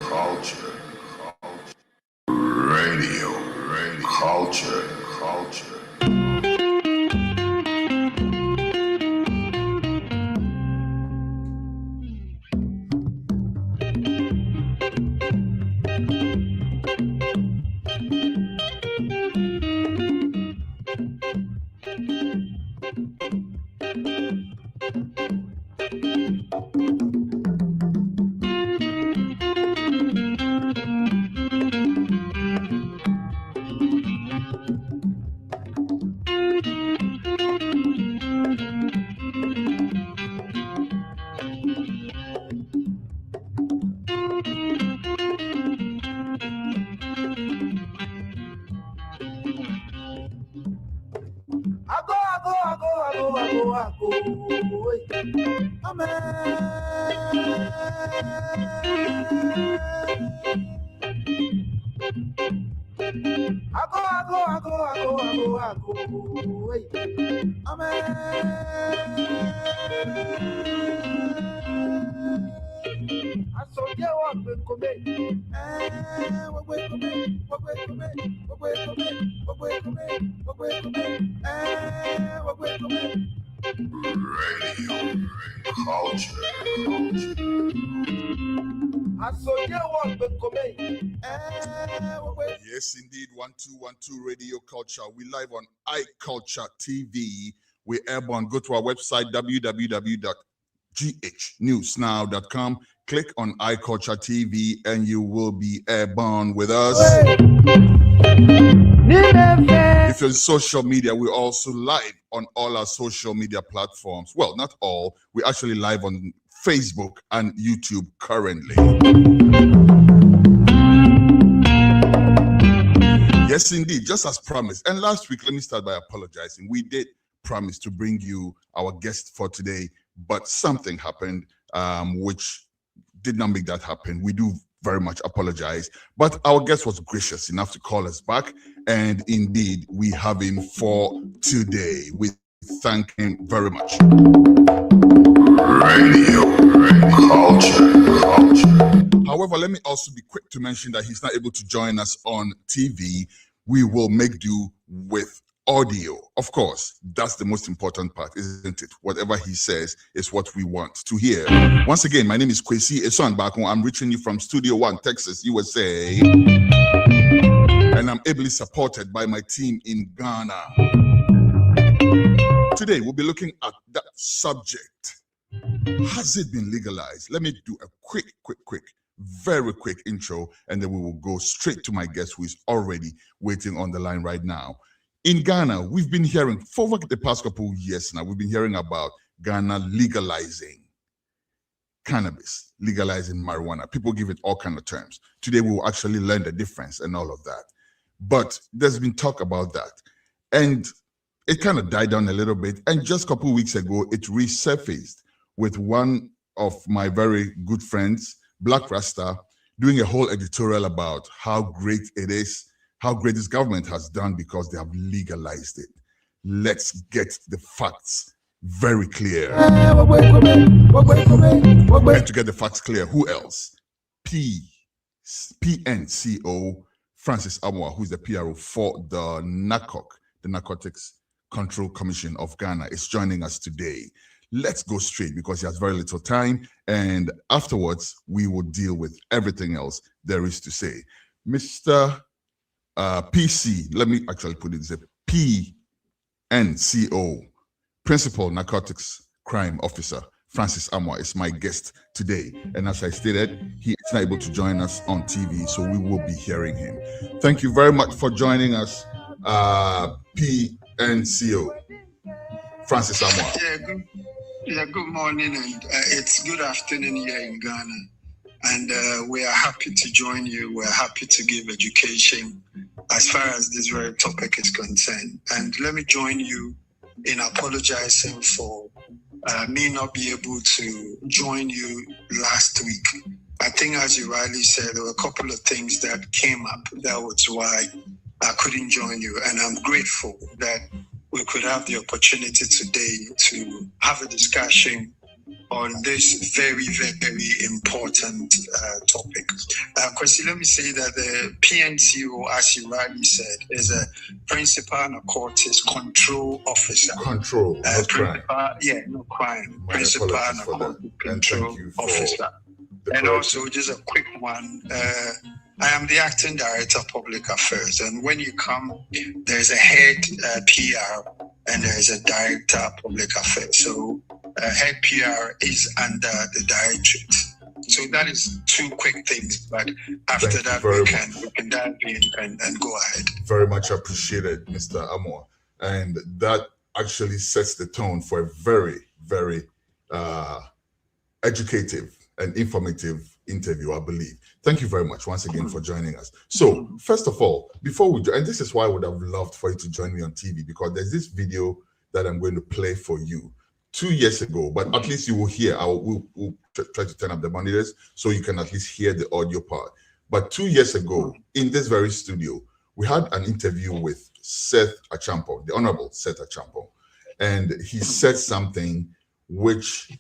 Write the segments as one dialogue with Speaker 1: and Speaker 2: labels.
Speaker 1: Culture, radio, culture. Yes, indeed. 1212 Radio Culture. We live on iCulture TV. We're airborne. Go to our website, www.gnewsnow.com. Click on iCulture TV and you will be airborne with us. If you're on social media, we're also live on all our social media platforms. Well, not all. We're actually live on Facebook and YouTube currently. Yes, indeed, just as promised. And last week, let me start by apologizing. We did promise to bring you our guest for today, but something happened which did not make that happen. We do very much apologize, but our guest was gracious enough to call us back, and indeed, we have him for today. We thank him very much. Radio culture. However, let me also be quick to mention that he's not able to join us on TV. We will make do with audio. Of course, that's the most important part, isn't it? Whatever he says is what we want to hear. Once again, my name is Kwesi Esuanbako. I'm reaching you from Studio One, Texas, USA. And I'm ably supported by my team in Ghana. Today, we'll be looking at that subject. Has it been legalized? Let me do a very quick intro, and then we will go straight to my guest who is already waiting on the line right now. In Ghana, we've been hearing, for the past couple of years now, we've been hearing about Ghana legalizing cannabis, legalizing marijuana. People give it all kinds of terms. Today we will actually learn the difference and all of that. But there's been talk about that. And it kind of died down a little bit. And just a couple of weeks ago, it resurfaced with one of my very good friends, Black Rasta, doing a whole editorial about how great it is, how great this government has done because they have legalized it. Let's get the facts very clear. And to get the facts clear, who else? PNCO, Francis AMOAH, who's the PRO for the NACOC, the Narcotics Control Commission of Ghana, is joining us today. Let's go straight because he has very little time, and afterwards we will deal with everything else there is to say. Mr. PC, let me actually put it as a PNCO, Principal Narcotics Crime Officer, Francis AMOAH, is my guest today. And as I stated, he is not able to join us on TV, so we will be hearing him. Thank you very much for joining us, PNCO, Francis AMOAH.
Speaker 2: Good morning, and it's good afternoon here in Ghana. And we are happy to join you. We're happy to give education as far as this very topic is concerned. And let me join you in apologizing for me not be able to join you last week. I think, as you rightly said, there were a couple of things that came up. That was why I couldn't join you. And I'm grateful that we could have the opportunity today to have a discussion on this very, very important topic. Kwesi, let me say that the PNCO, as you rightly said, is a Principal Narcotics Control Officer.
Speaker 1: Control, no crime.
Speaker 2: Yeah, no crime. Principal Narcotics Control Officer. And also, just a quick one, I am the Acting Director of Public Affairs, and when you come, there's a head PR and there's a Director of Public Affairs. So head PR is under the Directorate. So that is two quick things, but after that we can dive in and go ahead.
Speaker 1: Very much appreciated, Mr. AMOAH. And that actually sets the tone for a very, very educative and informative interview, I believe. Thank you very much once again for joining us. So first of all, before we and this is why I would have loved for you to join me on TV, because there's this video that I'm going to play for you 2 years ago, but at least you will hear. We'll try to turn up the monitors so you can at least hear the audio part. But 2 years ago, in this very studio, we had an interview with Seth Achampo, the Honorable Seth Achampo, and he said something which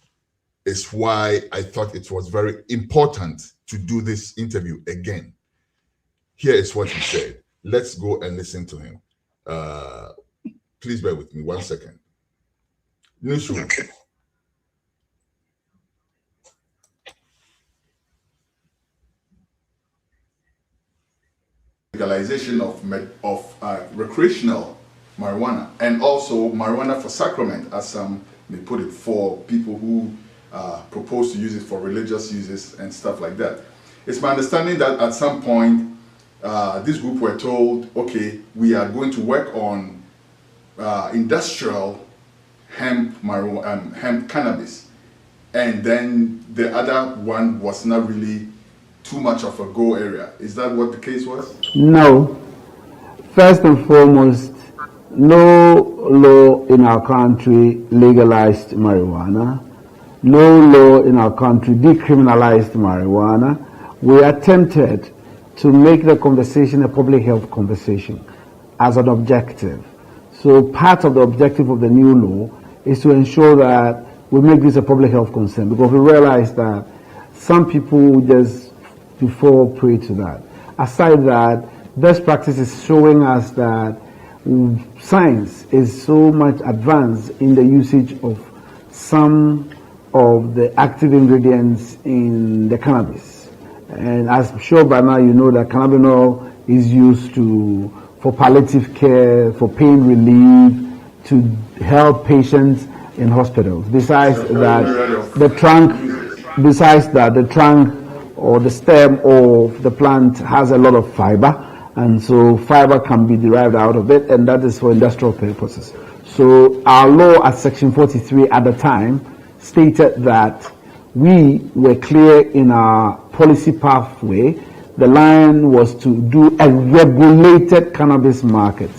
Speaker 1: is why I thought it was very important to do this interview again. Here is what he said. Let's go and listen to him. Please bear with me 1 second. Newsroom.
Speaker 2: Okay.
Speaker 1: Legalization of recreational marijuana, and also marijuana for sacrament, as some may put it, for people who propose to use it for religious uses and stuff like that. It's my understanding that at some point this group were told, okay, we are going to work on industrial hemp cannabis, and then the other one was not really too much of a go area. Is that what the case was?
Speaker 3: No. First and foremost, no law in our country legalized marijuana. No law in our country decriminalized marijuana. We attempted to make the conversation a public health conversation as an objective. So part of the objective of the new law is to ensure that we make this a public health concern, because we realize that some people just fall prey to that. Aside that, best practice is showing us that science is so much advanced in the usage of some of the active ingredients in the cannabis. And as I'm sure by now you know that cannabinol is used for palliative care, for pain relief, to help patients in hospitals. Besides that, the trunk or the stem of the plant has a lot of fiber, and so fiber can be derived out of it, and that is for industrial purposes. So our law at Section 43 at the time stated that we were clear in our policy pathway. The line was to do a regulated cannabis market,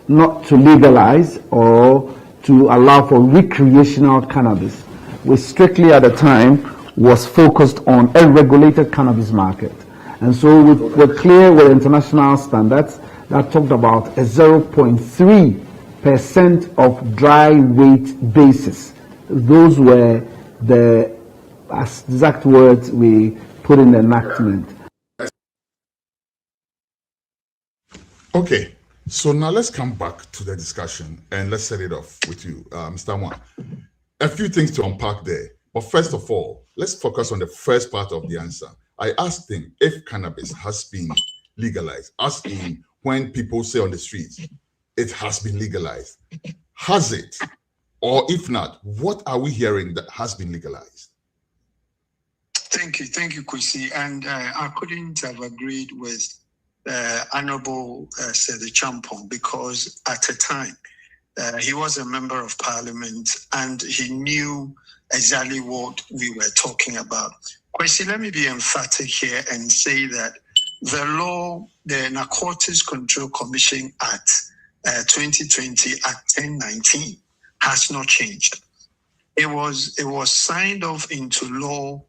Speaker 3: not to legalize or to allow for recreational cannabis, which strictly at the time was focused on a regulated cannabis market. And so we're clear with international standards that talked about a 0.3% of dry weight basis. Those were the exact words we put in the enactment.
Speaker 1: Okay, so now let's come back to the discussion and let's set it off with you, Mr. Wan. A few things to unpack there. But first of all, let's focus on the first part of the answer. I asked him if cannabis has been legalized, as in when people say on the streets, it has been legalized. Has it? Or if not, what are we hearing that has been legalized?
Speaker 2: Thank you, Kwesi. And I couldn't have agreed with Honorable Sede Champon, because at the time, he was a member of parliament and he knew exactly what we were talking about. Kwesi, let me be emphatic here and say that the law, the Narcotics Control Commission Act 2020 Act 1019 has not changed. It was signed off into law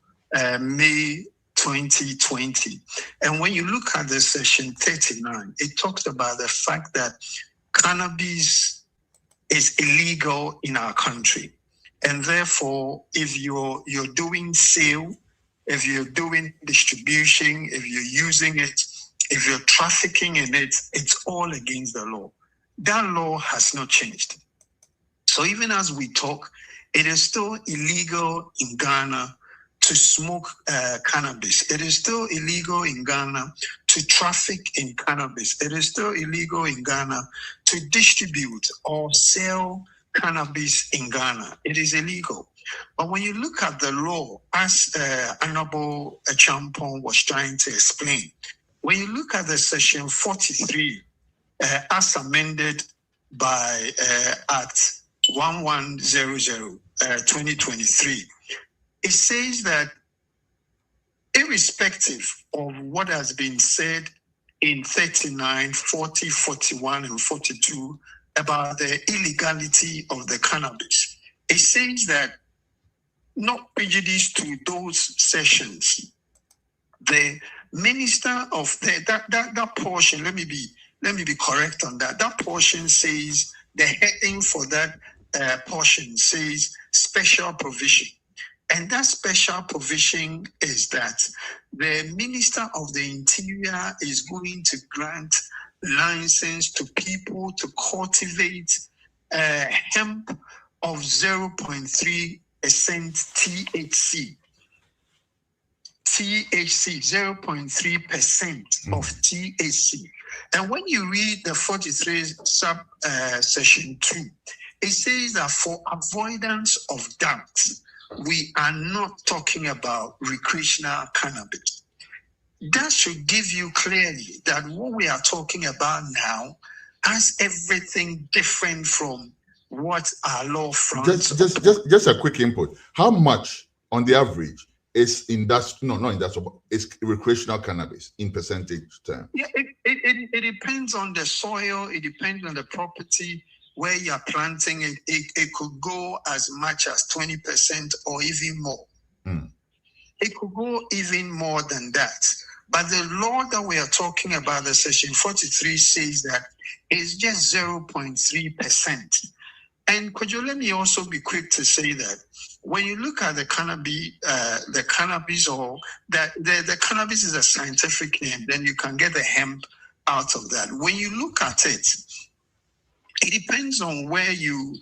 Speaker 2: May 2020. And when you look at the section 39, it talks about the fact that cannabis is illegal in our country. And therefore, if you're doing sale, if you're doing distribution, if you're using it, if you're trafficking in it, it's all against the law. That law has not changed. So even as we talk, it is still illegal in Ghana to smoke cannabis. It is still illegal in Ghana to traffic in cannabis. It is still illegal in Ghana to distribute or sell cannabis in Ghana. It is illegal. But when you look at the law, as Honorable Champon was trying to explain, when you look at the section 43, as amended by Act 1100, 2023, it says that irrespective of what has been said in 39, 40, 41, and 42 about the illegality of the cannabis, it says that not prejudice to those sessions, the minister of that portion, let me be correct on that. That portion says, the heading for that portion says special provision. And that special provision is that the Minister of the Interior is going to grant license to people to cultivate hemp of 0.3% THC. THC, 0.3% of THC. And when you read the 43 section 2, it says that for avoidance of doubt, we are not talking about recreational cannabis. That should give you clearly that what we are talking about now has everything different from what our law fronts.
Speaker 1: Just a quick input. How much, on the average, is is recreational cannabis in percentage terms?
Speaker 2: Yeah, it depends on the soil. It depends on the property where you're planting it. It could go as much as 20% or even more. It could go even more than that. But the law that we are talking about, the section 43, says that it's just 0.3%. And could you let me also be quick to say that when you look at the cannabis or the cannabis is a scientific name, then you can get the hemp out of that. When you look at it, it depends on where you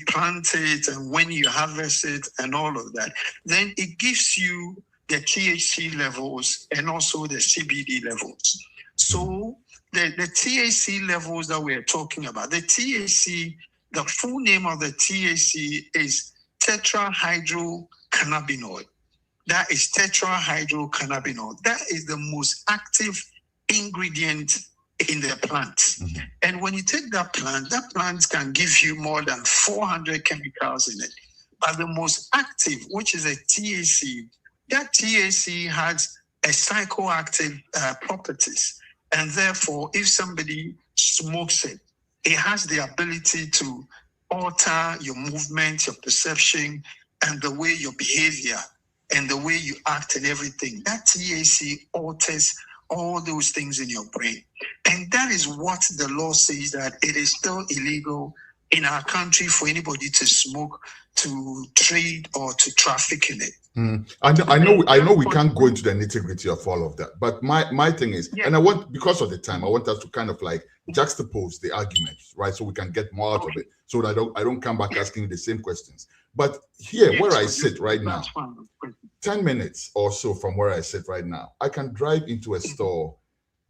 Speaker 2: plant it and when you harvest it and all of that. Then it gives you the THC levels and also the CBD levels. So the THC levels that we're talking about, the THC, the full name of the THC is tetrahydrocannabinol. That is tetrahydrocannabinol. That is the most active ingredient in the plant. And when you take that plant can give you more than 400 chemicals in it. But the most active, which is a THC, that THC has a psychoactive properties. And therefore, if somebody smokes it, it has the ability to alter your movement, your perception, and the way your behavior and the way you act and everything. That THC alters all those things in your brain. And that is what the law says, that it is still illegal in our country for anybody to smoke, to trade, or to traffic in it.
Speaker 1: I know we can't go into the nitty-gritty of all of that, but my thing is, and I want, because of the time, I want us to kind of like juxtapose the arguments, right? So we can get more out of it, so that I don't come back asking the same questions. But here, where I sit right now, 10 minutes or so from where I sit right now, I can drive into a store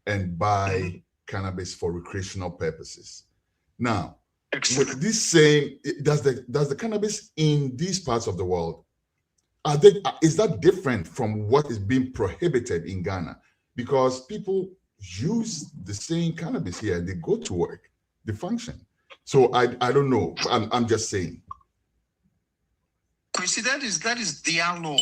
Speaker 1: and buy cannabis for recreational purposes. Now, with this saying, does the cannabis in these parts of the world, is that different from what is being prohibited in Ghana? Because people use the same cannabis here, they go to work, they function. So I don't know. I'm just saying.
Speaker 2: You see, that is their law.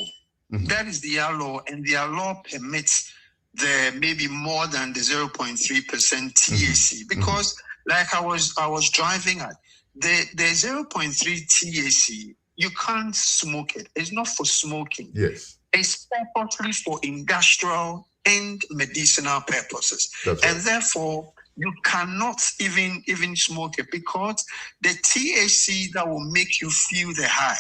Speaker 2: That is their law, and their law permits the maybe more than the 0.3% THC, because like I was driving at the 0.3 THC, you can't smoke it. It's not for smoking.
Speaker 1: Yes.
Speaker 2: It's purposely for industrial and medicinal purposes.
Speaker 1: That's
Speaker 2: and
Speaker 1: right.
Speaker 2: Therefore, you cannot even smoke it, because the THC that will make you feel the high,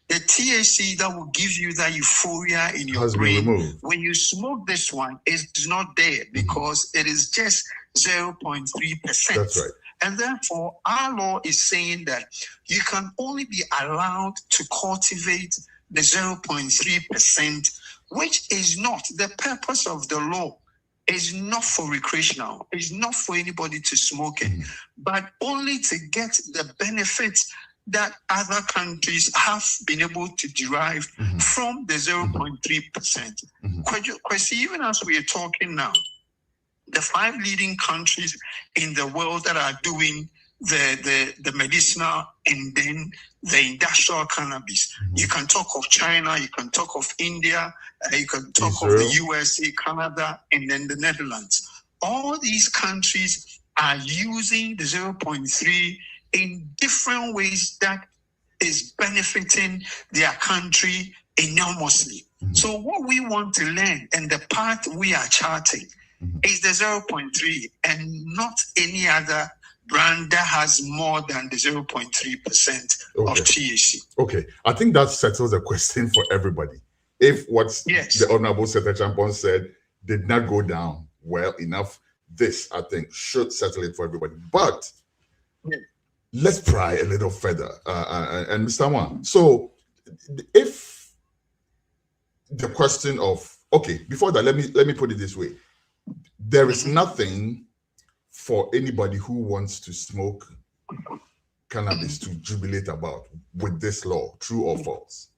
Speaker 2: the THC that will give you that euphoria in your brain, when you smoke this one, it's not there, because it is just 0.3%.
Speaker 1: That's right.
Speaker 2: And therefore, our law is saying that you can only be allowed to cultivate the 0.3%, which is not the purpose of the law. Is not for recreational. It's not for anybody to smoke it, but only to get the benefits that other countries have been able to derive from the 0.3%. Kwesi, even as we are talking now, the 5 leading countries in the world that are doing the medicinal and then the industrial cannabis. You can talk of China, you can talk of India, you can talk of the USA, Canada, and then the Netherlands. All these countries are using the 0.3 in different ways that is benefiting their country enormously. So what we want to learn, and the path we are charting, is the 0.3 and not any other brand that has more than the 0.3% of THC.
Speaker 1: Okay, I think that settles the question for everybody. If what the Honorable Secretary Champon said did not go down well enough, this, I think, should settle it for everybody. But let's pry a little further. And Mr. Wan, so if the question of, okay, before that, let me put it this way. There is nothing for anybody who wants to smoke cannabis to jubilate about with this law, true or false?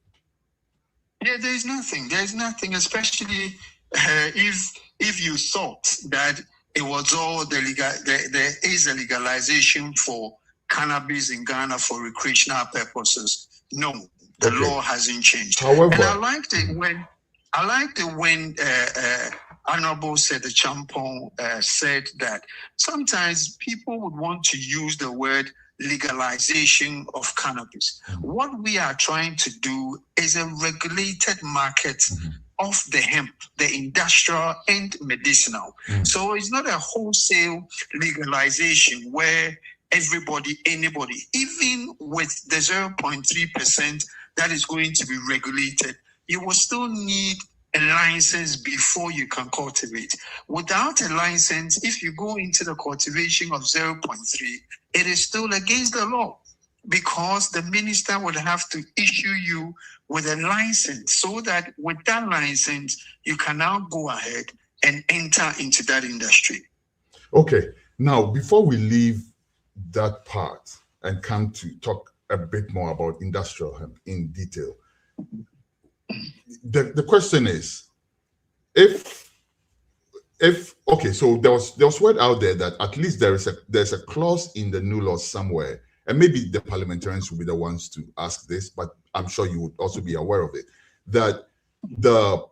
Speaker 2: Yeah, there's nothing, especially if you thought that it was all there is a legalization for cannabis in Ghana for recreational purposes. No, the law hasn't changed.
Speaker 1: However,
Speaker 2: and I liked it when Honorable Secretary Champon said that sometimes people would want to use the word legalization of cannabis. What we are trying to do is a regulated market of the hemp, the industrial and medicinal. So it's not a wholesale legalization where anybody, even with the 0.3% that is going to be regulated, you will still need a license before you can cultivate. Without a license, if you go into the cultivation of 0.3, it is still against the law, because the minister would have to issue you with a license, so that with that license, you can now go ahead and enter into that industry. Okay.
Speaker 1: Now, before we leave that part and come to talk a bit more about industrial hemp in detail, the question is, if So there was word out there that at least there's a clause in the new law somewhere, and maybe the parliamentarians will be the ones to ask this, but I'm sure you would also be aware of it, that the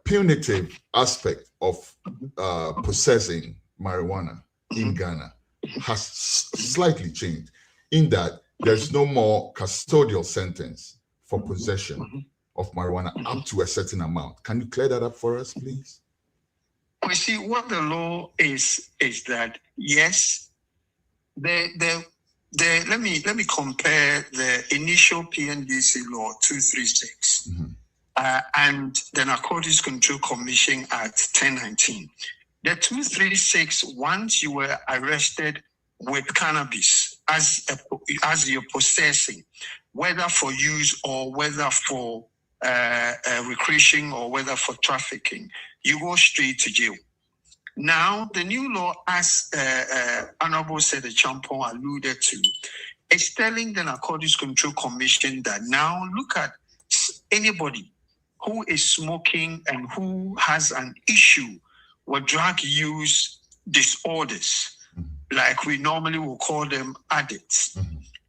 Speaker 1: punitive aspect of possessing marijuana in Ghana has slightly changed, in that there's no more custodial sentence for possession of marijuana up to a certain amount. Can you clear that up for us, please?
Speaker 2: We see what the law is that yes, let me compare the initial PNDC law 236 and the Narcotics Control Commission Act 1019. The 236, once you were arrested with cannabis as you're possessing, whether for use or whether for recreation or whether for trafficking, you go straight to jail. Now, the new law, as Honorable Senator Champon alluded to, is telling the Narcotics Control Commission that now look at anybody who is smoking and who has an issue with drug use disorders, like we normally will call them addicts.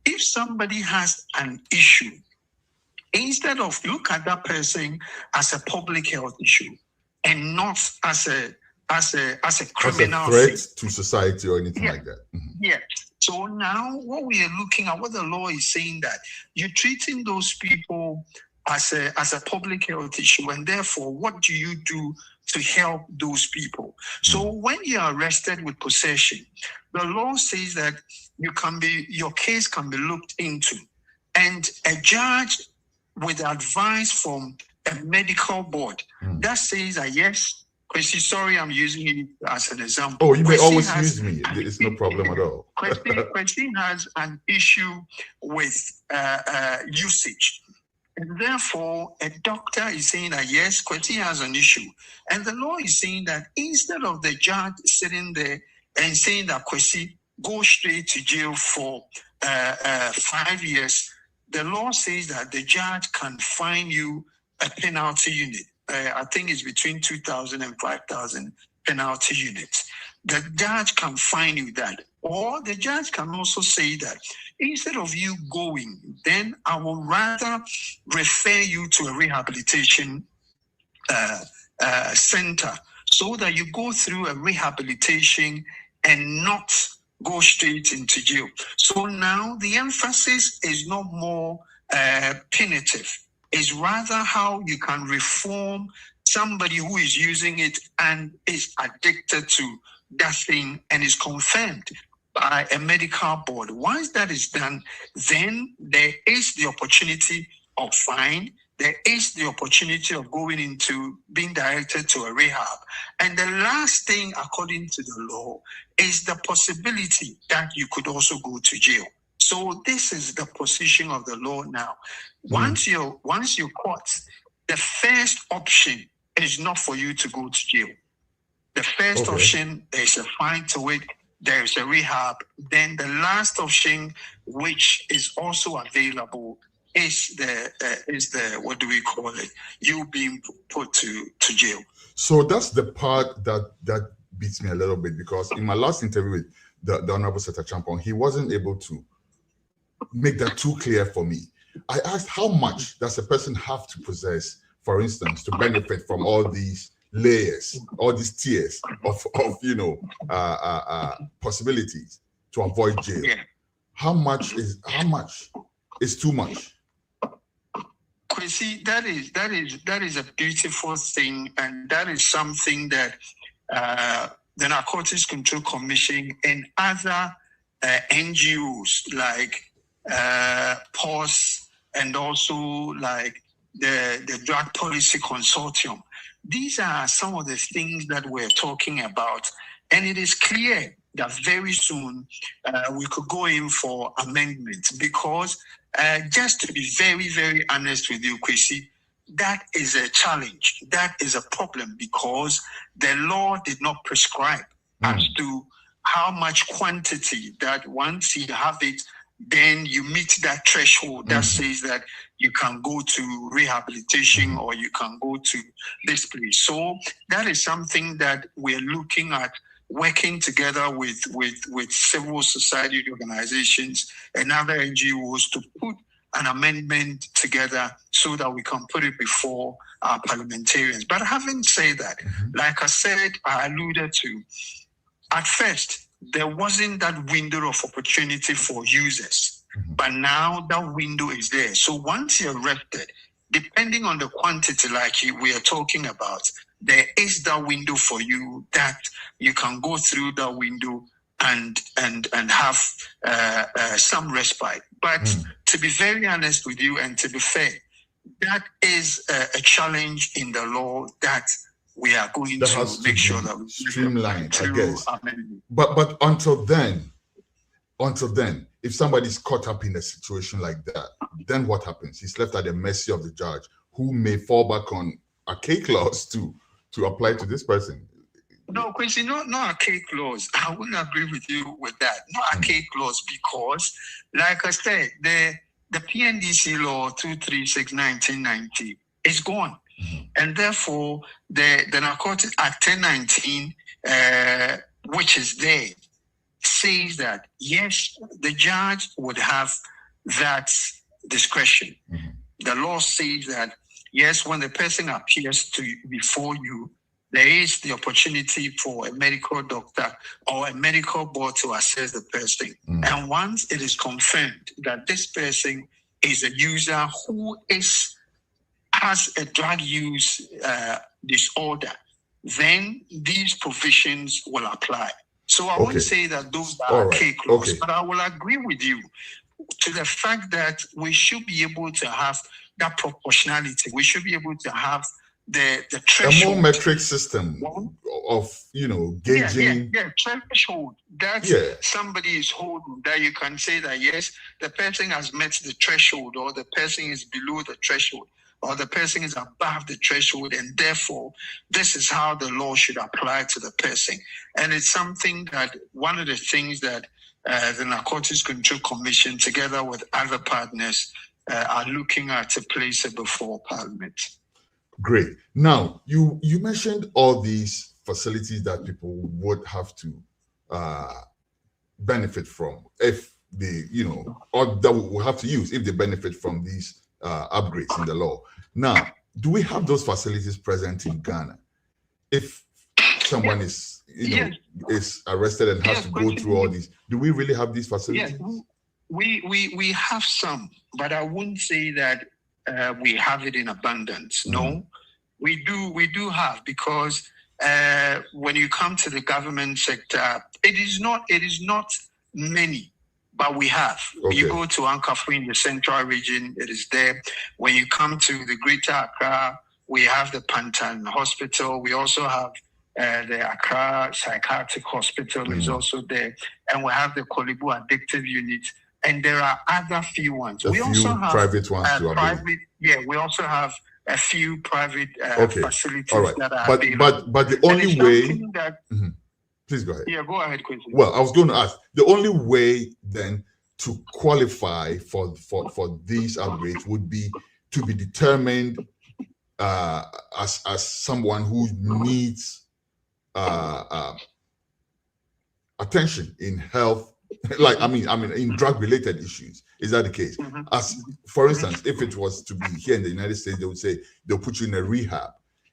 Speaker 2: If somebody has an issue, instead of look at that person as a public health issue and not as a criminal
Speaker 1: threat to society or anything like that.
Speaker 2: Yeah. So now what we are looking at, what the law is saying, that you're treating those people as a public health issue, and therefore what do you do to help those people? So when you're arrested with possession, the law says that your case can be looked into, and a judge with advice from a medical board that says that yes, Kwesi, sorry, I'm using it as an example.
Speaker 1: Oh, you may always use me. It's no problem at all.
Speaker 2: Kwesi has an issue with usage. And therefore, a doctor is saying that yes, Kwesi has an issue. And the law is saying that instead of the judge sitting there and saying that Kwesi go straight to jail for 5 years, the law says that the judge can fine you a penalty unit. I think it's between 2,000 and 5,000 penalty units. The judge can fine you that. Or the judge can also say that instead of you going, then I will rather refer you to a rehabilitation center so that you go through a rehabilitation and not go straight into jail. So now the emphasis is no more punitive. It's rather how you can reform somebody who is using it and is addicted to that thing and is confirmed by a medical board. Once that is done, then there is the opportunity of fine. There is the opportunity of going into being directed to a rehab. And the last thing, according to the law, is the possibility that you could also go to jail. So this is the position of the law now. Once you're caught, the first option is not for you to go to jail. The first option, there's a fine to it, there's a rehab. Then the last option, which is also available, is the what do we call it? You being put to jail.
Speaker 1: So that's the part that beats me a little bit, because in my last interview with the Honorable Senator Champon, he wasn't able to make that too clear for me. I asked, how much does a person have to possess, for instance, to benefit from all these layers, all these tiers of possibilities to avoid jail?
Speaker 2: Yeah.
Speaker 1: How much is too much?
Speaker 2: Kwesi, that is a beautiful thing, and that is something that the Narcotics Control Commission and other NGOs like POS and also like the Drug Policy Consortium, these are some of the things that we're talking about, and it is clear that very soon we could go in for amendments, because just to be very, very honest with you, Kwesi, that is a challenge. That is a problem, because the law did not prescribe as to how much quantity that once you have it, then you meet that threshold that says that you can go to rehabilitation or you can go to this place. So that is something that we're looking at, working together with civil society organizations and other NGOs to put an amendment together so that we can put it before our parliamentarians. But having said that, like I said, I alluded to, at first, there wasn't that window of opportunity for users. But now that window is there. So once you're arrested, depending on the quantity like we are talking about, there is that window for you that you can go through that window and have some respite. But to be very honest with you and to be fair, that is a challenge in the law that we are going to make sure that we
Speaker 1: streamline, I guess. But until then, if somebody's caught up in a situation like that, then what happens? He's left at the mercy of the judge, who may fall back on a K clause to apply to this person.
Speaker 2: No, Quincy, not a K clause. I wouldn't agree with you with that. Not a K clause, because, like I said, the PNDC law 236/1990 is gone. And therefore, the Narcotics Act 1019, which is there, says that, yes, the judge would have that discretion. The law says that, yes, when the person appears before you, there is the opportunity for a medical doctor or a medical board to assess the person. And once it is confirmed that this person is a user who has a drug use disorder, then these provisions will apply. So I won't say that those are K clause, but I will agree with you to the fact that we should be able to have that proportionality. We should be able to have the threshold.
Speaker 1: A more metric system of, gauging.
Speaker 2: Yeah, threshold. That somebody is holding, that you can say that, yes, the person has met the threshold, or the person is below the threshold, or the person is above the threshold, and therefore this is how the law should apply to the person. And it's something that one of the things that the Narcotics Control Commission, together with other partners, are looking at to place it before Parliament.
Speaker 1: Great. Now, you mentioned all these facilities that people would have to benefit from if they, or that we have to use if they benefit from these upgrades in the law. Now, do we have those facilities present in Ghana? If someone is, is arrested and has to go through all these, do we really have these facilities?
Speaker 2: Yes, we have some, but I wouldn't say that we have it in abundance. No, we do have, because when you come to the government sector, it is not many. But we have. Okay. You go to Ankafu in the central region, it is there. When you come to the Greater Accra, we have the Pantan Hospital. We also have the Accra Psychiatric Hospital is also there. And we have the Kolibu Addictive Unit. And there are other few ones. We also have
Speaker 1: private ones
Speaker 2: we also have a few private facilities that are
Speaker 1: available. But the only way... Please go ahead.
Speaker 2: Yeah, go ahead, Quincy.
Speaker 1: Well, I was going to ask, the only way then to qualify for these upgrades would be to be determined as someone who needs attention in health, in drug-related issues. Is that the case? As for instance, if it was to be here in the United States, they would say they'll put you in a rehab.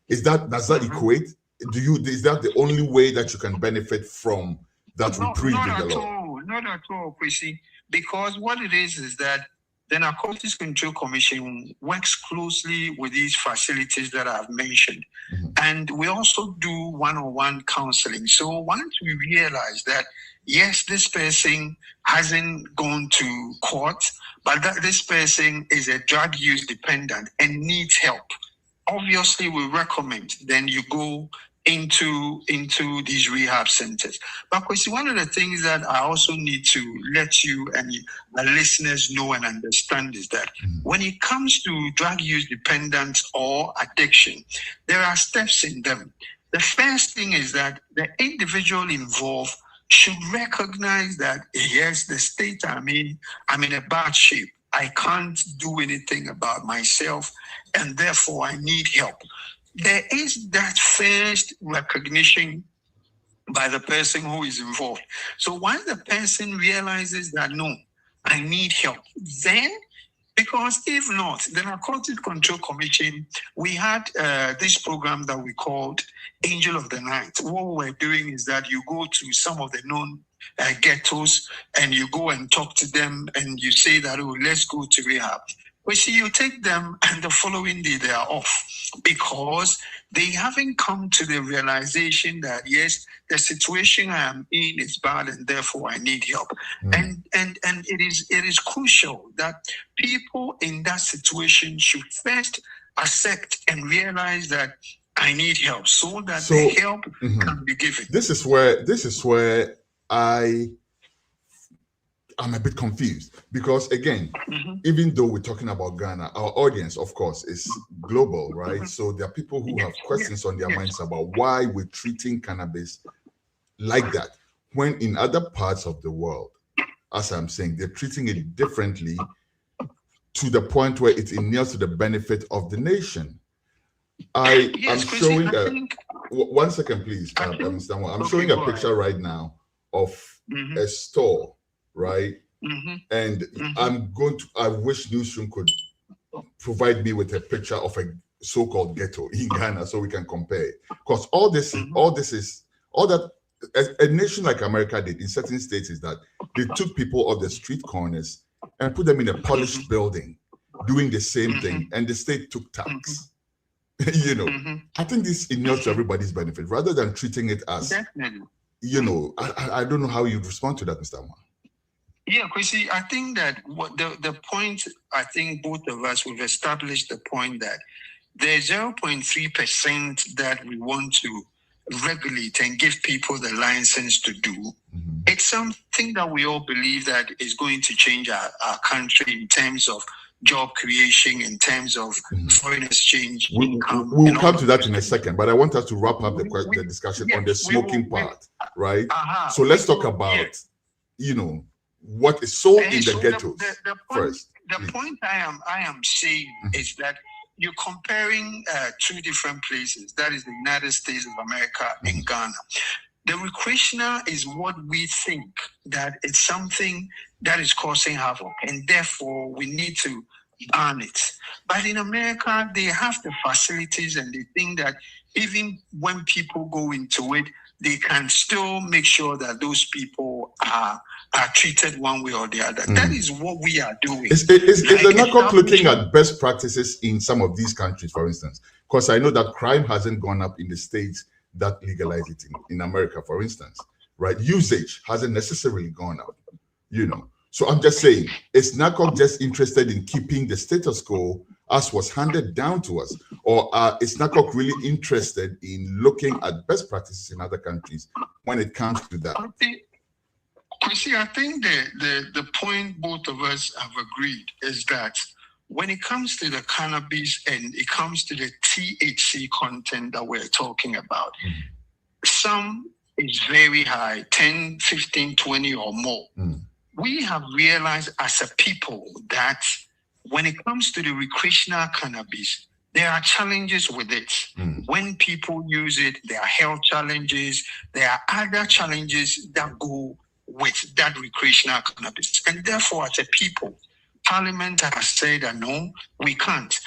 Speaker 1: Does that equate? Is that the only way that you can benefit from that reprieve in the law?
Speaker 2: Not at all, Chrissy. Because what it is that the Narcotics Control Commission works closely with these facilities that I've mentioned. And we also do one-on-one counseling. So once we realize that, yes, this person hasn't gone to court, but that this person is a drug use dependent and needs help, obviously we recommend then you go into these rehab centers. But Kwesi, one of the things that I also need to let you and the listeners know and understand is that when it comes to drug use dependence or addiction, there are steps in them. The first thing is that the individual involved should recognize that, yes, the state I'm in a bad shape. I can't do anything about myself, and therefore I need help. There is that first recognition by the person who is involved. So once the person realizes that, no, I need help, then, because if not, the Narcotics Control Commission, we had this program that we called Angel of the Night. What we're doing is that you go to some of the known ghettos and you go and talk to them and you say that, oh, let's go to rehab. Well, see, you take them and the following day they are off because they haven't come to the realization that, yes, the situation I am in is bad and therefore I need help. And it is crucial that people in that situation should first accept and realize that I need help so that the help can be given.
Speaker 1: This is where I'm a bit confused because, again, even though we're talking about Ghana, our audience, of course, is global, right? So there are people who have questions on their minds about why we're treating cannabis like that, when in other parts of the world, as I'm saying, they're treating it differently to the point where it inures to the benefit of the nation. I'm showing one second, please, Mr. Moore. I'm showing a picture right now of a store, right? And I wish Newsroom could provide me with a picture of a so-called ghetto in Ghana so we can compare it. Because all that a nation like America did in certain states is that they took people off the street corners and put them in a polished building doing the same thing, and the state took tax. You know, I think this inures to everybody's benefit rather than treating it as, you know, I don't know how you'd respond to that, Mr. Amoah.
Speaker 2: Yeah, Chrissy, I think that what the point, I think both of us, we've established the point that there's 0.3% that we want to regulate and give people the license to do. It's something that we all believe that is going to change our country in terms of job creation, in terms of foreign exchange income.
Speaker 1: We'll come to that in a second, but I want us to wrap up the discussion on the smoking part, right? So let's talk about, you know, what is sold in the ghettos first.
Speaker 2: The point I am saying is that you're comparing two different places. That is the United States of America and Ghana. The recreational is what we think that it's something that is causing havoc, and therefore we need to ban it. But in America, they have the facilities, and they think that even when people go into it, they can still make sure that those people are treated one way or the other. That is what we are doing. Is the
Speaker 1: NACOC looking at best practices in some of these countries, for instance? Because I know that crime hasn't gone up in the states that legalize it in America, for instance, right? Usage hasn't necessarily gone up, you know. So I'm just saying, is NACOC just interested in keeping the status quo as was handed down to us? Or is NACOC really interested in looking at best practices in other countries when it comes to that?
Speaker 2: I think the point both of us have agreed is that when it comes to the cannabis and it comes to the THC content that we're talking about, some is very high, 10, 15, 20 or more. We have realized as a people that when it comes to the recreational cannabis, there are challenges with it. When people use it, there are health challenges. There are other challenges that go with that recreational cannabis. And therefore, as a people, Parliament has said that no, we can't.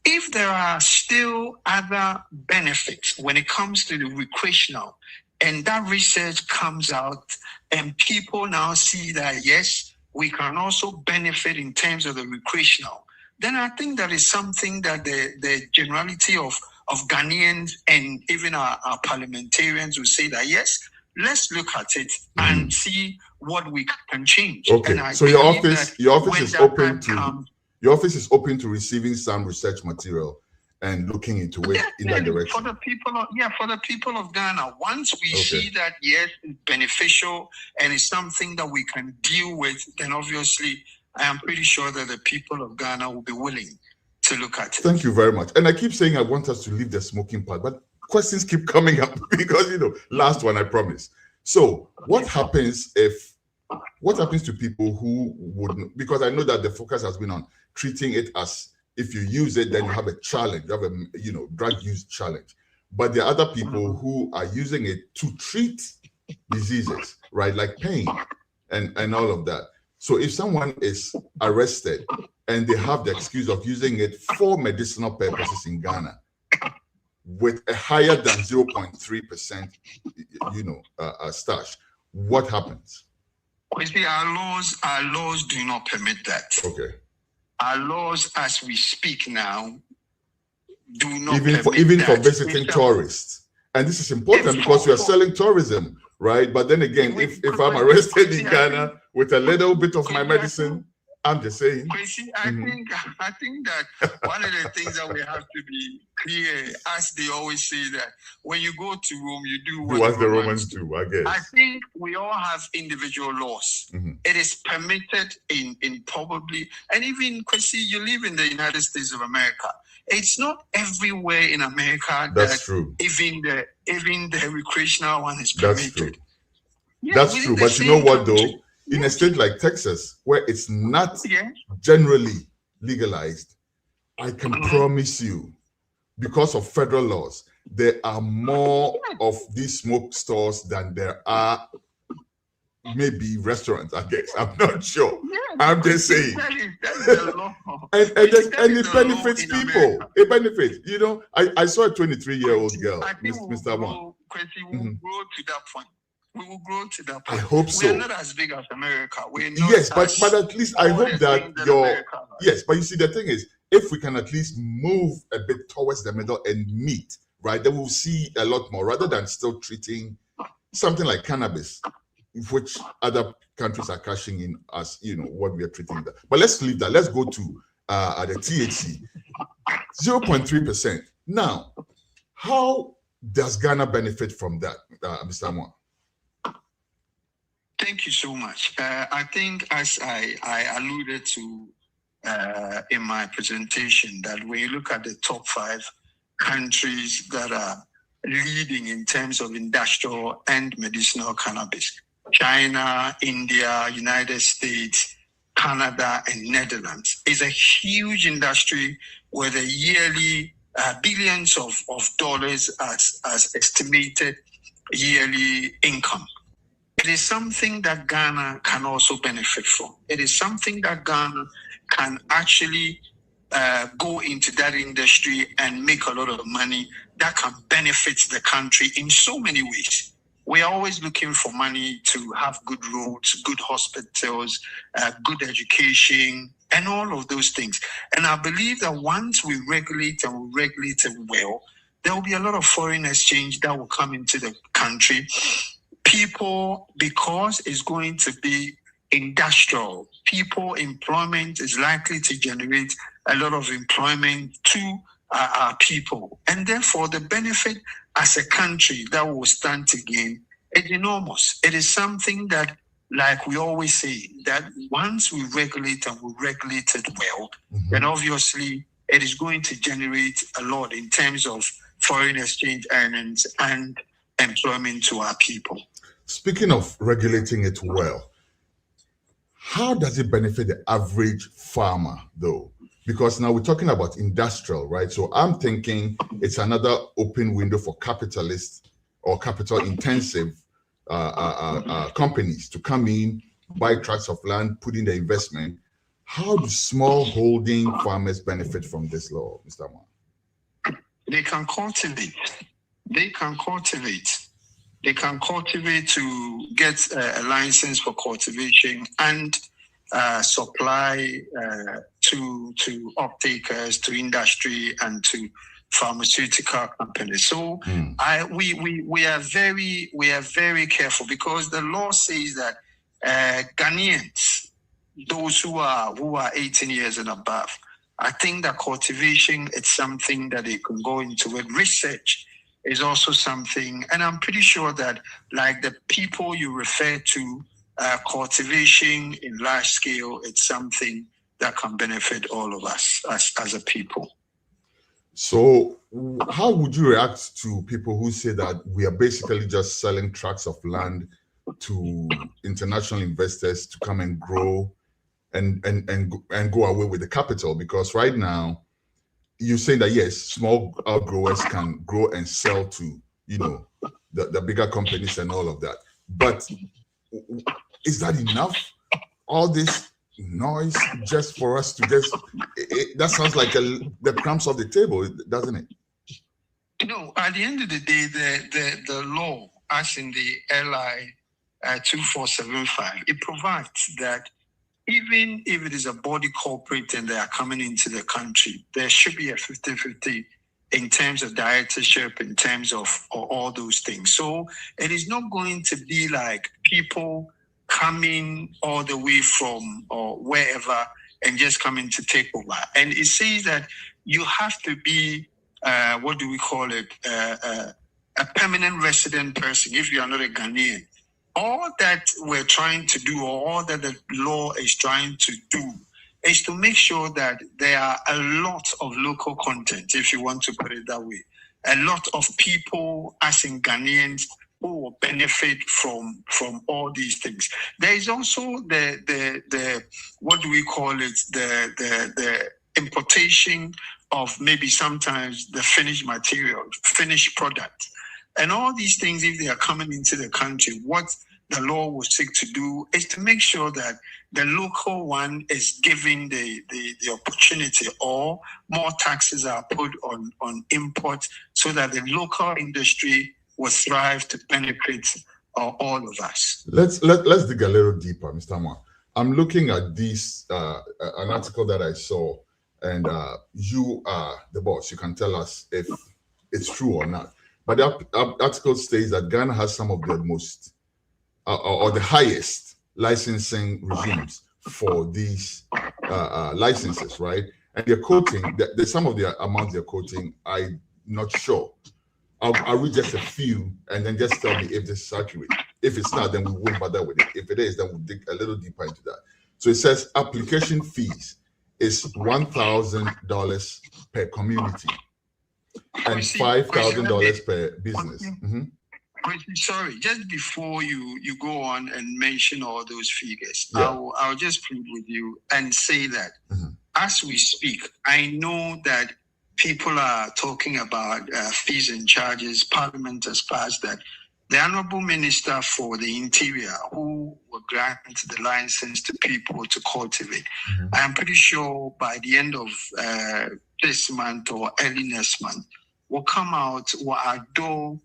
Speaker 2: If there are still other benefits when it comes to the recreational, and that research comes out and people now see that, yes, we can also benefit in terms of the recreational, then I think that is something that the generality of Ghanaians and even our parliamentarians will say that, yes, let's look at it and see what we can change.
Speaker 1: Okay, so your office is open to receiving some research material and looking into it in that direction.
Speaker 2: For the people of Ghana, once we see that, yes, it's beneficial and it's something that we can deal with, then obviously I am pretty sure that the people of Ghana will be willing to look at it.
Speaker 1: Thank you very much. And I keep saying I want us to leave the smoking part, but questions keep coming up because, you know, last one, I promise. So what happens to people who wouldn't, because I know that the focus has been on treating it as if you use it, then you have a challenge, you have a drug use challenge. But there are other people who are using it to treat diseases, right? Like pain and all of that. So if someone is arrested and they have the excuse of using it for medicinal purposes in Ghana with a higher than 0.3%, stash, what happens?
Speaker 2: Our laws do not permit that.
Speaker 1: Okay.
Speaker 2: Our laws, as we speak now, do not
Speaker 1: even for visiting tourists. And this is important because we are selling tourism, right? But then again, if I'm arrested in Ghana with a little bit of my medicine, I'm just saying.
Speaker 2: I think that one of the things that we have to be clear, as they always say, that when you go to Rome, you do what
Speaker 1: the Romans do, I guess.
Speaker 2: I think we all have individual laws. It is permitted in probably, and even, Kwesi, you live in the United States of America. It's not everywhere in America
Speaker 1: that's true.
Speaker 2: Even the recreational one is permitted.
Speaker 1: That's true. Yeah, that's true. But you know what, though? In a state like Texas, where it's not generally legalized, I can promise you, because of federal laws, there are more of these smoke stores than there are maybe restaurants, I guess. I'm not sure. I'm just saying. and it benefits people. It benefits. I saw a 23-year-old girl, Mr. One.
Speaker 2: We will grow to that point. We will grow to that point.
Speaker 1: I hope so.
Speaker 2: We're not as big as America. We're not
Speaker 1: but at least I hope that yes, but you see, the thing is, if we can at least move a bit towards the middle and meet, right, then we'll see a lot more, rather than still treating something like cannabis, which other countries are cashing in as, what we are treating that. But let's leave that. Let's go to the THC. 0.3%. Now, how does Ghana benefit from that, Mr. Amoah?
Speaker 2: Thank you so much. I think, as I alluded to in my presentation, that when you look at the top 5 countries that are leading in terms of industrial and medicinal cannabis, China, India, United States, Canada, and Netherlands, is a huge industry with a yearly billions of dollars as estimated yearly income. It is something that Ghana can also benefit from. It is something that Ghana can actually go into that industry and make a lot of money that can benefit the country in so many ways. We are always looking for money to have good roads, good hospitals, good education, and all of those things. And I believe that once we regulate and we regulate it well, there will be a lot of foreign exchange that will come into the country. People, because it's going to be industrial, employment is likely to generate a lot of employment to our people. And therefore, the benefit as a country that will stand to gain is enormous. It is something that, like we always say, that once we regulate and we regulate it well, then obviously it is going to generate a lot in terms of foreign exchange earnings and employment to our people.
Speaker 1: Speaking of regulating it well, how does it benefit the average farmer, though? Because now we're talking about industrial, right? So I'm thinking it's another open window for capitalists or capital-intensive companies to come in, buy tracts of land, put in the investment. How do small holding farmers benefit from this law, Mr. Amoah?
Speaker 2: They can cultivate. They can cultivate to get a license for cultivation and supply to off-takers, to industry, and to pharmaceutical companies. So we are very careful, because the law says that Ghanaians, those who are 18 years and above, I think that cultivation is something that they can go into it. Research is also something, and I'm pretty sure that, like the people you refer to, cultivation in large scale, it's something that can benefit all of us as a people.
Speaker 1: So how would you react to people who say that we are basically just selling tracts of land to international investors to come and grow and go away with the capital? Because right now you say that yes, small outgrowers can grow and sell to, you know, the bigger companies and all of that. But is that enough? All this noise just for us to just, that sounds like the crumbs of the table, doesn't it?
Speaker 2: No, at the end of the day, the law, as in the LI 2475, it provides that even if it is a body corporate and they are coming into the country, there should be a 50-50 in terms of directorship, in terms of all those things. So it is not going to be like people coming all the way from or wherever and just coming to take over. And it says that you have to be, what do we call it, a permanent resident person if you are not a Ghanaian. All that we're trying to do, or all that the law is trying to do, is to make sure that there are a lot of local content, if you want to put it that way. A lot of people, as in Ghanaians, who will benefit from all these things. There is also the what do we call it, the importation of maybe sometimes the finished material, finished product. And all these things, if they are coming into the country, what the law will seek to do is to make sure that the local one is given the opportunity, or more taxes are put on import so that the local industry will thrive to benefit all of us.
Speaker 1: Let's dig a little deeper, Mr. AMOAH. I'm looking at this, an article that I saw, and you are the boss. You can tell us if it's true or not. But the article states that Ghana has some of the most, or the highest licensing regimes for these licenses, right? And they're quoting, some of the amounts they're quoting, I'm not sure. I'll read just a few and then just tell me if this is accurate. If it's not, then we won't bother with it. If it is, then we'll dig a little deeper into that. So it says application fees is $1,000 per community and $5,000 per business.
Speaker 2: Sorry, just before you go on and mention all those figures,
Speaker 1: yeah.
Speaker 2: I'll just plead with you and say that as we speak, I know that people are talking about fees and charges. Parliament has passed that. The Honorable Minister for the Interior, who will grant the license to people to cultivate, I am pretty sure by the end of this month or early next month, will come out, will adore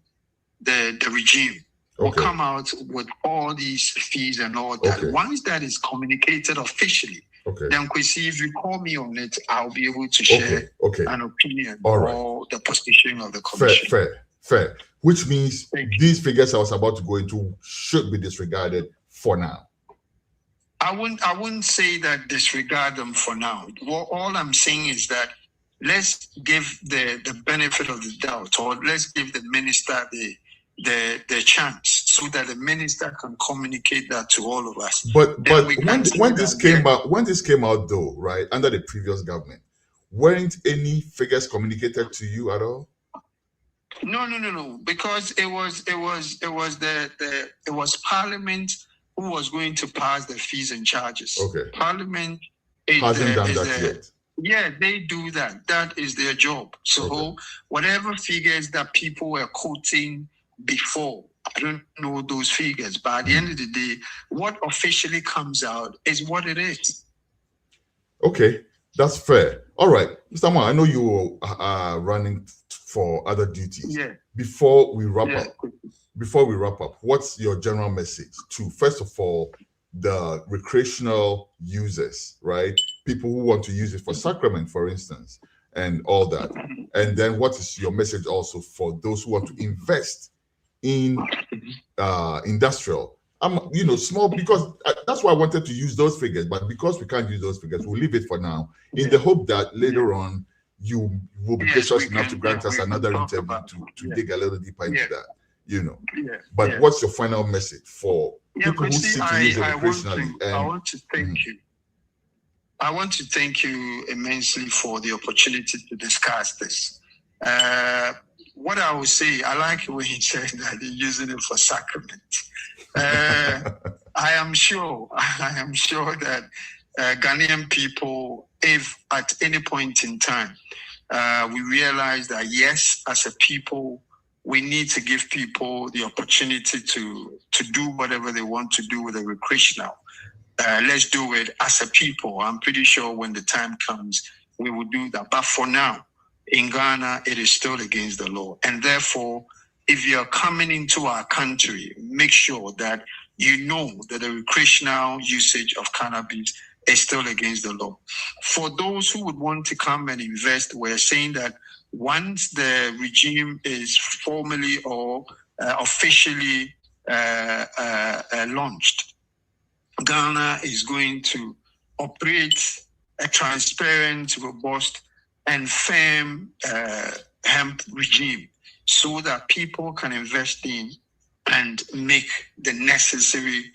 Speaker 2: the regime, will come out with all these fees and all that. Once that is communicated officially, then Kwesi, if you call me on it, I'll be able to share an opinion or the position of the commission.
Speaker 1: Fair. Which means these figures I was about to go into should be disregarded for now.
Speaker 2: I wouldn't say that disregard them for now. Well, all I'm saying is that let's give the benefit of the doubt, or let's give the minister the chance so that the minister can communicate that to all of us.
Speaker 1: But when this came out though, right, under the previous government, weren't any figures communicated to you at all?
Speaker 2: No, because it was Parliament who was going to pass the fees and charges. Parliament
Speaker 1: hasn't done that yet.
Speaker 2: Yeah, they do that. That is their job. So whatever figures that people were quoting before, I don't know those figures, but at the end of the day, what officially comes out is what it is.
Speaker 1: Okay, that's fair. All right, Mr. AMOAH, I know you are running for other duties.
Speaker 2: Yeah.
Speaker 1: Before we wrap up, what's your general message to, first of all, the recreational users, right? People who want to use it for sacrament, for instance, and all that. And then what is your message also for those who want to invest in industrial? Small, because that's why I wanted to use those figures, but because we can't use those figures, we'll leave it for now in the hope that later on you will be gracious enough to grant us another interview to dig a little deeper into that, But what's your final message for people who seek to use it recreationally?
Speaker 2: I want to thank you. I want to thank you immensely for the opportunity to discuss this. What I would say, I like when he said that they're using it for sacrament. I am sure that Ghanaian people, if at any point in time we realize that yes, as a people, we need to give people the opportunity to do whatever they want to do with the recreational. Let's do it as a people. I'm pretty sure when the time comes, we will do that. But for now, in Ghana, it is still against the law. And therefore, if you're coming into our country, make sure that you know that the recreational usage of cannabis is still against the law. For those who would want to come and invest, we're saying that once the regime is formally or officially launched, Ghana is going to operate a transparent, robust, and firm hemp regime so that people can invest in and make the necessary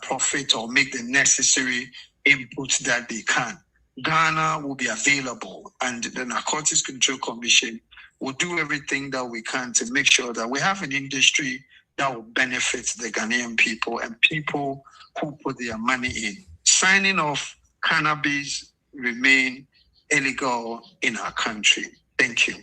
Speaker 2: profit or make the necessary inputs that they can. Ghana will be available, and the Narcotics Control Commission will do everything that we can to make sure that we have an industry that will benefit the Ghanaian people and people who put their money in. Signing off cannabis remain illegal in our country. Thank you.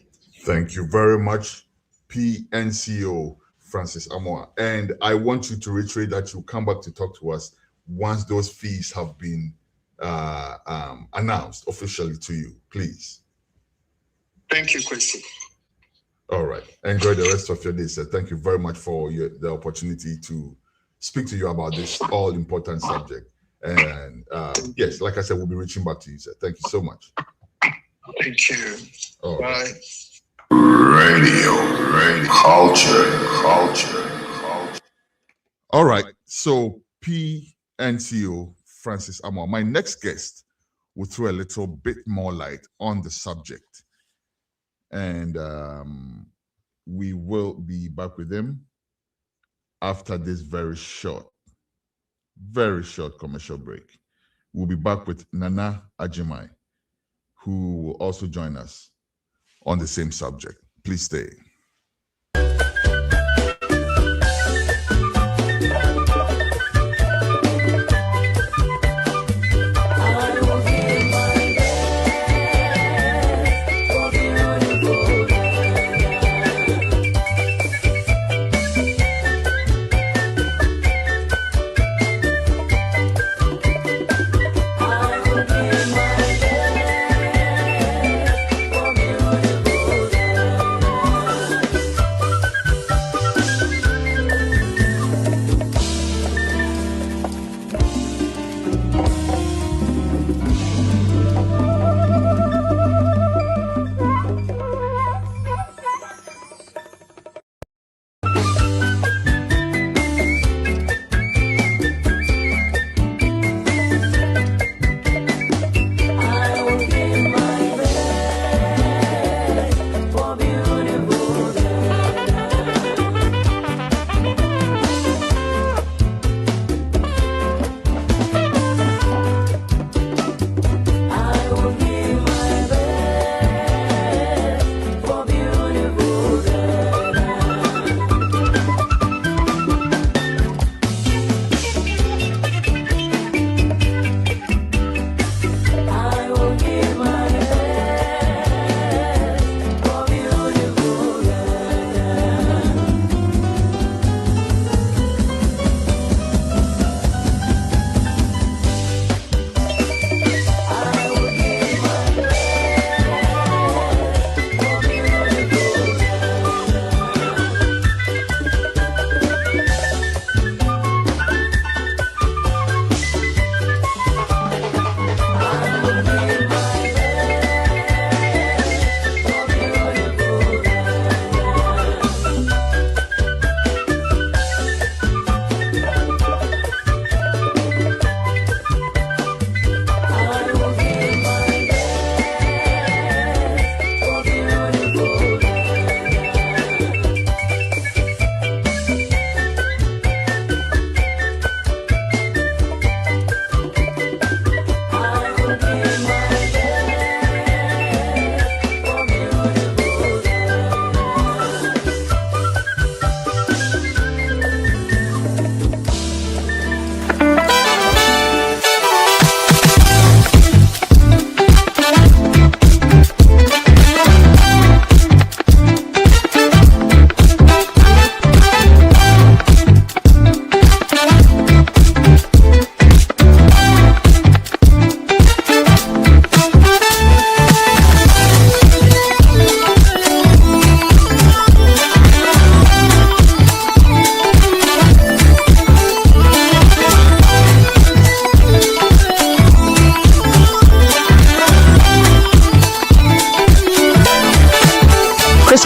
Speaker 1: Thank you very much, PNCO Francis AMOAH. And I want you to reiterate that you'll come back to talk to us once those fees have been announced officially to you, please.
Speaker 2: Thank you, Christy.
Speaker 1: All right. Enjoy the rest of your day, sir. Thank you very much for the opportunity to speak to you about this all-important subject. And yes, like I said, we'll be reaching back to you, sir. Thank you so much.
Speaker 2: Thank you.
Speaker 1: All
Speaker 2: Bye.
Speaker 1: right.
Speaker 4: Radio, culture.
Speaker 1: All right. So PNCO Francis AMOAH. My next guest will throw a little bit more light on the subject. And we will be back with him after this very short commercial break. We'll be back with Nana AGYEMANG, who will also join us on the same subject. Please stay.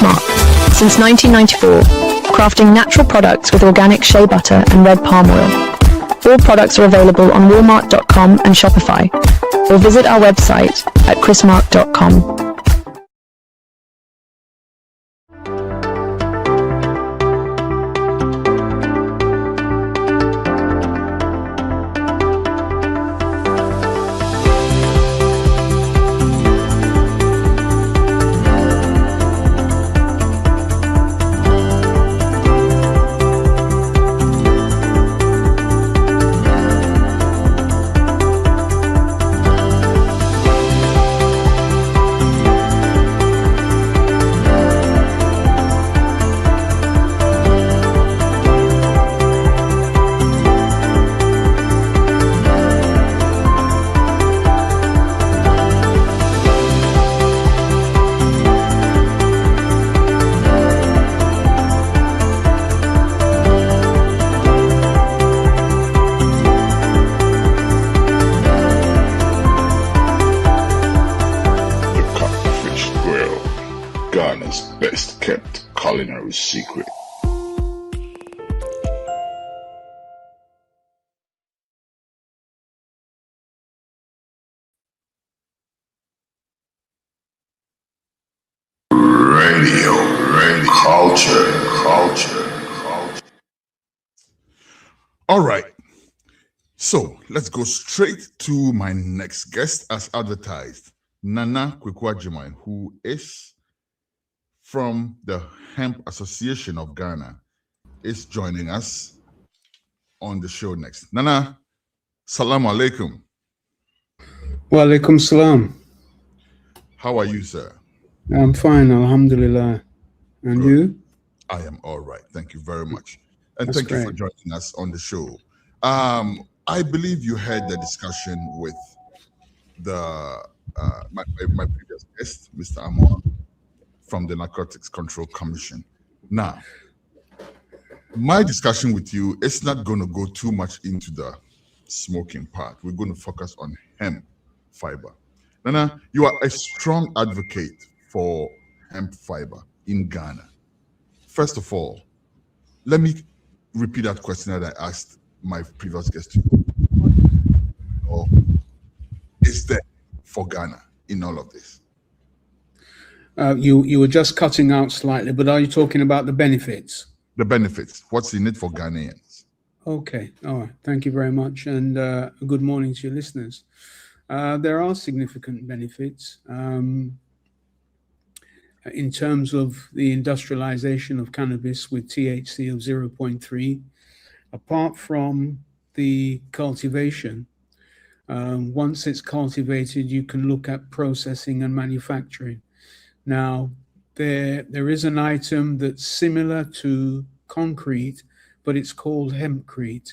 Speaker 5: Mark, since 1994, crafting natural products with organic shea butter and red palm oil. All products are available on Walmart.com and Shopify, or visit our website at chrismark.com.
Speaker 4: Ghana's best kept culinary secret. Radio, culture.
Speaker 1: All right. So let's go straight to my next guest as advertised. Nana KWAKU, who is from the Hemp Association of Ghana, is joining us on the show next. Nana, salam alaikum.
Speaker 6: Wa alaikum salam.
Speaker 1: How are you, sir?
Speaker 6: I'm fine, alhamdulillah. And
Speaker 1: Good.
Speaker 6: you?
Speaker 1: I am all right. Thank you very much. And
Speaker 6: That's
Speaker 1: thank you for
Speaker 6: great.
Speaker 1: joining us on the show. I believe you had the discussion with the my previous guest, Mr. AMOAH, from the Narcotics Control Commission. Now, my discussion with you is not going to go too much into the smoking part. We're going to focus on hemp fiber. Nana, you are a strong advocate for hemp fiber in Ghana. First of all, let me repeat that question that I asked my previous guest. Or is there for Ghana in all of this?
Speaker 6: You were just cutting out slightly, but are you talking about the benefits?
Speaker 1: The benefits. What's in it for Ghanaians?
Speaker 6: Okay, all right. Thank you very much, and good morning to your listeners. There are significant benefits in terms of the industrialization of cannabis with THC of 0.3. Apart from the cultivation, once it's cultivated, you can look at processing and manufacturing. Now, there is an item that's similar to concrete, but it's called hempcrete.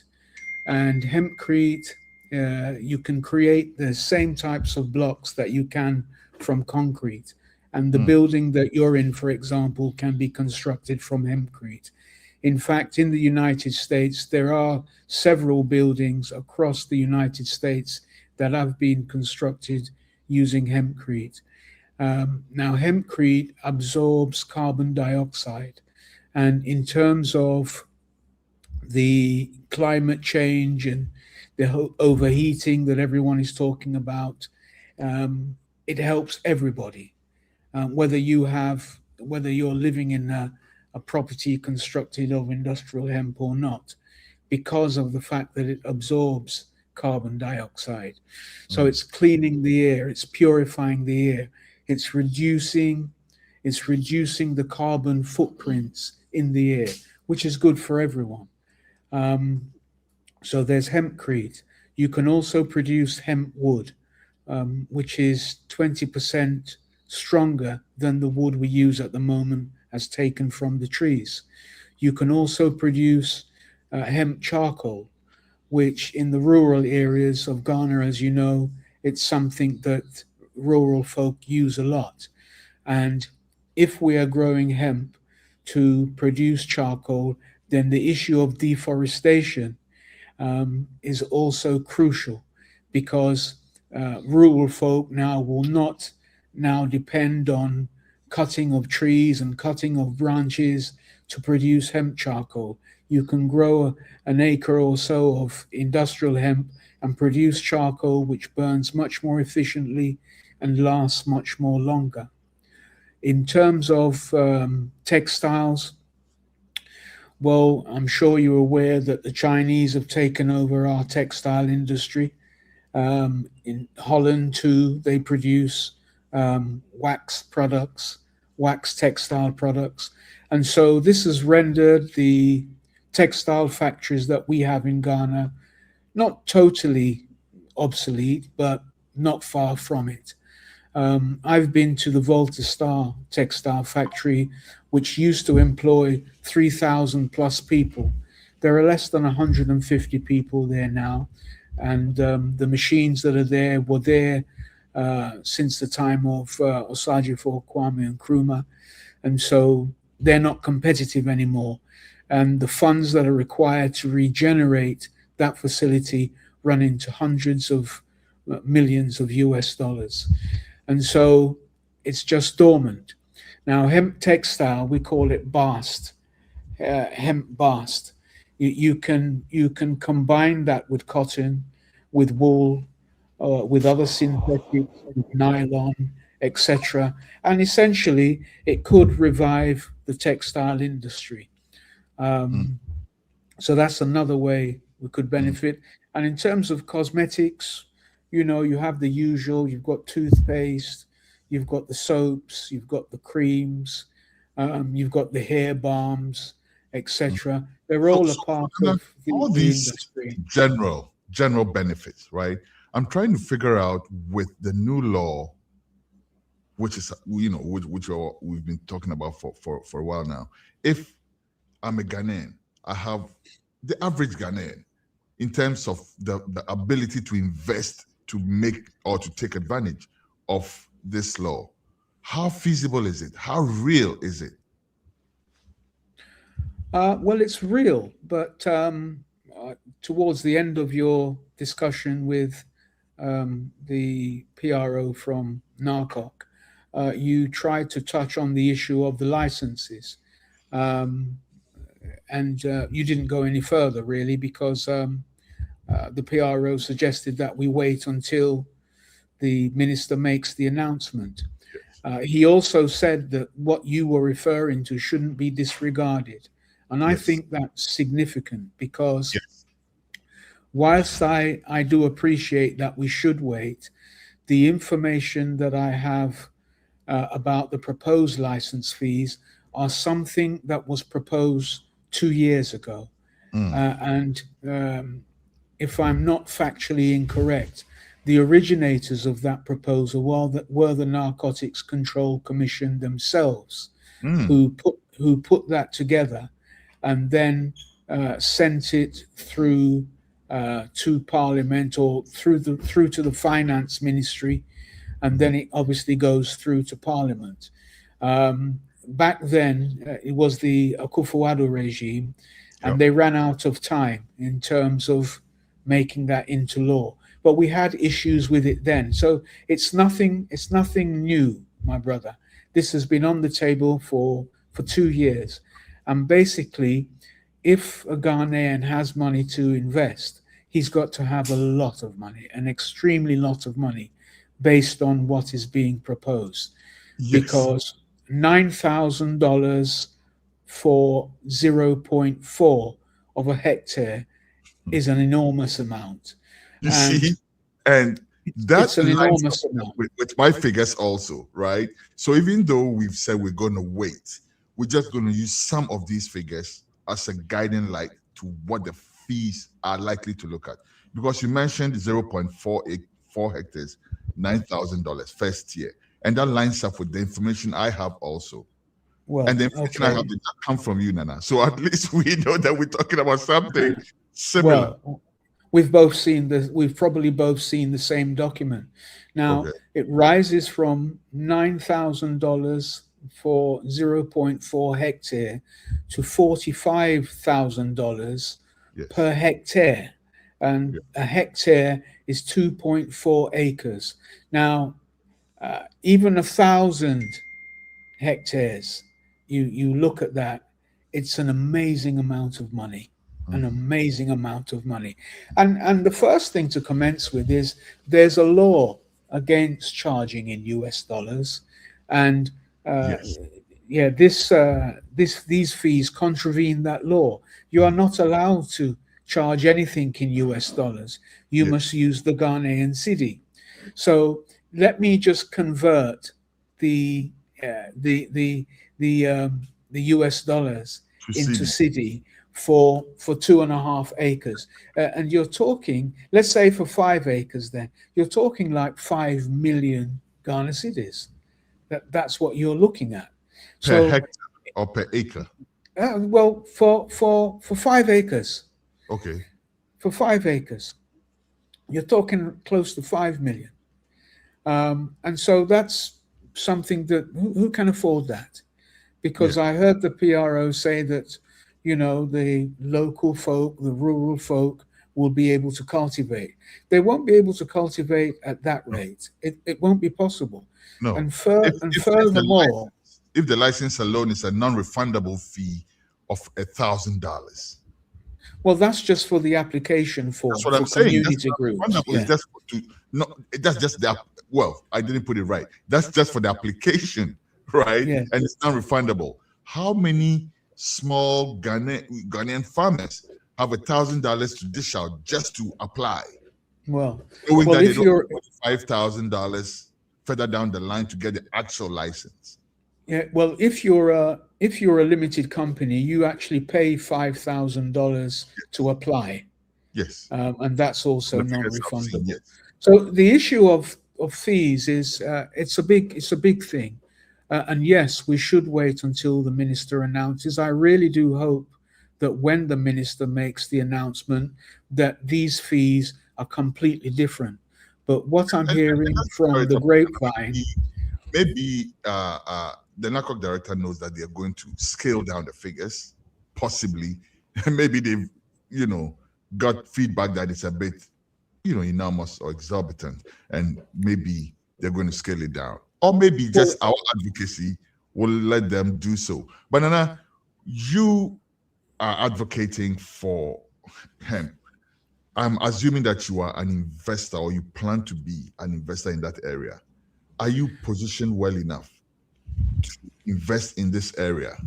Speaker 6: And hempcrete, you can create the same types of blocks that you can from concrete. And the building that you're in, for example, can be constructed from hempcrete. In fact, in the United States, there are several buildings across the United States that have been constructed using hempcrete. Now, hempcrete absorbs carbon dioxide. And in terms of the climate change and the overheating that everyone is talking about, it helps everybody. Whether you're living in a property constructed of industrial hemp or not, because of the fact that it absorbs carbon dioxide. So it's cleaning the air, it's purifying the air, it's reducing the carbon footprints in the air, which is good for everyone. So there's hempcrete. You can also produce hemp wood, which is 20% stronger than the wood we use at the moment as taken from the trees. You can also produce hemp charcoal, which in the rural areas of Ghana, as you know, it's something that rural folk use a lot. And if we are growing hemp to produce charcoal, then the issue of deforestation is also crucial, because rural folk now will not depend on cutting of trees and cutting of branches to produce hemp charcoal. You can grow an acre or so of industrial hemp and produce charcoal which burns much more efficiently and lasts much more longer. In terms of textiles, well, I'm sure you're aware that the Chinese have taken over our textile industry. In Holland too, they produce wax products, wax textile products. And so this has rendered the textile factories that we have in Ghana not totally obsolete, but not far from it. I've been to the Volta Star textile factory, which used to employ 3,000 plus people. There are less than 150 people there now. And the machines that are there were there since the time of Osagyefo, Kwame Nkrumah. And so they're not competitive anymore. And the funds that are required to regenerate that facility run into hundreds of millions of US dollars. And so it's just dormant. Now, hemp textile, we call it bast, hemp bast. You can combine that with cotton, with wool, with other synthetics, nylon, etc. And essentially, it could revive the textile industry. So that's another way we could benefit. And in terms of cosmetics, you know, you have the usual. You've got toothpaste, you've got the soaps, you've got the creams, you've got the hair balms, etc. They're all a part of
Speaker 1: all
Speaker 6: the
Speaker 1: these
Speaker 6: industry.
Speaker 1: general benefits, right? I'm trying to figure out with the new law, which is we've been talking about for a while now. If I'm a Ghanaian, I have the average Ghanaian in terms of the ability to invest, to make or to take advantage of this law. How feasible is it? How real is it?
Speaker 6: Well, it's real, but towards the end of your discussion with the PRO from NACOC, you tried to touch on the issue of the licenses. And you didn't go any further, really, because the PRO suggested that we wait until the minister makes the announcement. He also said that what you were referring to shouldn't be disregarded. And I think that's significant because whilst I do appreciate that we should wait, the information that I have about the proposed license fees are something that was proposed 2 years ago. And if I'm not factually incorrect, the originators of that proposal were the Narcotics Control Commission themselves, who put that together and then sent it through to Parliament or through to the Finance Ministry, and then it obviously goes through to Parliament. Back then, it was the Akufo-Addo regime, and they ran out of time in terms of making that into law. But we had issues with it then. So it's nothing new, my brother. This has been on the table for 2 years. And basically, if a Ghanaian has money to invest, he's got to have a lot of money, an extremely lot of money, based on what is being proposed. Because $9,000 for 0.4 of a hectare is an enormous amount.
Speaker 1: You see, and that's
Speaker 6: an enormous amount
Speaker 1: with my figures also, right? So even though we've said we're going to wait, we're just going to use some of these figures as a guiding light to what the fees are likely to look at. Because you mentioned 0.4 hectares, $9,000 first year. And that lines up with the information I have also.
Speaker 6: Well,
Speaker 1: and the information I have did not come from you, Nana. So at least we know that we're talking about something similar.
Speaker 6: Well, we've probably both seen the same document. Now, it rises from $9,000 for 0.4 hectare to $45,000 per hectare. And a hectare is 2.4 acres. Now, even 1,000 hectares, you look at that, it's an amazing amount of money, an amazing amount of money. And the first thing to commence with is there's a law against charging in US dollars. And
Speaker 1: Yes.
Speaker 6: yeah, these fees contravene that law. You are not allowed to charge anything in US dollars. You
Speaker 1: Yes.
Speaker 6: must use the Ghanaian cedi. So let me just convert the US dollars
Speaker 1: To
Speaker 6: into
Speaker 1: cedi.
Speaker 6: cedi for 2.5 acres. And you're talking, let's say for 5 acres, then you're talking like 5 million Ghana cedis. That's what you're looking at.
Speaker 1: Per
Speaker 6: So,
Speaker 1: hectare or per acre?
Speaker 6: well, for 5 acres,
Speaker 1: Okay.
Speaker 6: for 5 acres, you're talking close to 5 million. And so that's something that who can afford that? Because I heard the PRO say that, you know, the local folk, the rural folk will be able to cultivate. They won't be able to cultivate at that rate. It won't be possible.
Speaker 1: No.
Speaker 6: And
Speaker 1: If
Speaker 6: furthermore,
Speaker 1: if the license alone is a non-refundable fee of $1,000.
Speaker 6: well, that's just for the application form
Speaker 1: That's what
Speaker 6: for
Speaker 1: I'm saying.
Speaker 6: community groups.
Speaker 1: Refundable
Speaker 6: Yeah.
Speaker 1: is just that's just the, well, I didn't put it right. That's just for the application, right?
Speaker 6: Yes.
Speaker 1: And it's non-refundable. How many small Ghanaian farmers have $1,000 to dish out just to apply?
Speaker 6: Well,
Speaker 1: Knowing
Speaker 6: well,
Speaker 1: that
Speaker 6: if
Speaker 1: they
Speaker 6: you're
Speaker 1: don't put $5,000 further down the line to get the actual license.
Speaker 6: Yeah, well, if you're a limited company, you actually pay $5,000 to apply,
Speaker 1: Yes.
Speaker 6: and that's also
Speaker 1: The figures I've seen,
Speaker 6: non-refundable.
Speaker 1: yes.
Speaker 6: So the issue of fees is it's a big thing, and yes, we should wait until the minister announces. I really do hope that when the minister makes the announcement, that these fees are completely different. But what I'm hearing from the grapevine,
Speaker 1: maybe the NACOC director knows that they are going to scale down the figures, possibly. Maybe they've, you know, got feedback that it's a bit, you know, enormous or exorbitant, and maybe they're going to scale it down. Or maybe just our advocacy will let them do so. But Nana, you are advocating for hemp. I'm assuming that you are an investor, or you plan to be an investor in that area. Are you positioned well enough to invest in this area?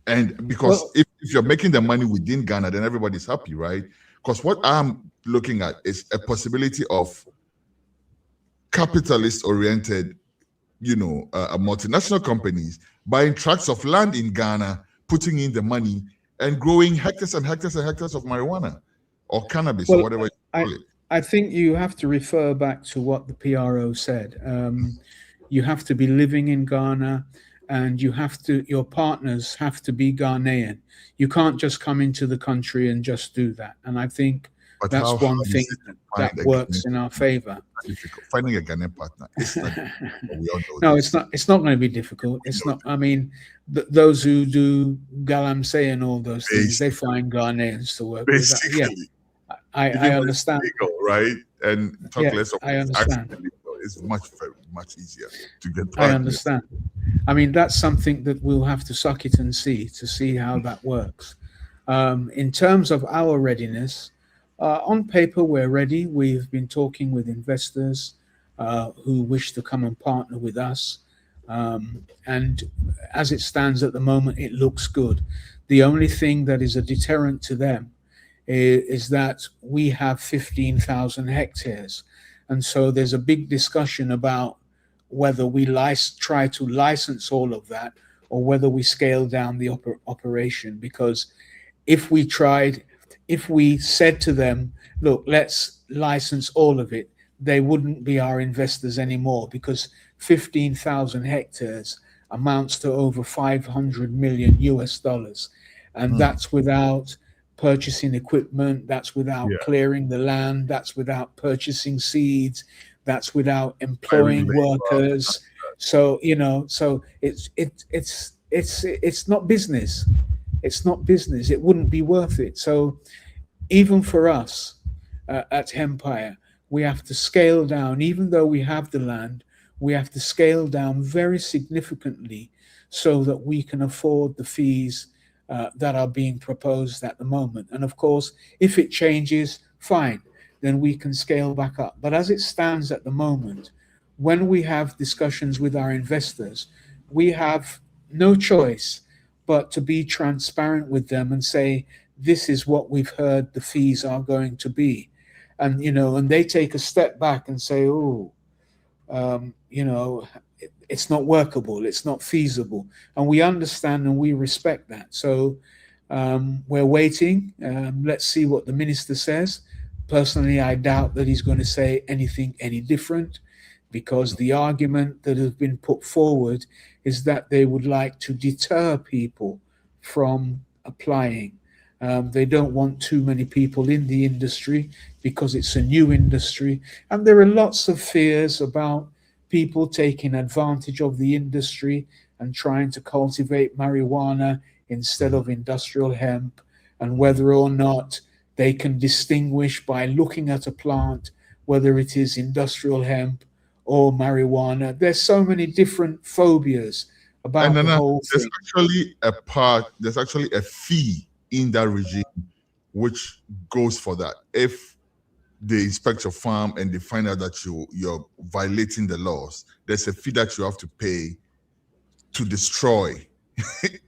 Speaker 1: And because if you're making the money within Ghana, then everybody's happy, right? Because what I'm looking at is a possibility of capitalist-oriented, you know, multinational companies buying tracts of land in Ghana, putting in the money, and growing hectares and hectares and hectares of marijuana or cannabis or whatever you call it.
Speaker 6: I think you have to refer back to what the PRO said. You have to be living in Ghana, and your partners have to be Ghanaian. You can't just come into the country and just do that. And I think that's one thing that works in our favor.
Speaker 1: Finding a Ghanaian partner is not difficult. We all know
Speaker 6: No,
Speaker 1: this.
Speaker 6: it's not going to be difficult. It's not. I mean, those who do galamsey and all those things, they find Ghanaians to work with. Yeah, I understand.
Speaker 1: Legal, right? And talk
Speaker 6: Yeah,
Speaker 1: less of
Speaker 6: I understand.
Speaker 1: it's very much easier to get
Speaker 6: I
Speaker 1: partners.
Speaker 6: understand. I mean, that's something that we'll have to suck it and see to see how that works. In terms of our readiness, on paper, we're ready. We've been talking with investors who wish to come and partner with us. And as it stands at the moment, it looks good. The only thing that is a deterrent to them is that we have 15,000 hectares. And so there's a big discussion about whether we try to license all of that or whether we scale down the operation. Because if we said to them, look, let's license all of it, they wouldn't be our investors anymore, because 15,000 hectares amounts to over $500 million US. And that's without purchasing equipment, that's without clearing the land, that's without purchasing seeds, that's without employing workers. So, you know, so it's not business. It's not business. It wouldn't be worth it. So even for us at Hempire, we have to scale down. Even though we have the land, we have to scale down very significantly so that we can afford the fees that are being proposed at the moment. And of course, if it changes, fine, then we can scale back up. But as it stands at the moment, when we have discussions with our investors, we have no choice but to be transparent with them and say, this is what we've heard the fees are going to be. And, you know, and they take a step back and say, oh, you know, it's not workable, it's not feasible. And we understand and we respect that. So we're waiting. Let's see what the minister says. Personally, I doubt that he's going to say anything any different, because the argument that has been put forward is that they would like to deter people from applying. They don't want too many people in the industry because it's a new industry. And there are lots of fears about people taking advantage of the industry and trying to cultivate marijuana instead of industrial hemp, and whether or not they can distinguish by looking at a plant whether it is industrial hemp or marijuana. There's so many different phobias about the whole thing.
Speaker 1: There's actually a fee in that regime which goes for that. If they inspect your farm and they find out that you're violating the laws, there's a fee that you have to pay to destroy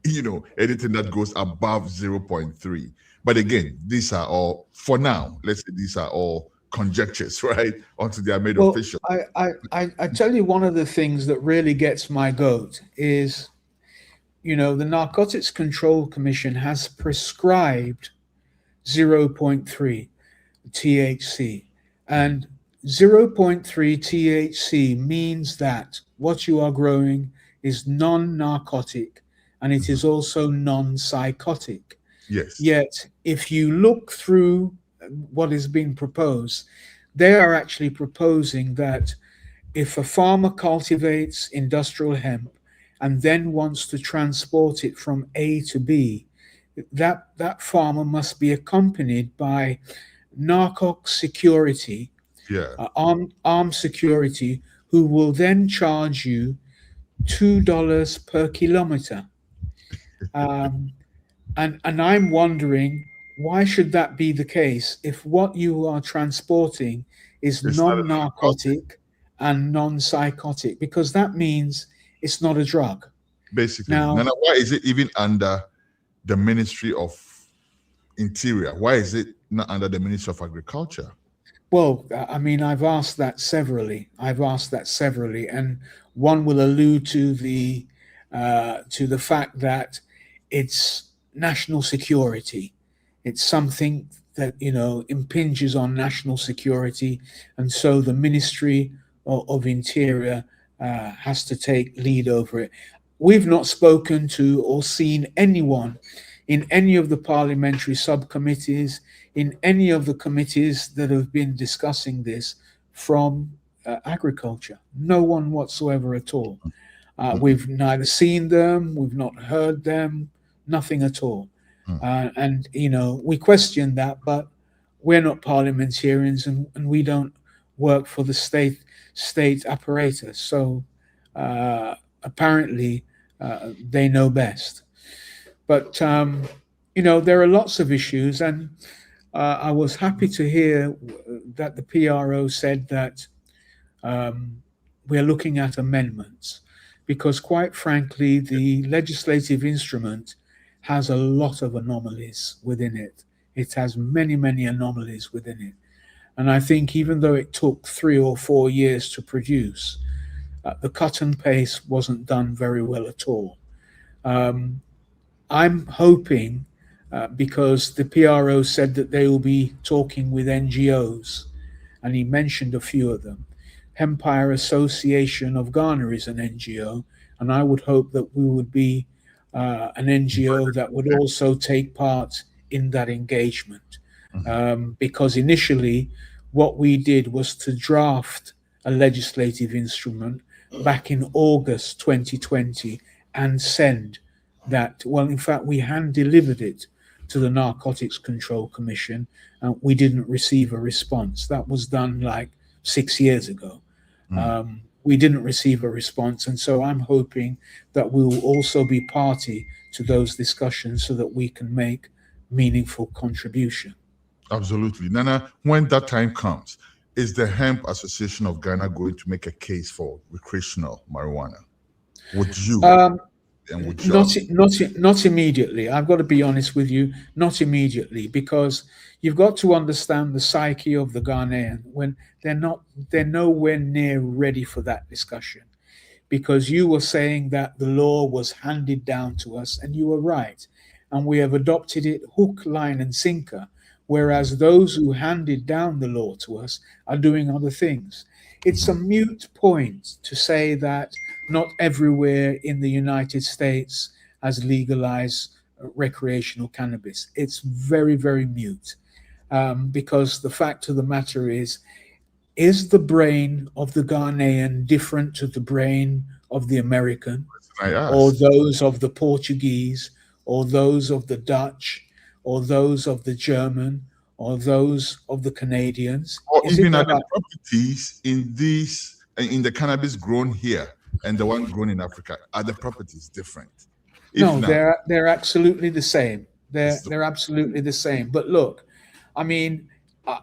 Speaker 1: you know, anything that goes above 0.3. But again, these are all, for now, let's say these are all conjectures, right? Until they are made official.
Speaker 6: I tell you, one of the things that really gets my goat is, you know, the Narcotics Control Commission has prescribed 0.3 THC, and 0.3 THC means that what you are growing is non-narcotic, and it is also non-psychotic.
Speaker 1: Yes.
Speaker 6: Yet, if you look through what is being proposed, they are actually proposing that if a farmer cultivates industrial hemp and then wants to transport it from A to B, that farmer must be accompanied by NACOC security, armed security, who will then charge you $2 per kilometer. And I'm wondering, why should that be the case if what you are transporting is non-narcotic and non-psychotic? Because that means it's not a drug.
Speaker 1: Basically. Now, why is it even under the Ministry of Interior? Why is it not under the Ministry of Agriculture?
Speaker 6: Well, I mean, I've asked that severally. And one will allude to the fact that it's national security. It's something that, you know, impinges on national security, and so the Ministry of Interior has to take lead over it. We've not spoken to or seen anyone in any of the parliamentary subcommittees, in any of the committees that have been discussing this from agriculture. No one whatsoever at all. We've neither seen them, we've not heard them, nothing at all. And, you know, we question that, but we're not parliamentarians, and we don't work for the state apparatus. So apparently they know best. But, you know, there are lots of issues, and I was happy to hear that the PRO said that we're looking at amendments, because quite frankly, the legislative instrument has a lot of anomalies within it. It has many, many anomalies within it. And I think even though it took 3 or 4 years to produce, the cut and paste wasn't done very well at all. I'm hoping, because the PRO said that they will be talking with NGOs, and he mentioned a few of them. Empire Association of Ghana is an NGO, and I would hope that we would be an NGO that would also take part in that engagement. Because initially what we did was to draft a legislative instrument back in August 2020 and send that. Well, in fact, we hand delivered it to the Narcotics Control Commission, and we didn't receive a response. That was done like 6 years ago. we didn't receive a response. And so I'm hoping that we will also be party to those discussions so that we can make meaningful contribution.
Speaker 1: Absolutely. Nana, when that time comes, is the Hemp Association of Ghana going to make a case for recreational marijuana? Would you? And would you?
Speaker 6: Not immediately. I've got to be honest with you, not immediately, because you've got to understand the psyche of the Ghanaian when they're nowhere near ready for that discussion. Because you were saying that the law was handed down to us, and you were right. And we have adopted it hook, line, and sinker. Whereas those who handed down the law to us are doing other things. It's a moot point to say that not everywhere in the United States has legalized recreational cannabis. It's very, very moot, because the fact of the matter is the brain of the Ghanaian different to the brain of the American, or those of the Portuguese, or those of the Dutch, or those of the German, or those of the Canadians?
Speaker 1: Or even at the properties in the cannabis grown here and the one grown in Africa, are the properties different?
Speaker 6: No, they're absolutely the same. They're absolutely the same. But look, I mean,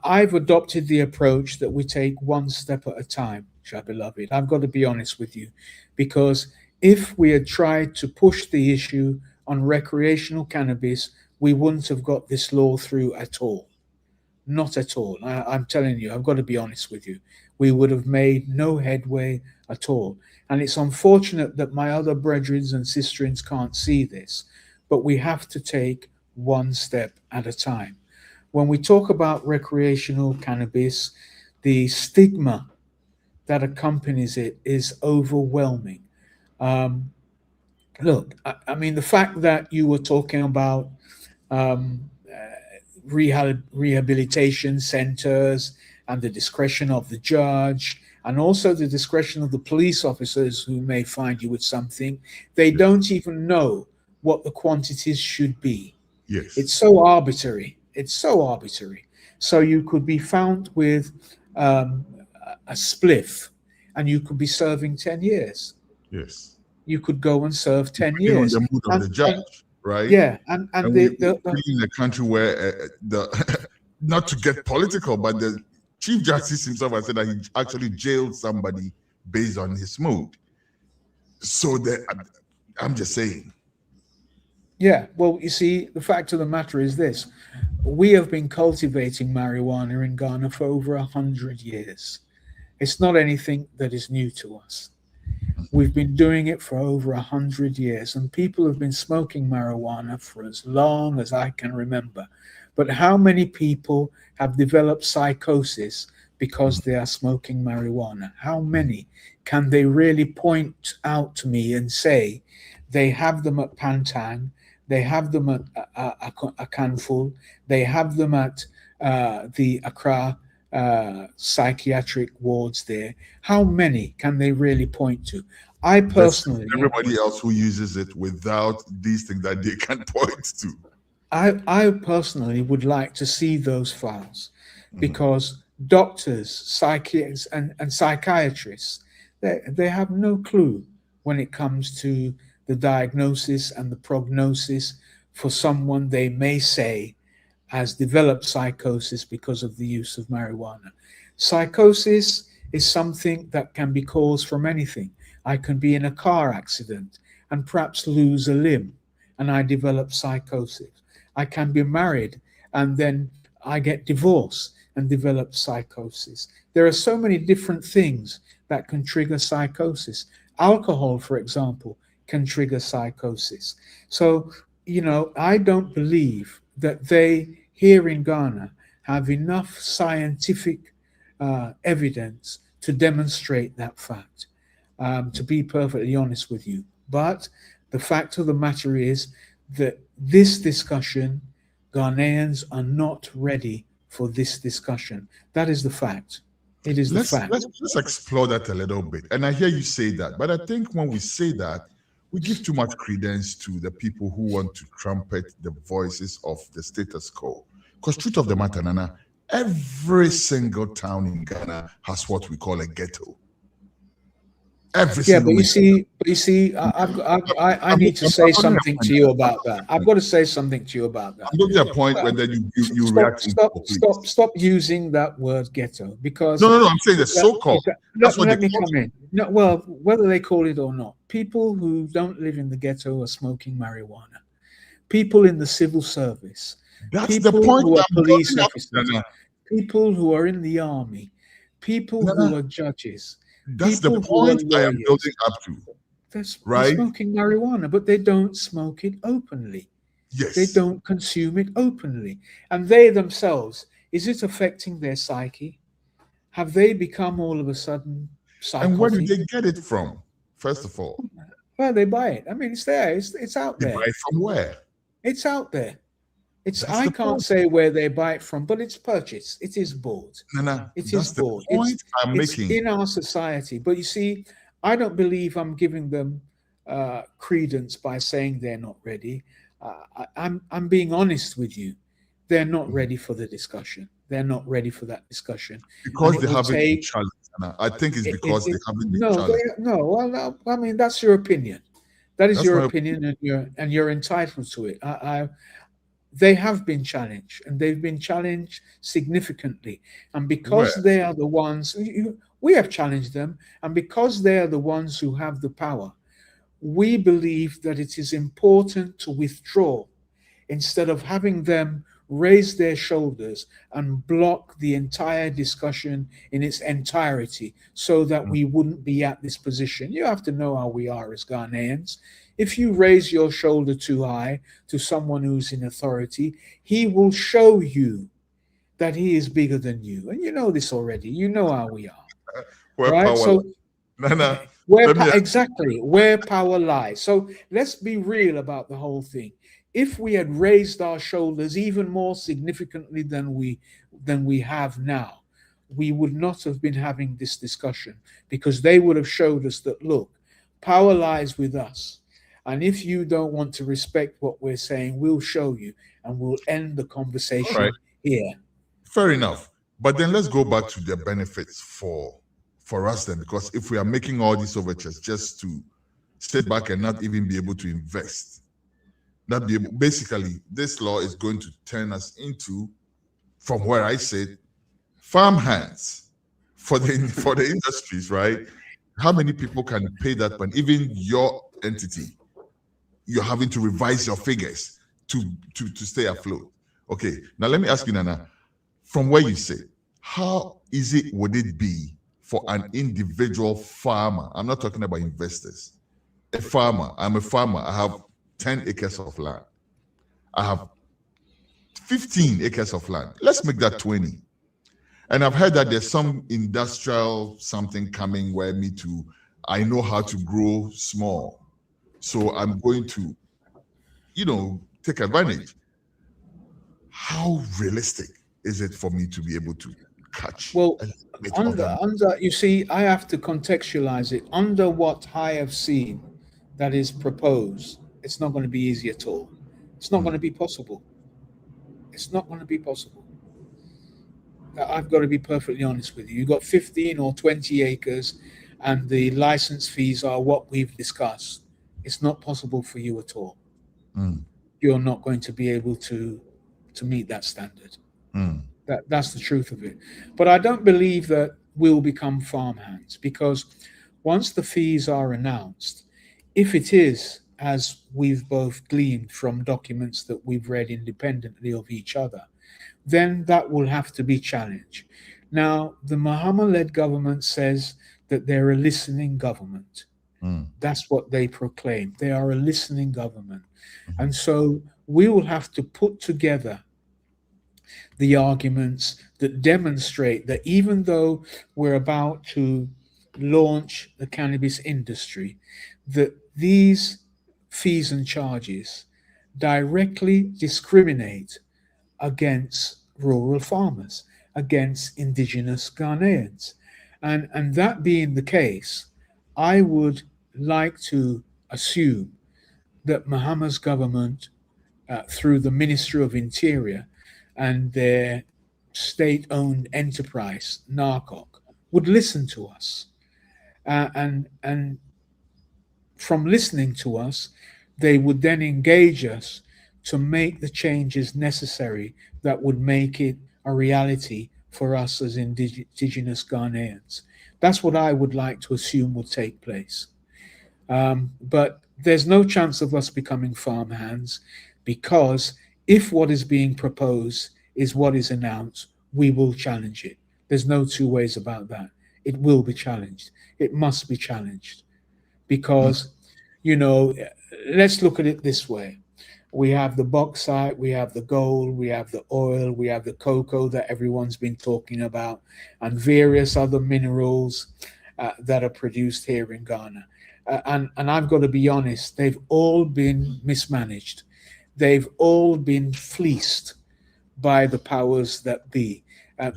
Speaker 6: I've adopted the approach that we take one step at a time, Shah Beloved. I've got to be honest with you, because if we had tried to push the issue on recreational cannabis, we wouldn't have got this law through at all. Not at all. I'm telling you, I've got to be honest with you. We would have made no headway at all. And it's unfortunate that my other brethren and sisterins can't see this, but we have to take one step at a time. When we talk about recreational cannabis, the stigma that accompanies it is overwhelming. Look, I mean, the fact that you were talking about rehabilitation centers and the discretion of the judge, and also the discretion of the police officers who may find you with something, they don't even know what the quantities should be.
Speaker 1: Yes.
Speaker 6: It's so arbitrary. It's so arbitrary. So you could be found with a spliff and you could be serving 10 years.
Speaker 1: Yes.
Speaker 6: You could go and serve 10 years.
Speaker 1: On the mood of the judge, right?
Speaker 6: Yeah. And
Speaker 1: we're in a country where not to get political, but the Chief Justice himself has said that he actually jailed somebody based on his mood. So I'm just saying.
Speaker 6: Yeah, well, you see, the fact of the matter is this. We have been cultivating marijuana in Ghana for over 100 years. It's not anything that is new to us. We've been doing it for over 100 years, and people have been smoking marijuana for as long as I can remember. But how many people have developed psychosis because they are smoking marijuana? How many can they really point out to me and say they have them at Pantang, they have them at a Canful, they have them at the Accra psychiatric wards there? How many can they really point to? I personally...
Speaker 1: Everybody else who uses it without these things that they can point to.
Speaker 6: I personally would like to see those files, because doctors, psychiatrists, and psychiatrists, they have no clue when it comes to the diagnosis and the prognosis for someone they may say has developed psychosis because of the use of marijuana. Psychosis is something that can be caused from anything. I can be in a car accident and perhaps lose a limb, and I develop psychosis. I can be married and then I get divorced and develop psychosis. There are so many different things that can trigger psychosis. Alcohol, for example, can trigger psychosis. So, you know, I don't believe that they here in Ghana have enough scientific evidence to demonstrate that fact, to be perfectly honest with you. But the fact of the matter is that this discussion, Ghanaians are not ready for this discussion. That is the fact. It is the fact.
Speaker 1: Let's explore that a little bit. And I hear you say that, but I think when we say that, we give too much credence to the people who want to trumpet the voices of the status quo. Because truth of the matter, Nana, every single town in Ghana has what we call a ghetto. every
Speaker 6: Yeah,
Speaker 1: single
Speaker 6: but you see, I need to say something to you about that. I've got to say something to you about that.
Speaker 1: I'm looking at a point where then you react.
Speaker 6: Stop using that word ghetto, because
Speaker 1: No. I'm saying the so-called. That's what
Speaker 6: let
Speaker 1: they
Speaker 6: me
Speaker 1: call
Speaker 6: come in. No, well, whether they call it or not, people who don't live in the ghetto are smoking marijuana. People in the civil service,
Speaker 1: That's the
Speaker 6: people
Speaker 1: point
Speaker 6: who are
Speaker 1: I'm
Speaker 6: police
Speaker 1: building up
Speaker 6: officers,
Speaker 1: to.
Speaker 6: people who are in the army, people who are judges,
Speaker 1: That's the
Speaker 6: people who are
Speaker 1: point I am
Speaker 6: lawyers.
Speaker 1: building up to.
Speaker 6: They're
Speaker 1: Right?
Speaker 6: smoking marijuana, but they don't smoke it openly.
Speaker 1: Yes.
Speaker 6: They don't consume it openly. And they themselves, is it affecting their psyche? Have they become all of a sudden psychotic?
Speaker 1: And where do they get it from? First of all,
Speaker 6: well, they buy it. I mean, it's there. It's out
Speaker 1: they
Speaker 6: there.
Speaker 1: buy it from where?
Speaker 6: It's out there.
Speaker 1: That's
Speaker 6: I
Speaker 1: the
Speaker 6: can't
Speaker 1: point.
Speaker 6: say where they buy it from, but it's purchased. It is bought.
Speaker 1: No,
Speaker 6: It
Speaker 1: that's
Speaker 6: is
Speaker 1: the
Speaker 6: bought.
Speaker 1: point I'm
Speaker 6: It's
Speaker 1: making.
Speaker 6: in our society. But you see, I don't believe I'm giving them credence by saying they're not ready. I'm being honest with you. They're not ready for the discussion. They're not ready for that discussion.
Speaker 1: Because they haven't been challenged. I think it's because they haven't been challenged.
Speaker 6: Well, no, I mean, that's your opinion. That is
Speaker 1: That's
Speaker 6: your
Speaker 1: my
Speaker 6: opinion, and you're entitled to it. They have been challenged, and they've been challenged significantly. And because
Speaker 1: Where?
Speaker 6: they are the ones, we have challenged them, and because they are the ones who have the power, we believe that it is important to withdraw instead of having them raise their shoulders and block the entire discussion in its entirety so that we wouldn't be at this position. You have to know how we are as Ghanaians. If you raise your shoulder too high to someone who's in authority, he will show you that he is bigger than you. And you know this already. You know how we are.
Speaker 1: Where
Speaker 6: right?
Speaker 1: power
Speaker 6: So
Speaker 1: lies.
Speaker 6: exactly where power lies. So let's be real about the whole thing. If we had raised our shoulders even more significantly than we have now, we would not have been having this discussion, because they would have showed us that, look, power lies with us. And if you don't want to respect what we're saying, we'll show you, and we'll end the conversation here.
Speaker 1: Fair enough. But then let's go back to the benefits for us then, because if we are making all these overtures just to sit back and not even be able to invest, basically this law is going to turn us into, from where I sit, farm hands for the industries, right? How many people can pay that? But even your entity, you're having to revise your figures to stay afloat. Okay, now let me ask you, Nana, from where you sit, how easy would it be for an individual farmer? I'm not talking about investors. A farmer, I'm a farmer, I have 10 acres of land. I have 15 acres of land. Let's make that 20. And I've heard that there's some industrial something coming where I know how to grow small. So I'm going to, take advantage. How realistic is it for me to be able to catch?
Speaker 6: Well, you see, I have to contextualize it. Under what I have seen that is proposed, it's not going to be easy at all. It's not going to be possible. It's not going to be possible. I've got to be perfectly honest with you. You've got 15 or 20 acres and the license fees are what we've discussed. It's not possible for you at all. You're not going to be able to meet that standard. That's the truth of it. But I don't believe that we'll become farmhands, because once the fees are announced, if it is, as we've both gleaned from documents that we've read independently of each other, then that will have to be challenged. Now, the Mahama-led government says that they're a listening government. That's what they proclaim. They are a listening government. And so we will have to put together the arguments that demonstrate that even though we're about to launch the cannabis industry, that these fees and charges directly discriminate against rural farmers, against indigenous Ghanaians. And that being the case, I would like to assume that Mahama's government, through the Ministry of Interior and their state-owned enterprise, NACOC, would listen to us. and from listening to us, they would then engage us to make the changes necessary that would make it a reality for us as indigenous Ghanaians. That's what I would like to assume will take place. But there's no chance of us becoming farmhands, because if what is being proposed is what is announced, we will challenge it. There's no two ways about that. It will be challenged. It must be challenged, because, you know, let's look at it this way. We have the bauxite, we have the gold, we have the oil, we have the cocoa that everyone's been talking about, and various other minerals that are produced here in Ghana. And I've got to be honest, they've all been mismanaged. They've all been fleeced by the powers that be.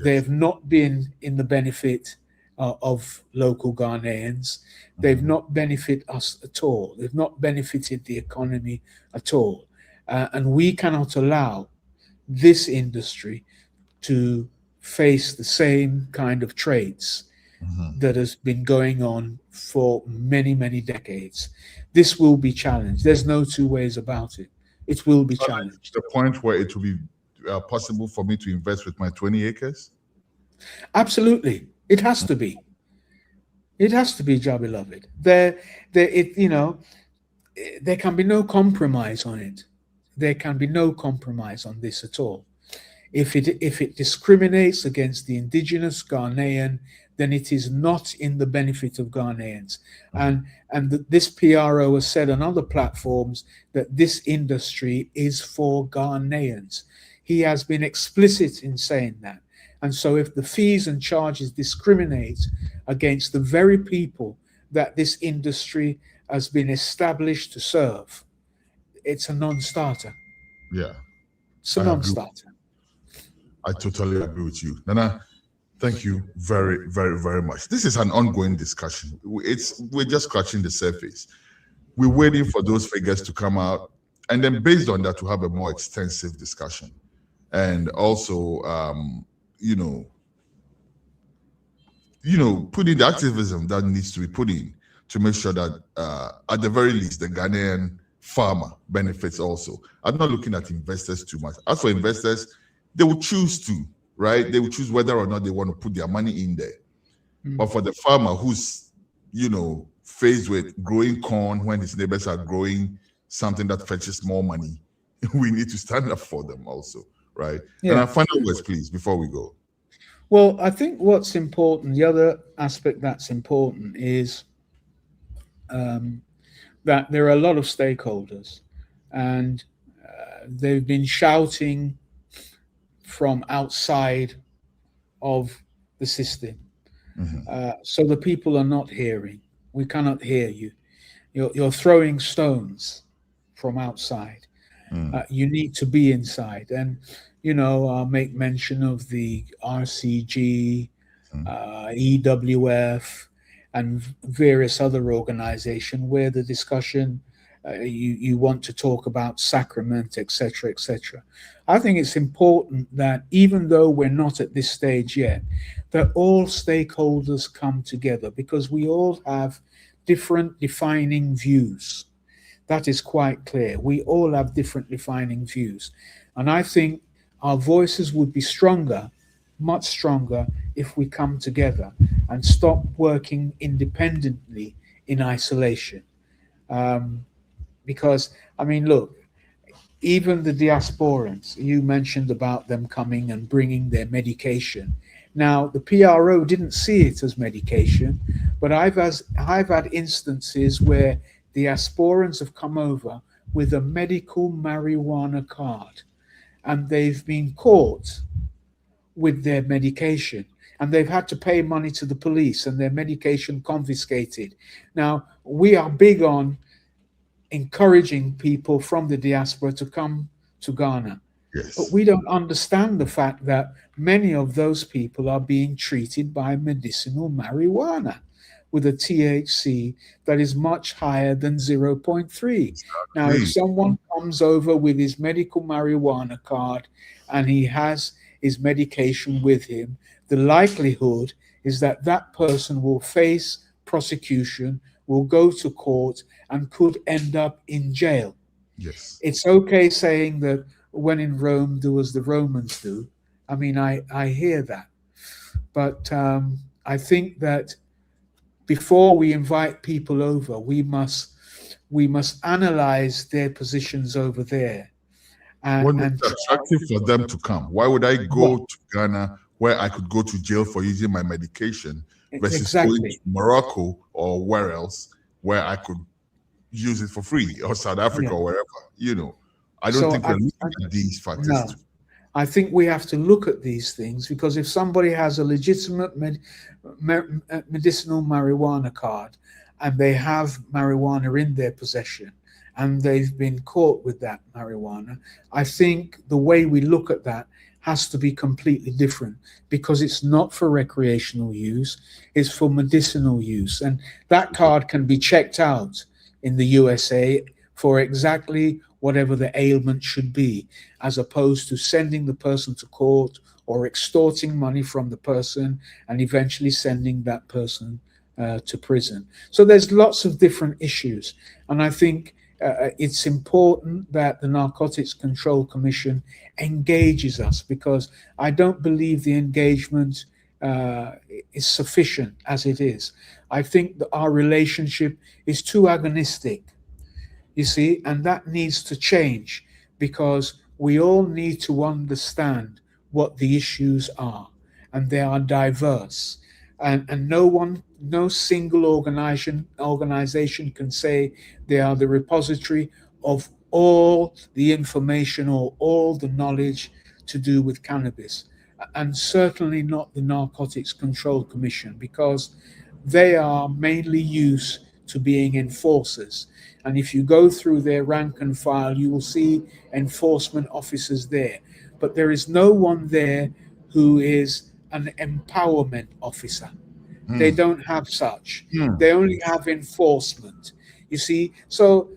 Speaker 6: They have not been in the benefit of local Ghanaians. They've not benefited us at all. They've not benefited the economy at all. And we cannot allow this industry to face the same kind of traits that has been going on for many, many decades. This will be challenged. There's no two ways about it. It will be challenged.
Speaker 1: To the point where it will be possible for me to invest with my 20 acres?
Speaker 6: Absolutely. It has to be. It has to be, Jah beloved. There can be no compromise on it. There can be no compromise on this at all. If it discriminates against the indigenous Ghanaian, then it is not in the benefit of Ghanaians. And this PRO has said on other platforms that this industry is for Ghanaians. He has been explicit in saying that. And so if the fees and charges discriminate against the very people that this industry has been established to serve, it's a non-starter.
Speaker 1: Yeah.
Speaker 6: It's a non-starter.
Speaker 1: I totally agree with you. Nana, thank you very, very, very much. This is an ongoing discussion. We're just scratching the surface. We're waiting for those figures to come out, and then based on that, to have a more extensive discussion. And also, put in the activism that needs to be put in to make sure that, at the very least, the Ghanaian farmer benefits also. I'm not looking at investors too much. As for investors, they will choose to, right? They will choose whether or not they want to put their money in there. But for the farmer who's, faced with growing corn when his neighbors are growing something that fetches more money, we need to stand up for them also, right? Yeah. And our final words, please, before we go.
Speaker 6: Well, I think what's important, the other aspect that's important is that there are a lot of stakeholders, and they've been shouting from outside of the system. So the people are not hearing. We cannot hear you. You're throwing stones from outside. You need to be inside. And, I'll make mention of the RCG, EWF, and various other organizations where the discussion, you want to talk about sacrament, etc., etc. I think it's important that even though we're not at this stage yet, that all stakeholders come together, because we all have different defining views. That is quite clear. We all have different defining views. And I think our voices would be stronger, much stronger, if we come together and stop working independently in isolation. Because, look, even the diasporans, you mentioned about them coming and bringing their medication. Now, the PRO didn't see it as medication, but I've had instances where diasporans have come over with a medical marijuana card, and they've been caught with their medication, and they've had to pay money to the police and their medication confiscated. Now, we are big on encouraging people from the diaspora to come to Ghana.
Speaker 1: Yes.
Speaker 6: But we don't understand the fact that many of those people are being treated by medicinal marijuana with a THC that is much higher than 0.3. Now, if someone comes over with his medical marijuana card and he has his medication with him, the likelihood is that that person will face prosecution, will go to court, and could end up in jail.
Speaker 1: Yes.
Speaker 6: It's okay saying that when in Rome, do as the Romans do. I mean, I hear that. But I think that before we invite people over, we must analyze their positions over there.
Speaker 1: When it's attractive for them to come, why would I go to Ghana where I could go to jail for using my medication versus going to Morocco or where else where I could use it for free, or South Africa or wherever, you know? I don't think we're looking at these factors.
Speaker 6: No, I think we have to look at these things, because if somebody has a legitimate medicinal marijuana card and they have marijuana in their possession and they've been caught with that marijuana, I think the way we look at that has to be completely different, because it's not for recreational use, it's for medicinal use. And that card can be checked out in the USA for exactly whatever the ailment should be, as opposed to sending the person to court or extorting money from the person and eventually sending that person to prison. So there's lots of different issues. And I think it's important that the Narcotics Control Commission engages us, because I don't believe the engagement is sufficient as it is. I think that our relationship is too agonistic, you see, and that needs to change, because we all need to understand what the issues are, and they are diverse. And no single organization can say they are the repository of all the information or all the knowledge to do with cannabis, and certainly not the Narcotics Control Commission, because they are mainly used to being enforcers. And if you go through their rank and file, you will see enforcement officers there. But there is no one there who is an empowerment officer. They don't have such. They only have enforcement, you see. So,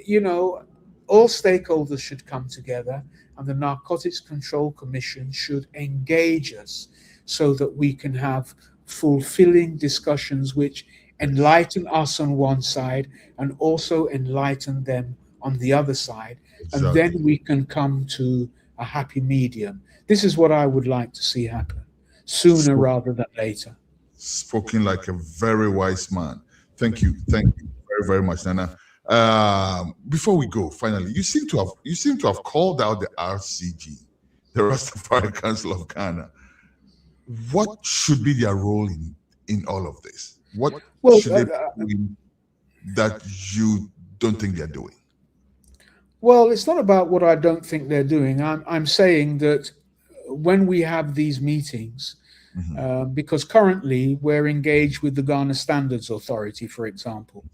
Speaker 6: you know, all stakeholders should come together, and the Narcotics Control Commission should engage us so that we can have fulfilling discussions which enlighten us on one side and also enlighten them on the other side. Exactly. And then we can come to a happy medium. This is what I would like to see happen sooner rather than later.
Speaker 1: Spoken like a very wise man. Thank you very, very much, Nana. Before we go, finally, you seem to have called out the RCG, the Rastafari Council of Ghana. What should be their role in all of this? What should they be doing that you don't think they're doing?
Speaker 6: Well, it's not about what I don't think they're doing. I'm saying that when we have these meetings, because currently we're engaged with the Ghana Standards Authority, for example,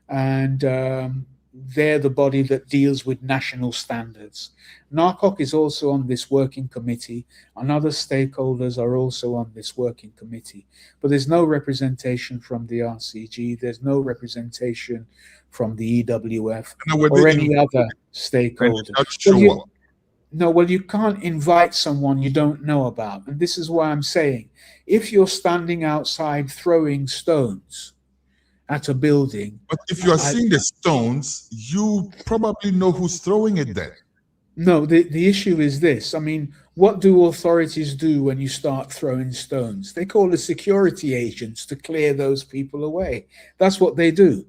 Speaker 6: and they're the body that deals with national standards. NACOC is also on this working committee, and other stakeholders are also on this working committee. But there's no representation from the RCG, there's no representation from the EWF or any other stakeholder. Well, you can't invite someone you don't know about. And this is why I'm saying, if you're standing outside throwing stones at a building.
Speaker 1: But if you are seeing the stones, you probably know who's throwing it then.
Speaker 6: No, the issue is this. I mean, what do authorities do when you start throwing stones? They call the security agents to clear those people away. That's what they do.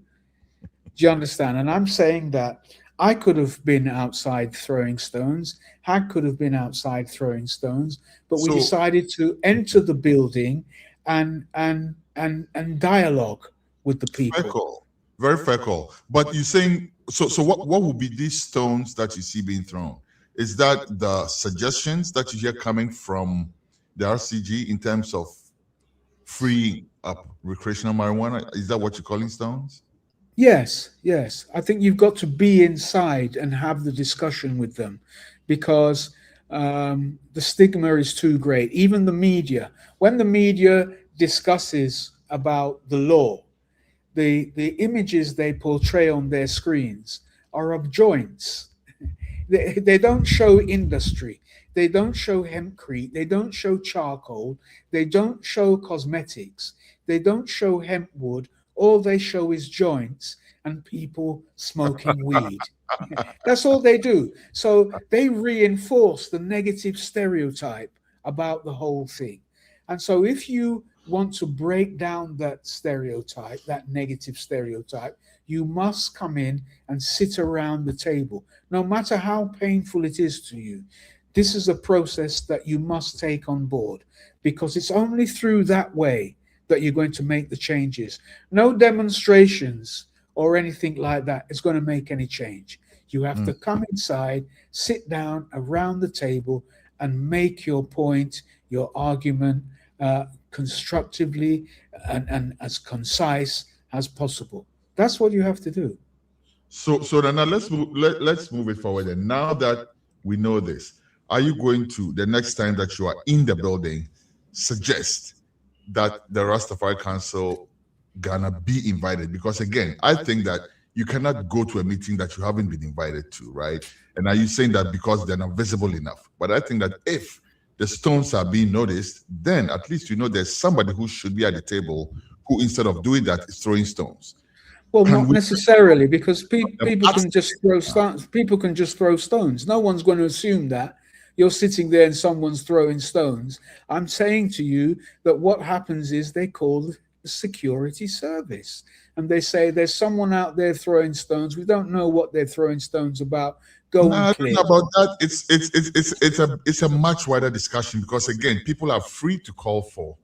Speaker 6: Do you understand? And I'm saying that I could have been outside throwing stones. Hack could have been outside throwing stones, but we decided to enter the building and dialogue with the people.
Speaker 1: Fair call. Very fair call. But you're saying, so what would be these stones that you see being thrown? Is that the suggestions that you hear coming from the RCG in terms of free up recreational marijuana? Is that what you're calling stones?
Speaker 6: Yes. I think you've got to be inside and have the discussion with them, because the stigma is too great. Even the media, when the media discusses about the law, the images they portray on their screens are of joints. They don't show industry. They don't show hempcrete. They don't show charcoal. They don't show cosmetics. They don't show hemp wood. All they show is joints and people smoking weed. That's all they do. So they reinforce the negative stereotype about the whole thing. And so if you want to break down that stereotype, that negative stereotype, you must come in and sit around the table, no matter how painful it is to you. This is a process that you must take on board, because it's only through that way that you're going to make the changes. No demonstrations or anything like that is going to make any change. You have to come inside, sit down around the table and make your point, your argument constructively and as concise as possible. That's what you have to do.
Speaker 1: So then now let's move it forward. And now that we know this, are you going to, the next time that you are in the building, suggest that the Rastafari Council Ghana be invited? Because again, I think that you cannot go to a meeting that you haven't been invited to, right? And are you saying that because they're not visible enough? But I think that if the stones are being noticed, then at least you know there's somebody who should be at the table who, instead of doing that, is throwing stones.
Speaker 6: Well, not necessarily, because people can just throw stones. People can just throw stones. No one's going to assume that you're sitting there and someone's throwing stones. I'm saying to you that what happens is they call the security service and they say there's someone out there throwing stones. We don't know what they're throwing stones about. Go and clear.
Speaker 1: About that, it's a much wider discussion, because again, people are free to call for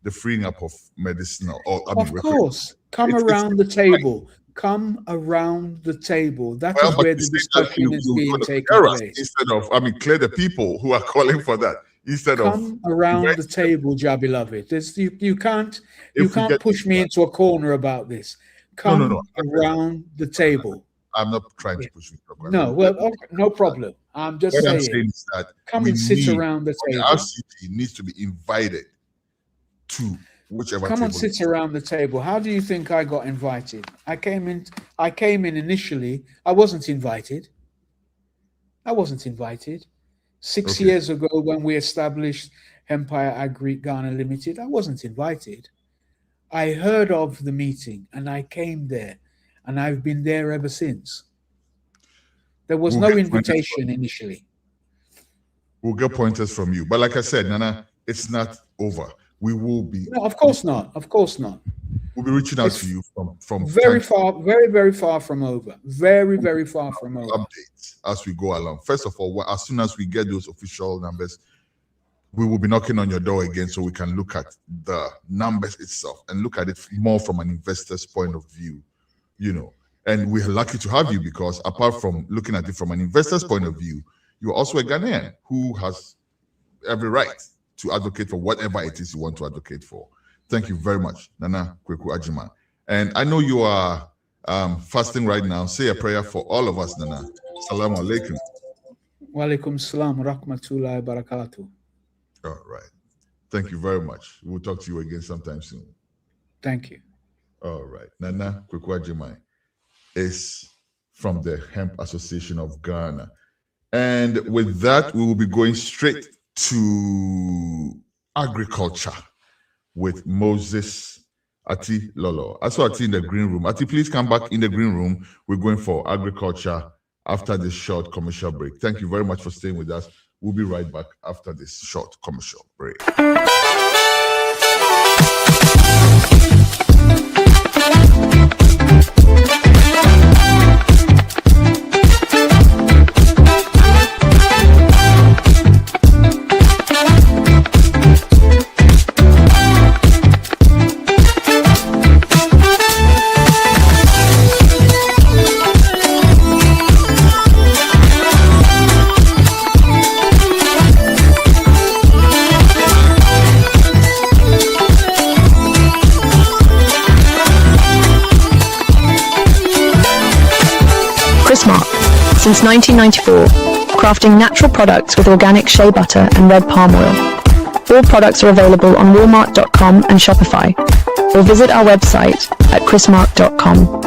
Speaker 1: the freeing up of medicinal.
Speaker 6: Of course, come around the table. Come around the table. That is where the discussion is being taken place.
Speaker 1: Instead of, clear the people who are calling for that. Instead of
Speaker 6: come around the table, Jah beloved. You can't push me into a corner about this. Come around the table.
Speaker 1: I'm not trying to push you.
Speaker 6: No, well, okay, no problem. I'm just saying.
Speaker 1: I'm saying is that
Speaker 6: come and sit around the table.
Speaker 1: The RCT needs to be invited to whichever
Speaker 6: come
Speaker 1: table.
Speaker 6: and sit around the table. How do you think I got invited? I came in initially. I wasn't invited. 6 years ago, when we established Empire Agri Ghana Limited, I wasn't invited. I heard of the meeting and I came there, and I've been there ever since. There was no invitation initially.
Speaker 1: We'll get pointers from you. But like I said, Nana, it's not over. We will be.
Speaker 6: No, of course not. Of course not.
Speaker 1: We'll be reaching out to you from
Speaker 6: very far, very far from over. Very, very far from over.
Speaker 1: Updates as we go along. First of all, as soon as we get those official numbers, we will be knocking on your door again so we can look at the numbers itself and look at it more from an investor's point of view, you know. And we're lucky to have you, because apart from looking at it from an investor's point of view, you're also a Ghanaian who has every right to advocate for whatever it is you want to advocate for. Thank you very much, Nana KWAKU AGYEMANG. And I know you are fasting right now. Say a prayer for all of us, Nana. Assalamu alaikum.
Speaker 6: Wa alaikum salam wa rahmatullahi wa barakatuh.
Speaker 1: All right. Thank you very much. We'll talk to you again sometime soon.
Speaker 6: Thank you.
Speaker 1: All right. Nana KWAKU AGYEMANG is from the Hemp Association of Ghana. And with that, we will be going straight to agriculture with Moses Ati Lolo. I saw Ati in the green room. Ati, please come back in the green room. We're going for agriculture after this short commercial break. Thank you very much for staying with us. We'll be right back after this short commercial break.
Speaker 5: Since 1994, crafting natural products with organic shea butter and red palm oil. All products are available on Walmart.com and Shopify, or visit our website at chrismark.com.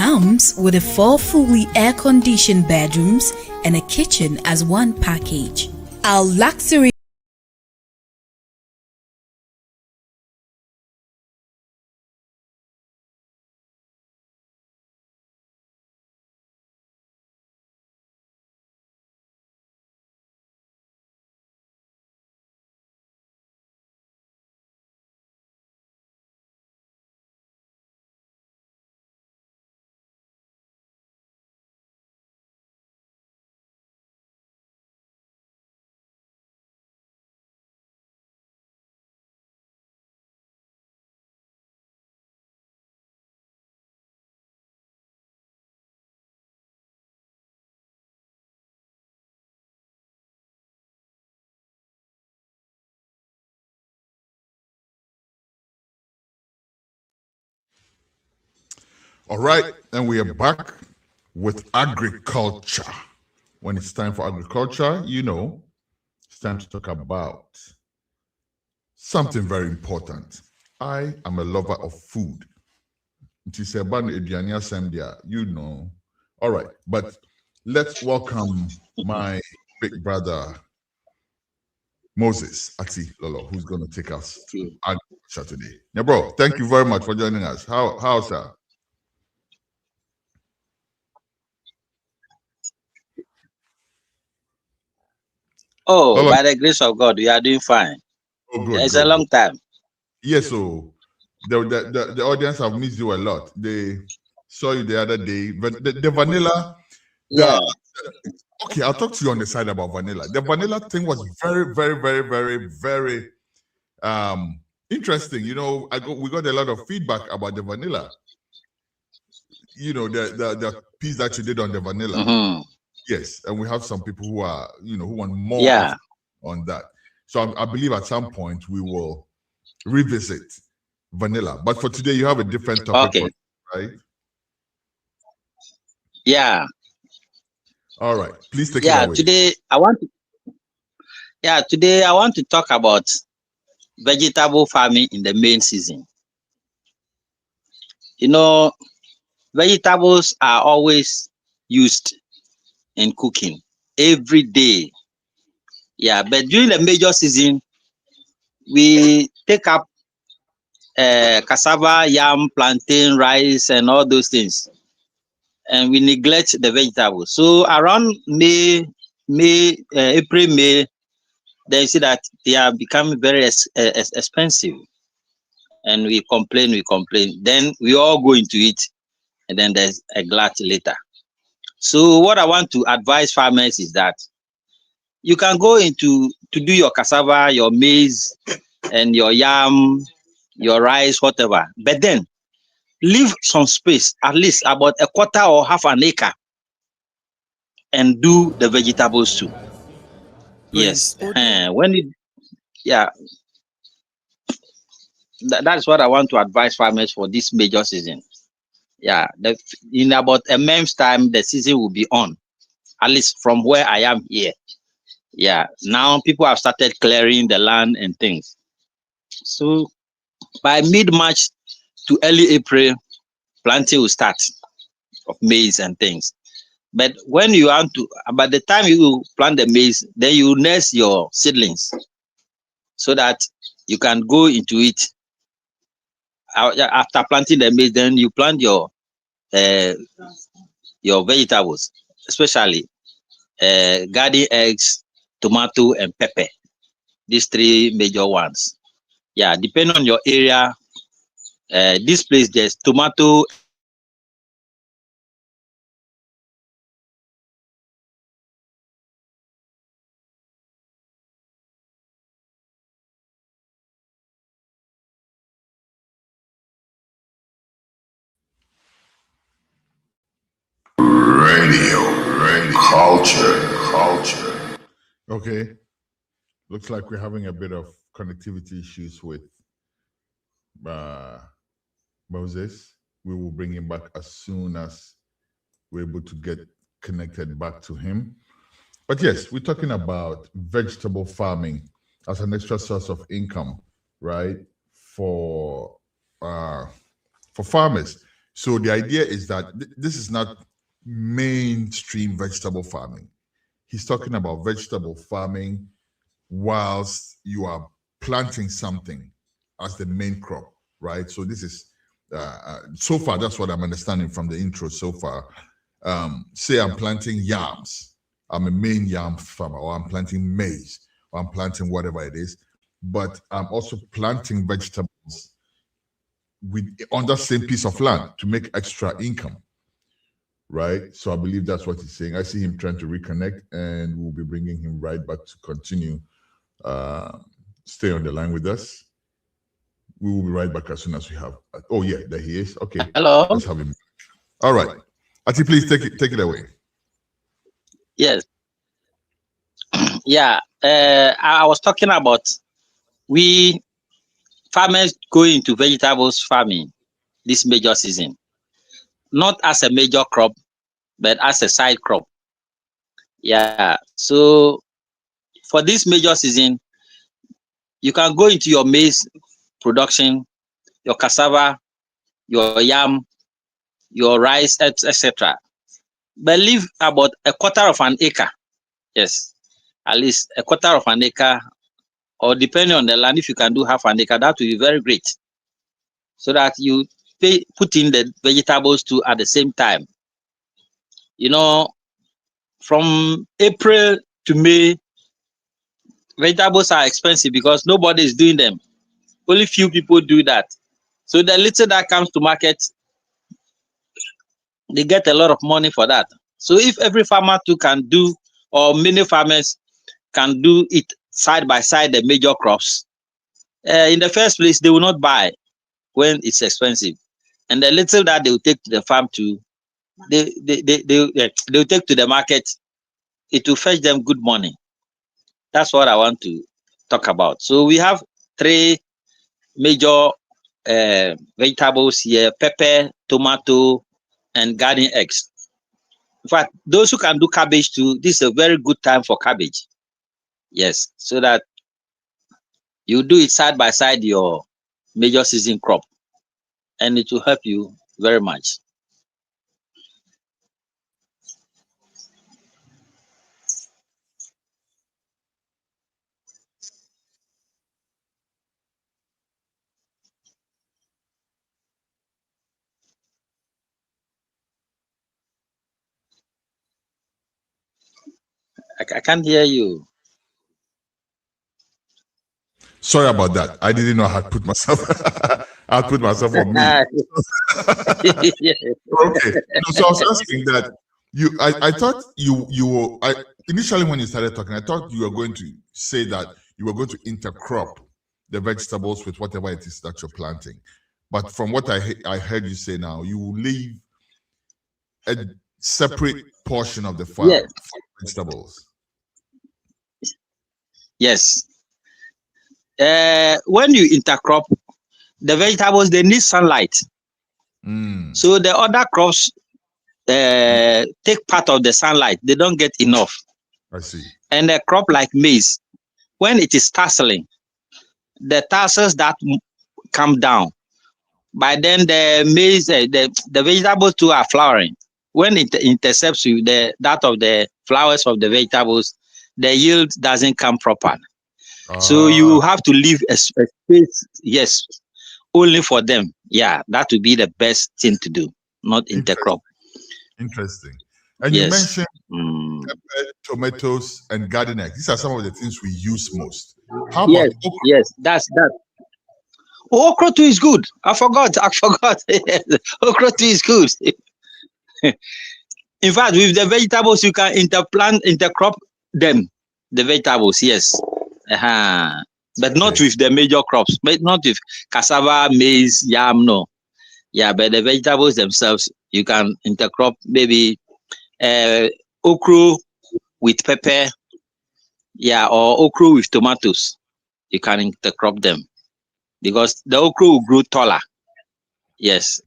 Speaker 7: comes with a 4 fully air-conditioned bedrooms and a kitchen as one package. Our luxury
Speaker 1: All right, and we are back with agriculture. When it's time for agriculture, you know, it's time to talk about something very important. I am a lover of food. It is about you know. All right, but let's welcome my big brother, Moses Ati Lolo, who's going to take us to agriculture today. Yeah, bro, thank you very much for joining us. How's that?
Speaker 8: Oh,
Speaker 1: Lolo.
Speaker 8: by the grace of God, we are doing fine.
Speaker 1: Oh, good.
Speaker 8: It's
Speaker 1: good.
Speaker 8: a long time.
Speaker 1: Yes, so the audience have missed you a lot. They saw you the other day. But the vanilla,
Speaker 8: Yeah.
Speaker 1: Okay, I'll talk to you on the side about vanilla. The vanilla thing was very, very, very, very, very interesting. You know, we got a lot of feedback about the vanilla. You know, the piece that you did on the vanilla.
Speaker 8: Mm-hmm.
Speaker 1: Yes, and we have some people who are, you know, who want more on that. So I believe at some point we will revisit vanilla. But for today, you have a different topic,
Speaker 8: Okay.
Speaker 1: right?
Speaker 8: Yeah.
Speaker 1: All right. Please take it away.
Speaker 8: Today I want to talk about vegetable farming in the main season. You know, vegetables are always used in cooking every day. Yeah, but during the major season, we take up cassava, yam, plantain, rice, and all those things, and we neglect the vegetables. So around April, May, then you see that they are becoming very expensive, and we complain. Then we all go into it, and then there's a glut later. So what I want to advise farmers is that you can go into to do your cassava, your maize, and your yam, your rice, whatever, but then leave some space, at least about a quarter or half an acre, and do the vegetables too. Yes. That's what I want to advise farmers for this major season. Yeah, in about a month's time, the season will be on, at least from where I am here. Yeah, now people have started clearing the land and things. So by mid-March to early April, planting will start of maize and things. But when you want to, by the time you plant the maize, then you nurse your seedlings so that you can go into it. After planting the maize, then you plant your vegetables, especially garden eggs, tomato, and pepper. These 3 major ones. Yeah, depending on your area, this place there's tomato.
Speaker 4: Radio culture.
Speaker 1: Okay. Looks like we're having a bit of connectivity issues with Moses. We will bring him back as soon as we're able to get connected back to him. But yes, we're talking about vegetable farming as an extra source of income, right? For farmers. So the idea is that this is not mainstream vegetable farming. He's talking about vegetable farming whilst you are planting something as the main crop, right? So this is, so far, that's what I'm understanding from the intro so far. Say I'm planting yams. I'm a main yam farmer, or I'm planting maize, or I'm planting whatever it is, but I'm also planting vegetables on that same piece of land to make extra income, right? So I believe that's what he's saying. I see him trying to reconnect, and we'll be bringing him right back to continue. Stay on the line with us. We will be right back as soon as we have. Oh yeah, there he is. Okay.
Speaker 8: Hello.
Speaker 1: Let's have him. All right. Ati, please take it away.
Speaker 8: Yes. Yeah. I was talking about we farmers going into vegetables farming this major season, not as a major crop, but as a side crop. Yeah. So for this major season, you can go into your maize production, your cassava, your yam, your rice, etc. But leave about a quarter of an acre. Yes, at least a quarter of an acre, or depending on the land, if you can do half an acre, that will be very great. So that you put in the vegetables too at the same time. You know, from April to May, vegetables are expensive because nobody is doing them. Only few people do that. So the little that comes to market, they get a lot of money for that. So if every farmer too can do, or many farmers can do it side by side, the major crops, in the first place, they will not buy when it's expensive. And the little that they will take to the farm to, they will take to the market, it will fetch them good money. That's what I want to talk about. So we have three major vegetables here: pepper, tomato, and garden eggs. In fact, those who can do cabbage too, this is a very good time for cabbage. Yes, so that you do it side by side your major season crop, and it will help you very much. I can't hear you.
Speaker 1: Sorry about that. I didn't know I had put myself. I put myself on mute. Okay. So I was asking that I thought you were. Initially when you started talking, I thought you were going to say that you were going to intercrop the vegetables with whatever it is that you're planting. But from what I heard you say now, you will leave a separate portion of the farm for vegetables.
Speaker 8: Yes. When you intercrop, the vegetables, they need sunlight. So the other crops take part of the sunlight. They don't get enough.
Speaker 1: I see. And
Speaker 8: a crop like maize, when it is tasseling, the tassels that come down, by then the maize, the vegetables too are flowering. When it intercepts you, that of the flowers of the vegetables, the yield doesn't come proper. So you have to leave a space, yes, only for them. Yeah, that would be the best thing to do, not intercrop.
Speaker 1: Interesting. And you mentioned pepper, tomatoes, and garden eggs. These are some of the things we use most. How about okra?
Speaker 8: Yes, that's that. Okra too is good. I forgot. Okra too is good. In fact, with the vegetables, you can intercrop them. The vegetables, yes. But not with the major crops, but not with cassava, maize, yam, no. Yeah, but the vegetables themselves, you can intercrop maybe okra with pepper, yeah, or okra with tomatoes. You can intercrop them because the okra will grow taller. Yes.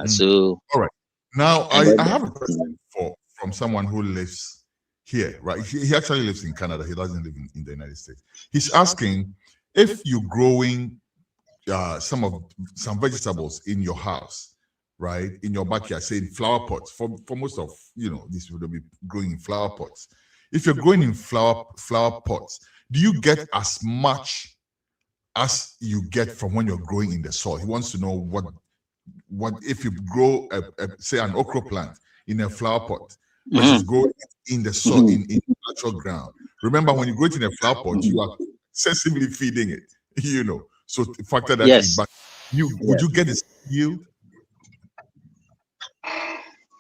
Speaker 8: So.
Speaker 1: All right. Now, I have a question from someone who lives here, right? He actually lives in Canada. He doesn't live in the United States. He's asking if you're growing some vegetables in your house, right, in your backyard, say in flower pots, for most of, these will be growing in flower pots. If you're growing in flower pots, do you get as much as you get from when you're growing in the soil? He wants to know what if you grow say an okra plant in a flower pot versus growing in the soil in natural ground. Remember, when you grow it in a flower pot, you are excessively feeding it, so factor that in. But would you get the yield?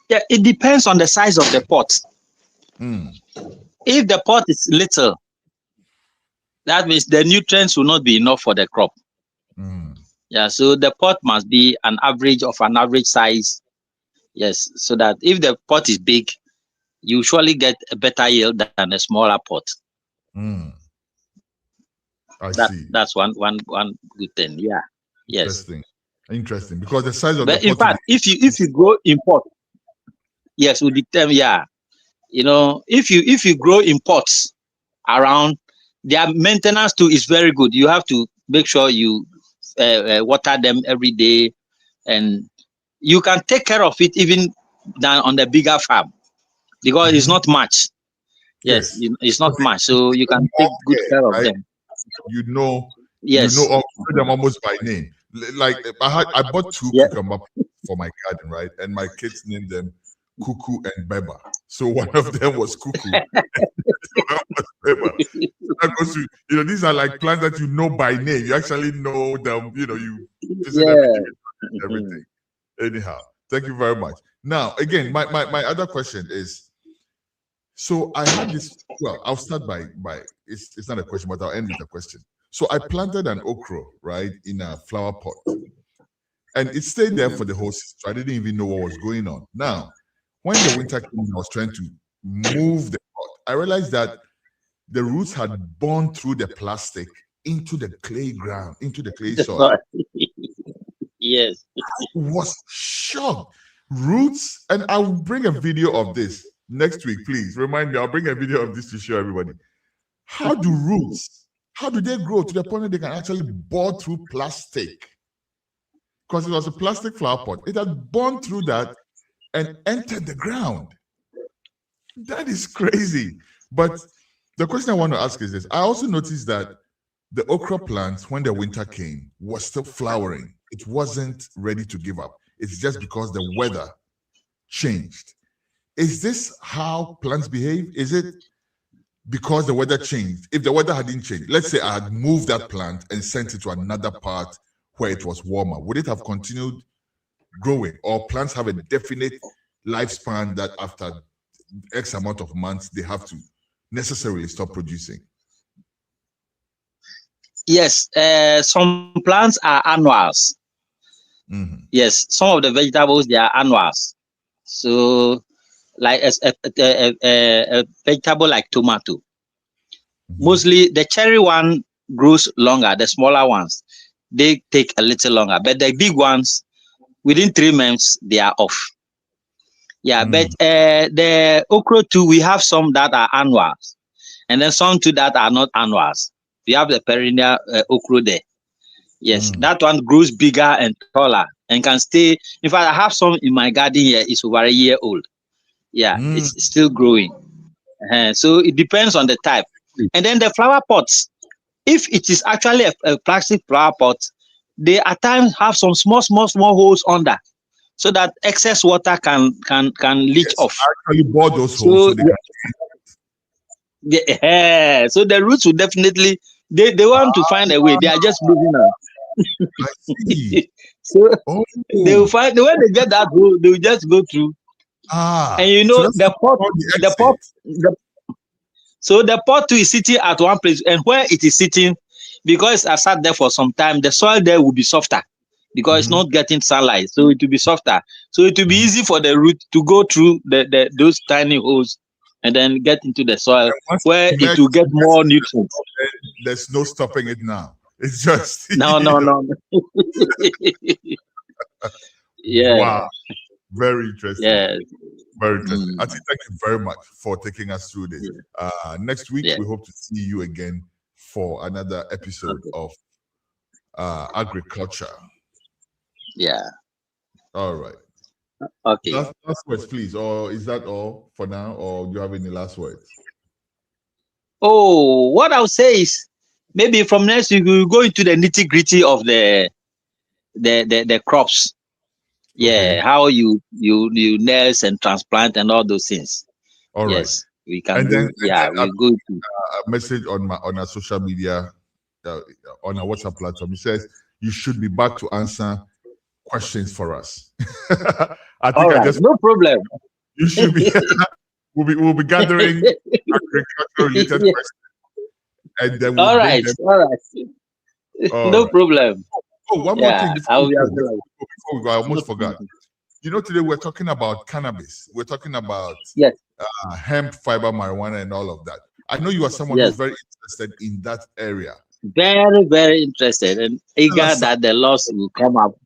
Speaker 8: Yeah, it depends on the size of the pot. If the pot is little, that means the nutrients will not be enough for the crop. Yeah, so the pot must be an average size. Yes, so that if the pot is big, you surely get a better yield than a smaller pot.
Speaker 1: I see.
Speaker 8: That's one good thing. Yeah. Yes.
Speaker 1: Interesting. Because the size of
Speaker 8: but
Speaker 1: the
Speaker 8: in
Speaker 1: pot.
Speaker 8: Fact, if you grow in pot, yes, will determine. Yeah, if you grow in pots around, their maintenance too is very good. You have to make sure you water them every day, and you can take care of it even than on the bigger farm, because it's not much. Yes, it's not much, so you can take good care of them.
Speaker 1: Yes, you know them almost by name. Like I bought 2 cucumber for my garden, right? And my kids named them Cuckoo and Beba. So one of them was Cuckoo, and one was Beba. These are like plants that you know by name. You actually know them. You visit everything. Anyhow, thank you very much. Now, again, my other question is. So I had this. Well, I'll start by it's not a question, but I'll end with a question. So I planted an okra, right, in a flower pot, and it stayed there for the whole season. So I didn't even know what was going on. Now, when the winter came, I was trying to move the pot. I realized that the roots had borne through the plastic into the clay ground, into the clay soil.
Speaker 8: Yes,
Speaker 1: I was shocked. Roots, and I'll bring a video of this next week, please. Remind me, I'll bring a video of this to show everybody. How do they grow to the point that they can actually bore through plastic? Because it was a plastic flower pot. It had borne through that and entered the ground. That is crazy. But the question I want to ask is this. I also noticed that the okra plant, when the winter came, was still flowering. It wasn't ready to give up. It's just because the weather changed. Is this how plants behave? Is it because the weather changed? If the weather hadn't changed, let's say I had moved that plant and sent it to another part where it was warmer, would it have continued growing? Or plants have a definite lifespan that after X amount of months, they have to necessarily stop producing?
Speaker 8: Yes, some plants are annuals. Yes, some of the vegetables, they are annuals. So, like a vegetable like tomato. Mostly the cherry one grows longer. The smaller ones, they take a little longer. But the big ones, within 3 months, they are off. Yeah, but the okra too, we have some that are annuals, and then some too that are not annuals. We have the perennial okra there. Yes, that one grows bigger and taller and can stay. In fact, I have some in my garden here. It's over a year old. Yeah, it's still growing. So it depends on the type. And then the flower pots, if it is actually a plastic flower pot, they at times have some small holes under, so that excess water can leach off.
Speaker 1: I actually bought those holes. So
Speaker 8: so the roots will definitely, they want to find a way. They are just moving on.
Speaker 1: I see.
Speaker 8: So they will find, when they get that hole, they will just go through. And so the pot too is sitting at one place, and where it is sitting, because I sat there for some time, the soil there will be softer because it's not getting sunlight, so it will be softer. So it will be easy for the root to go through those tiny holes and then get into the soil where it will get more nutrients.
Speaker 1: There's no stopping it now. It's just
Speaker 8: no. Yeah.
Speaker 1: Wow. Very interesting.
Speaker 8: Yeah.
Speaker 1: Very interesting. I think thank you very much for taking us through this. Next week we hope to see you again for another episode of agriculture.
Speaker 8: Yeah.
Speaker 1: All right.
Speaker 8: Okay.
Speaker 1: Last words, please. Or is that all for now? Or do you have any last words?
Speaker 8: Oh, what I'll say is maybe from next week we'll go into the nitty-gritty of the crops. Yeah,
Speaker 1: Okay.
Speaker 8: how you nurse and transplant and all those things.
Speaker 1: All right.
Speaker 8: Yes, we can
Speaker 1: And
Speaker 8: do.
Speaker 1: then
Speaker 8: We go to
Speaker 1: a message on our social media, on our WhatsApp platform. It says you should be back to answer questions for us. I think
Speaker 8: all right, no problem.
Speaker 1: You should be. we'll be gathering agriculture related questions, and then we'll
Speaker 8: all
Speaker 1: bring
Speaker 8: right,
Speaker 1: them.
Speaker 8: all right,
Speaker 1: All
Speaker 8: no
Speaker 1: right.
Speaker 8: problem.
Speaker 1: Oh, one more thing
Speaker 8: I'll be
Speaker 1: before we go, I almost forgot. You know, today we're talking about cannabis. We're talking about
Speaker 8: Yes.
Speaker 1: Hemp, fiber, marijuana, and all of that. I know you are someone
Speaker 8: Yes.
Speaker 1: who's very interested in that area.
Speaker 8: Very, very interested and eager that the laws will come up.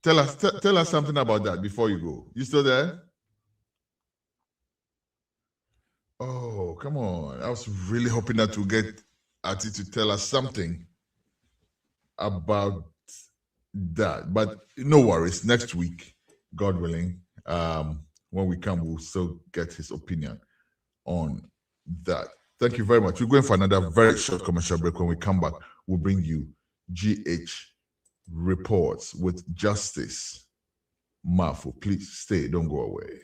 Speaker 1: Tell us something about that before you go. You still there? Oh, come on. I was really hoping that we'll get Ati to tell us something about that. But no worries. Next week, God willing, when we come, we'll still get his opinion on that. Thank you very much. We're going for another very short commercial break. When we come back, we'll bring you GH Reports with Justice Mafu. Please stay. Don't go away.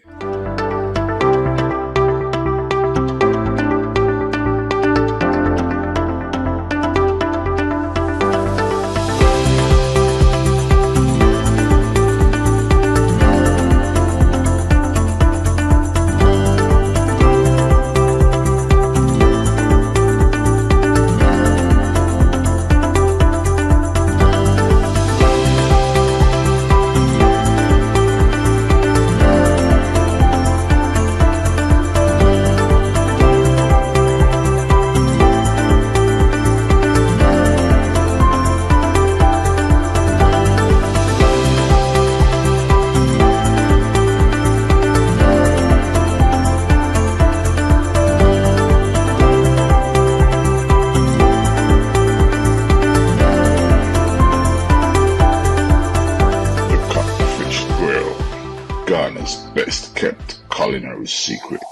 Speaker 4: Ghana's best kept culinary secret.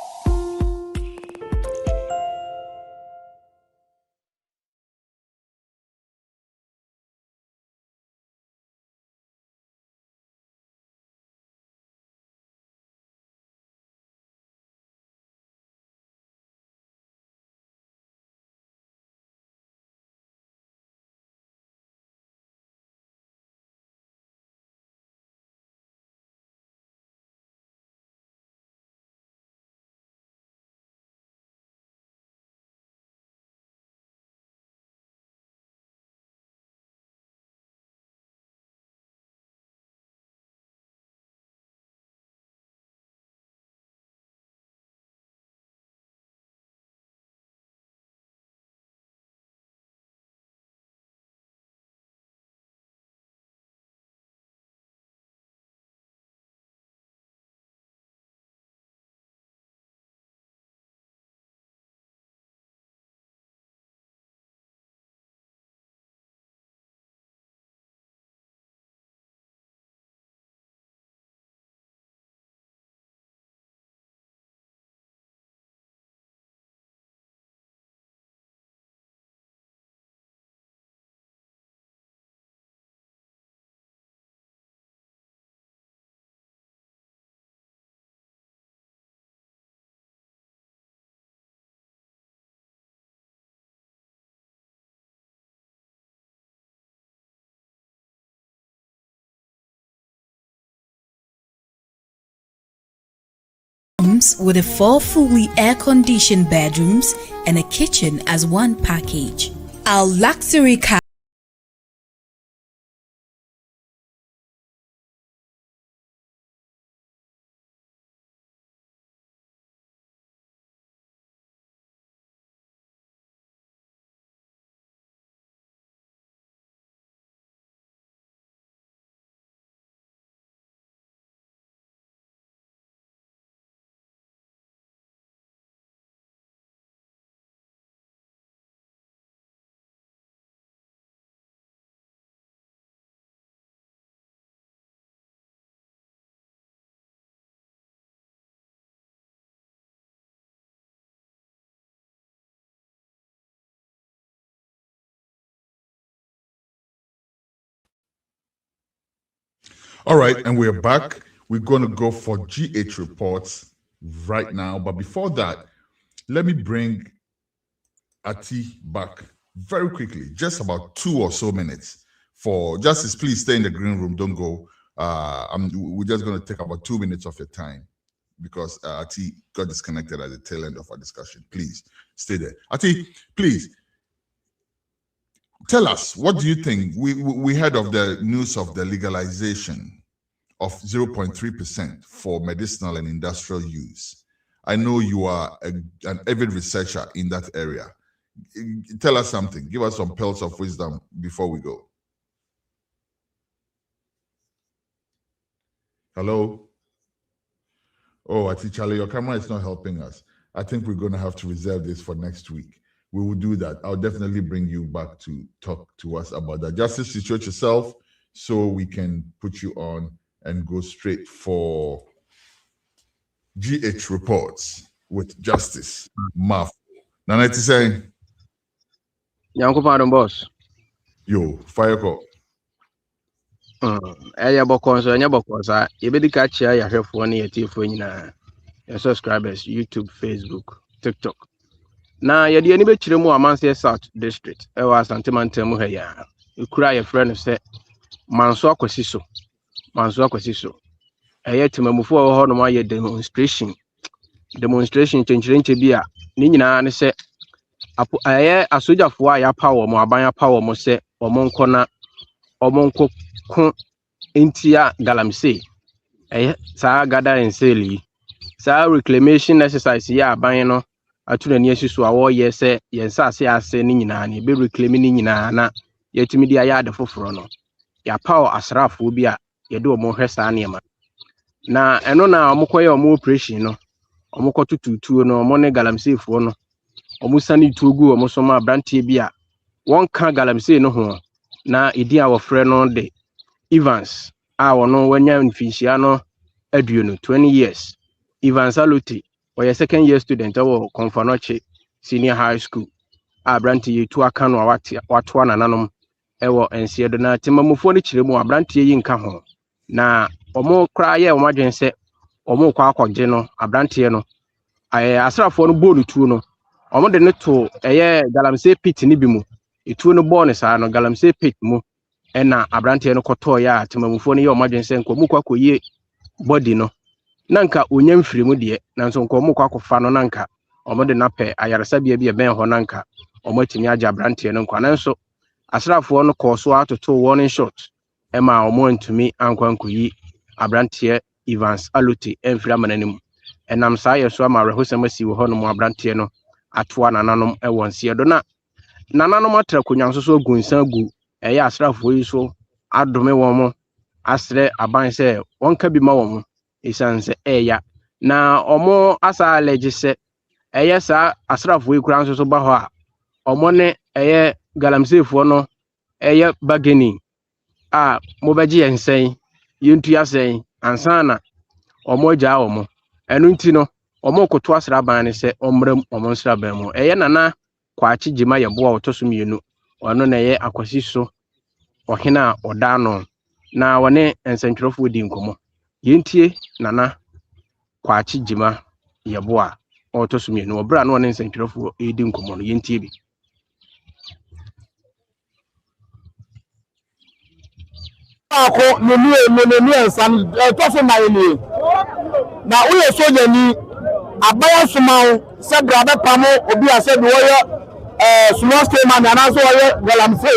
Speaker 7: With the 4 fully air-conditioned bedrooms and a kitchen as one package. Our luxury car
Speaker 1: All right, and we're back. We're going to go for GH reports right now. But before that, let me bring Ati back very quickly, just about 2 or so minutes. For Justice, please stay in the green room. Don't go. We're just going to take about 2 minutes of your time because Ati got disconnected at the tail end of our discussion. Please stay there. Ati, please. Tell us, what do you think? We heard of the news of the legalization of 0.3% for medicinal and industrial use. I know you are an avid researcher in that area. Tell us something. Give us some pearls of wisdom before we go. Hello? Oh, Ati Charlie, your camera is not helping us. I think we're going to have to reserve this for next week. We will do that. I'll definitely bring you back to talk to us about that. Justice, situate yourself so we can put you on and go straight for GH reports with Justice Maf. Naneti saying,
Speaker 9: Yanko Pardon Boss.
Speaker 1: Yo, fire call.
Speaker 9: Aya Bokonso, Yabokosa, Yebedikacha, ya have one year for your subscribers, YouTube, Facebook, TikTok. Now, you're the enemy Chiremu Amansia South District. I was Antimantemuha. You cry a friend said, Manso Quasiso. I had to move forward on my demonstration. Demonstration changing to be a Nina and said, I a soldier for your power, more by power, must say, or Moncona, or Monco Intia Galamse. I saw gather and Sally. Saw reclamation exercise, ya, Bino. Atuna ni yesu awo yese yensa ase nyina na be reclaim ni nyina na yetimi dia ya de foforo no ya power asrafo bi a ye de omo hwesa na ma na eno na omokoye omo operation no omokotututuo no omo ne galamsefo no omo sani tuogu omo so ma brantie bi a won ka galamse no ho na idi a wofre no de Evans a wono wanya mfinhia no aduonu 20 years Evans Aluti or a second year student or Confanoche Senior High School. Abranti to a canoe what one anonum ewo and Siadona Timamufoni Chilimo Abranti in Caho. Na or cry or margin set or more quack geno Abrantiano. I asra for no body tuno or more than to a year Galamse pit nibimu. It tuno bonus no Galamse pit mo and na Abrantiano Cotoya Timamufoni or margin sen Komuka ye body no. Nanka unyem free mu de nanso nko mu kwakofa no nanka omode na pe ayaresa bia bia ben ho nanka omotimi agya brante no nkwa nanso asrafo no koso atoto warning shot ema omontumi ankwankuyi abrante Evans Aluti enfra mananim enam saa yeso ama rehosem asi wo ho no mu abrante no atoa nananom ewonse do na nananom atra konyanso so gunsan gu eya asrafo yi so adome wo mo asre aban se wonka bi ma wo mo isanse eya na omo asa allege se eye sa asrafo ikura nso so ba ho a omo ne eye galamsefo no eye bageni a mo baji ensen yentu asen ansana omo ja omo enu nti no omo koto asraban ne se omrem omo nsraban mu eye nana kwachi jima yebo a otoso mienu ono na eye akwasiso ohina odano na wone ensentwerofo di nkomo yentie nana kwachi jima yebo a otoso mienu obra no ne nsentwerofo edi nkomo no yentie bi
Speaker 10: ako nenu ensan toso na eni na uye soja ni abaya sumaw se grabe pamo obi ase bi woye small scale man na so woye galamse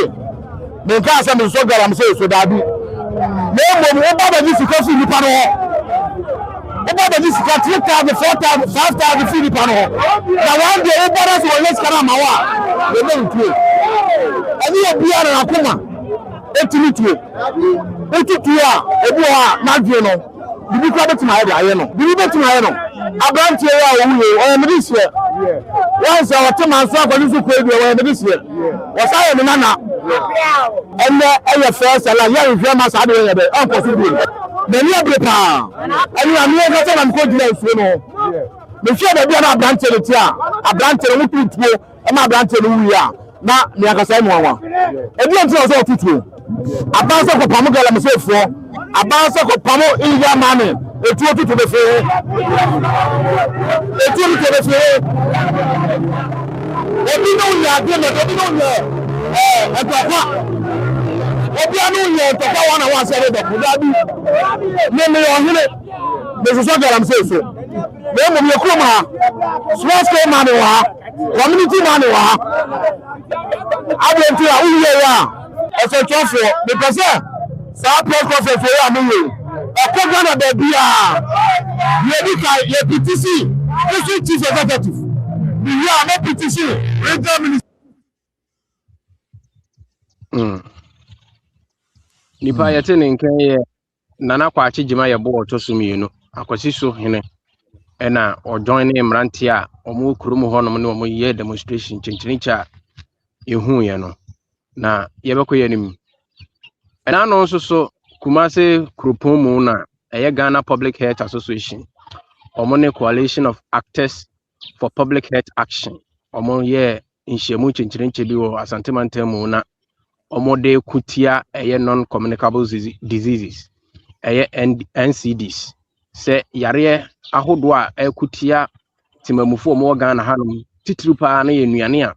Speaker 10: me ka ase me so galamse so dabi me mo oba ba ji sika fi nipa no oba ba ji sika 3,000 4,000 5,000 fi nipa no na one day oba na so woye sika na mawa me be ntuo ani obi ara na kuma etimitu etutua ebu ha na dwe no bibi kwa betima aye no bibi betima aye no abrantie ya owuye o medisia once our man so akoni so ko edu o medisia wasaye me nana enne eye first ala ya nhwe ma sa de ye be on possible me ni abrepa ani ami e ka na ko dira ifu no me hwe da bia na abrantie le ti a abrantie wo tutuo e ma abrantie no wuye a na me akasa mu anwa ebi enti o so tutuo abanso ko pamugala mesefo Abanse ko pamo illegal money. Etu otu to be free. Etu otu to be free. Obi no nya agreement, obi no nya etokwa. Obi anu nya etokwa wana wa se be ko da bi. Me ohire. Me so galamsey so. Me mo me kuma. Small scale money wa. Community money wa. Abenti a uye ya. Ese chofo, me pese. Sa press conference we am here. Okogana be bia. Ye PTC, district chief executive. We are not PTC. Regional minister.
Speaker 9: Nipa yete ne nkan ye nana kwa agyema ye bo to so mienu. Akwasi so hene. Ena o join ne mranti a omo kurum honom ne omo ye demonstration chenchinicha ehu ye no. Na yebekọ ye nim. Ena no so Kumase Krupomu na Ghana Public Health Association. Omone Coalition of Actors for Public Health Action. Omo ye inshemu chenchirenche bi wo Asante Mantemu na omode kutia non-communicable diseases. NCDs. Se yare ahodo a kutia timamufu omo Ghana hanum titrupa na ye nuane a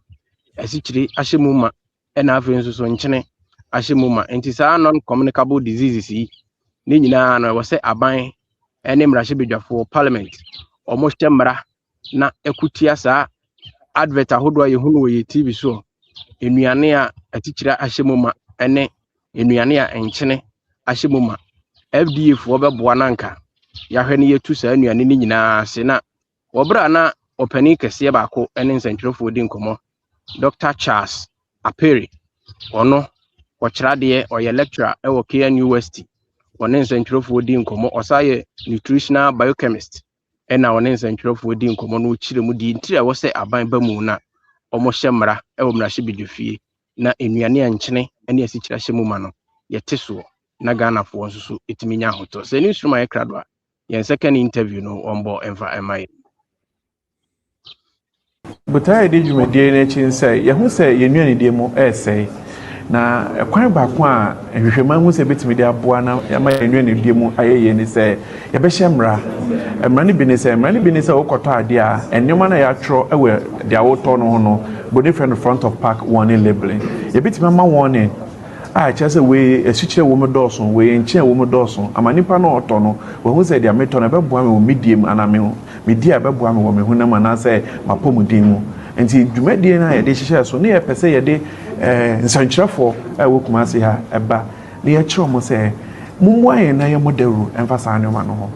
Speaker 9: asichiri ahyemuma ena afenso so nchene ashimuma enti sa non-communicable diseases yi ni nyina na wose aban ene mrahye parliament omo hyemra na ekutia sa advert ahodo a yehunu wo ye TV so enuane a atikyira ahyemuma ene enuane a enkyene ahyemuma FDA fo beboa nanka yahwe ne yetu sa enuane ni nyina se na wobra na opani kese baako ene nsentwerefo di nkomo Dr. Charles Aperi ono Wachrade or your lecturer ewo KNUST one nsentwerefo di nkomo osaye nutritional biochemist ena one nsentwerefo di nkomo no chiremu di ntire wo se aban ba mu na omo hyemra ewo mrahye bidufie na enuane ankyene ene asikyira hyemu ma no yeteso na Ghana fo nso so etiminya hoto se ni nsuma ye krado a yen second interview no ombo enfa emai
Speaker 11: Butai di dwumadie na chin say ye hu say ye nuane die mu say na kwan baako a hwehwema hu se betimi de aboa na yama yenwe ne die mu ayeye ni se ye be hyemra ne bi ne se wokoto ade a enema na ya tro ewe de awoto no ho no bo different front of park warning labeling ye betimi ma warning a chese we esuchire wo me doso we enche wo me doso amanipa na oto no wo hu se de ameto na beboa me wo mediem ana me media beboa me wo me hu na ma na se mapomudin mu enti dwumadie na ye de hyehyɛ so ne ye pese ye de nsankyerefo wo Kumase ha eba ne ye kyerɛ mo se mumwaye na ye modaru emfasa anoma no ho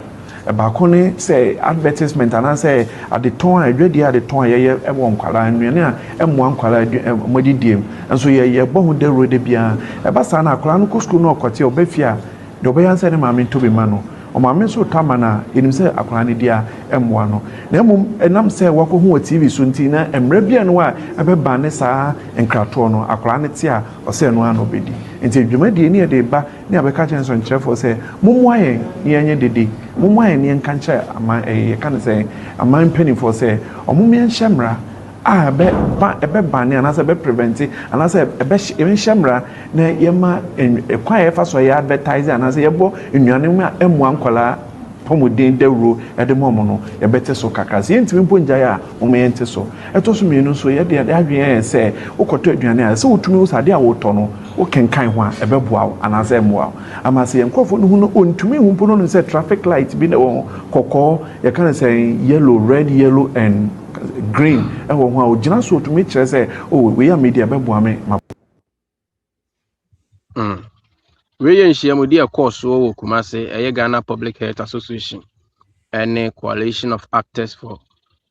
Speaker 11: eba ko ne se advertisement ana se adeton adwadi adeton ye ebo nkwala nnuane a emo nkwala modidiem enso ye bo ho daru de bia eba sa na akwala no ko school no okote obafia de obayanse ne maame to be ma no o maame so tamana enim se akwala ne dia emo no na emum enam se wako ho TV so nti na emra bia no a ebeba ne saa enkrato no akwala ne te a o se no ano bedi enti dwumadie ne de ba ne abeka chenso nkyerefo se mumwaye ne yenye dede mumwaye ne nkanche ama kan se ama mpanifo se omumye nhyemra a ebe bane anase be prevent anase ebe nhyemra na yema kwan ye fa so ye advertise anase yebo nnuane mu emu ankwala pomodin dawro edemo no yebete so kakase yentimi mponja ya omeyente so etoso mienu so ye de adwen se ukoto aduane a se wotumi usade a woto no wo kenkan ho a ebeboa anase emoa amase yenkofo no hu no ontumi hu mpo no se traffic light bi na wo kokko ye kan say yellow red yellow and green ewo ho a ogina so otumi kire se we ya media beboa me
Speaker 9: we yen shiamudi a course wo Kumase Ghana Public Health Association and Coalition of Actors for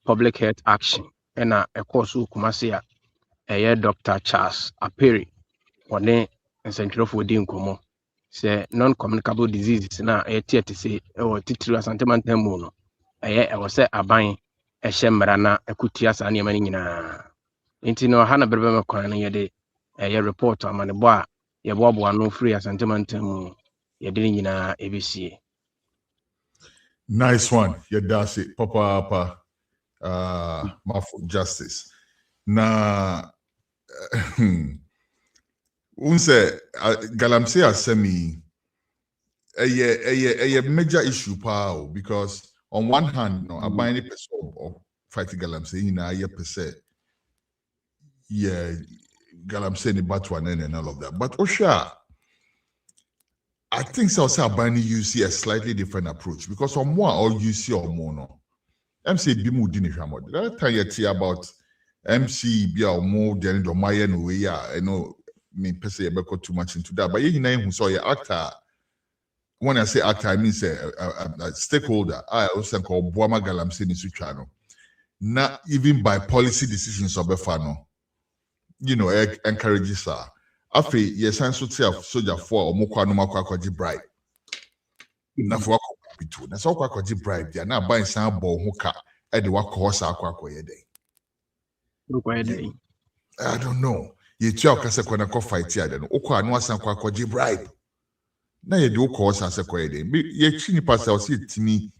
Speaker 9: Public Health Action and a course wo Kumase a Dr. Charles Aperi one nsentwerefo di nkomo se non-communicable diseases na tiete se titiri Asante Mantemu no ewo se aban hyemra na ekutia sa ne mani nyina enti no ha na berbe me kwan no yede report amanebo a yeboabo no free Asante Mantemu yede nyina ebesie.
Speaker 1: Nice one. That's it. Papa Mafu Justice. Na unse galamse asemi a major issue, pal, because on one hand, no, about any person of fighting galamsey, you know, yeah, galamsey the batwan and all of that. But Osha, I think so. Abani you see a slightly different approach because on one or you see or more no. MC Bimu dini hamod. That time you see about MC be or more than the Mayan way. I know me per se got too much into that, but you know who saw your actor. When I say actor, I mean say a stakeholder. I also call Boama Galamsey in Suchano. Not even by policy decisions of Befano. You know, encourages her. After yes, and soldier for or Mokwa bribe. Na for bitu. Na so kwaji bribe dia na buy san ball hoka e de wakọ akwakoye dey. I don't know. You tell kase kwana ko fight here then. Okọ anu asan kwaji bribe. Na ye de okọ sa se koye dey. Ye chini pastor see timi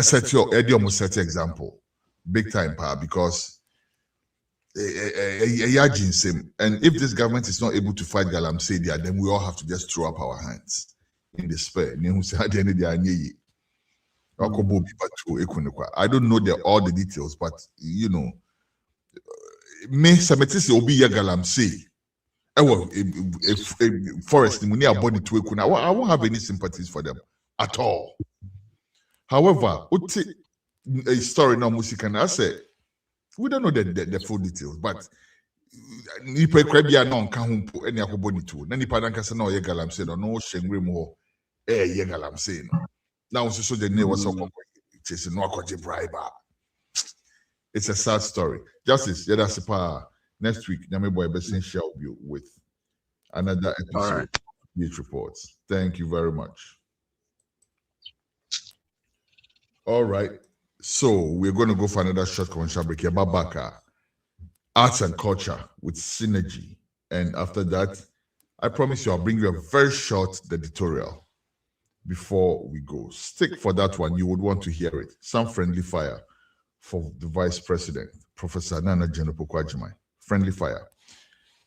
Speaker 1: set your set example. Big time power because and if this government is not able to fight galamsey, then we all have to just throw up our hands in despair. I don't know all the details, but you know, me sametisi obi ya galamsey. If forest I won't have any sympathies for them at all. However, a story now music and I say we don't know the full details, but nipa krabia no nka humpo eni akoboni tu na nipa danka se na o ye galamsey no shengre mo ye galamsey no na wo so the name was so chase no akwaje bribe. It's a sad story. Justice, that's next week Nyame boy Besin shall be with another episode of Beach Reports. Thank you very much. All right. So we're going to go for another short commercial break here. Babaka, arts and culture with synergy. And after that, I promise you I'll bring you a very short editorial before we go. Stick for that one. You would want to hear it. Some friendly fire for the Vice President, Professor Nana Jenopo-Kwajimai. Friendly fire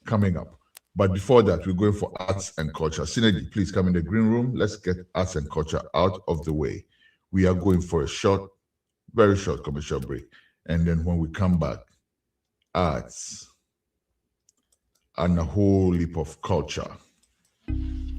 Speaker 1: coming up. But before that, we're going for arts and culture. Synergy, please come in the green room. Let's get arts and culture out of the way. We are going for a very short commercial break. And then when we come back, arts and a whole heap of culture.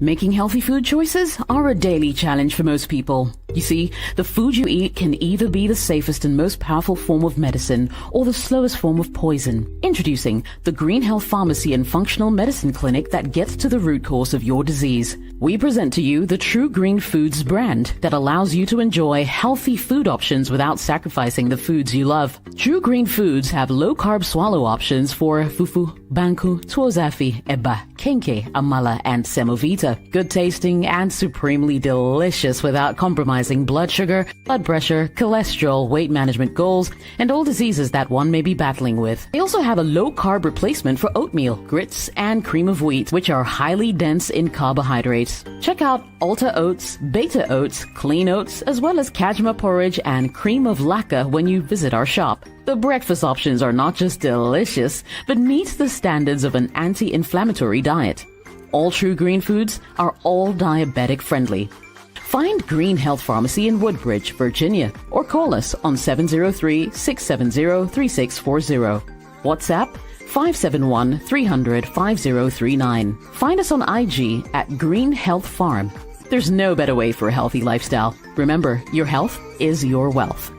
Speaker 12: Making healthy food choices are a daily challenge for most people. You see, the food you eat can either be the safest and most powerful form of medicine or the slowest form of poison. Introducing the Green Health Pharmacy and Functional Medicine Clinic that gets to the root cause of your disease. We present to you the True Green Foods brand that allows you to enjoy healthy food options without sacrificing the foods you love. True Green Foods have low-carb swallow options for fufu, banku, tuozafi, eba, kenke, amala, and semovita. Good tasting and supremely delicious without compromising blood sugar, blood pressure, cholesterol, weight management goals, and all diseases that one may be battling with. They also have a low-carb replacement for oatmeal, grits, and cream of wheat, which are highly dense in carbohydrates. Check out Alta Oats, Beta Oats, Clean Oats, as well as Kajma porridge and cream of lacca when you visit our shop. The breakfast options are not just delicious, but meet the standards of an anti-inflammatory diet. All True Green Foods are all diabetic friendly. Find Green Health Pharmacy in Woodbridge, Virginia, or call us on 703-670-3640. WhatsApp 571-300-5039. Find us on IG at Green Health Farm. There's no better way for a healthy lifestyle. Remember, your health is your wealth.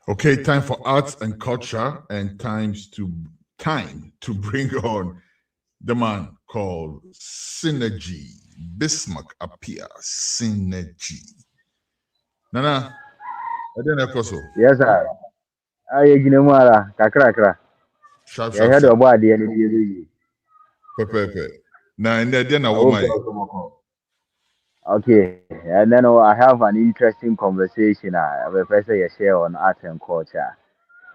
Speaker 1: Okay, time for arts and culture, and time to bring on the man called Synergy. Bismarck appear Synergy. Nana, I don't know.
Speaker 13: Yes, sir. I ignore kakra.
Speaker 1: Sharp.
Speaker 13: I had a body and you.
Speaker 1: Pepe. Now, and then I woman.
Speaker 13: Okay, and then I have an interesting conversation. With person you share on art and culture.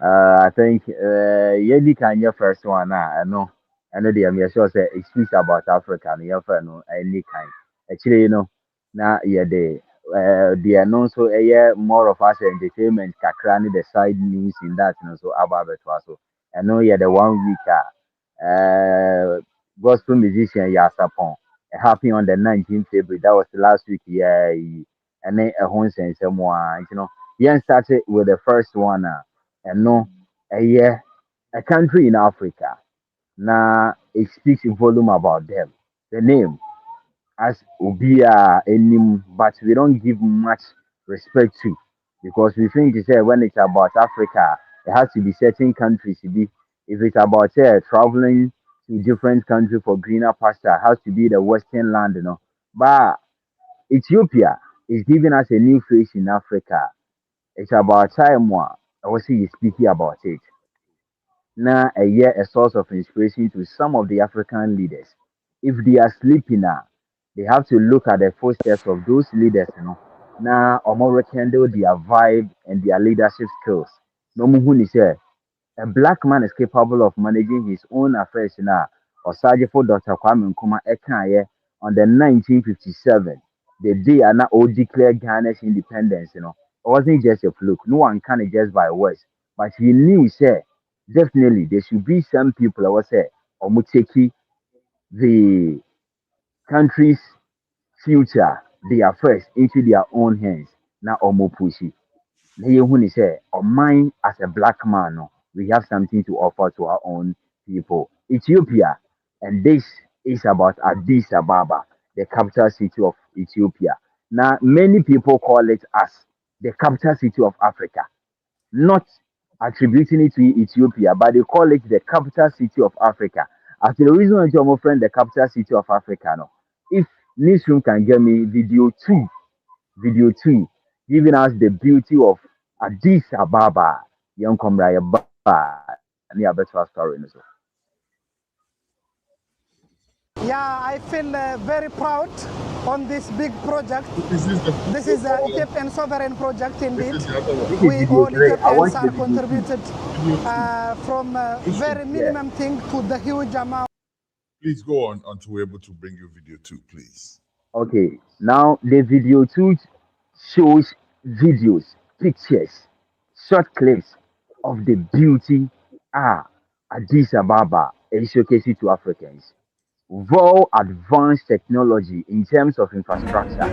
Speaker 13: I think Yedi Kanye first one. I know the I'm sure say it speaks about Africa. And you know any kind. Actually, you know, now yeah the announce so more of us entertainment. Kakrani the side news in that you know so about it so. I know yeah the 1 week gospel musician Yasapon. It happened on the 19th February. That was the last week. Yeah, and then a home sense more. You know, yeah, started with the first one. And no, a country in Africa. Now it speaks in volume about them. The name as Ubia Enim, but we don't give much respect to because we think when it's about Africa, it has to be certain countries to be. If it's about traveling to different countries for greener pasture, it has to be the Western land, you know. But Ethiopia is giving us a new face in Africa. It's about time I was speaking about it. Now a source of inspiration to some of the African leaders. If they are sleeping now, they have to look at the footsteps of those leaders, you know. Now or rekindle their vibe and their leadership skills. No muhuni say a black man is capable of managing his own affairs now. Or for Dr. Kwame Nkrumah Ekaye on the 1957, the day and all declared Ghana's independence, you know. It wasn't just a fluke. No one can it just by words. But he knew, say, definitely there should be some people I was say, or take the country's future, their affairs into their own hands. Now, or push it. When he say, or mine as a black man, no, we have something to offer to our own people. Ethiopia, and this is about Addis Ababa, the capital city of Ethiopia. Now, many people call it as the capital city of Africa, not attributing it to Ethiopia, but they call it the capital city of Africa. After the reason why I'm friend the capital city of Africa, no, if newsroom can get me video two, giving us the beauty of Addis Ababa, young comrade, near better story.
Speaker 14: Yeah, I feel very proud on this big project. This is the Ethiopian sovereign project indeed. We all Ethiopians are contributed from very minimum thing to the huge amount.
Speaker 1: Please go on until we're able to bring you video 2, please.
Speaker 13: Okay, now the video 2 shows videos, pictures, short clips of the beauty Addis Ababa and showcase it to Africans. Very advanced technology in terms of infrastructure.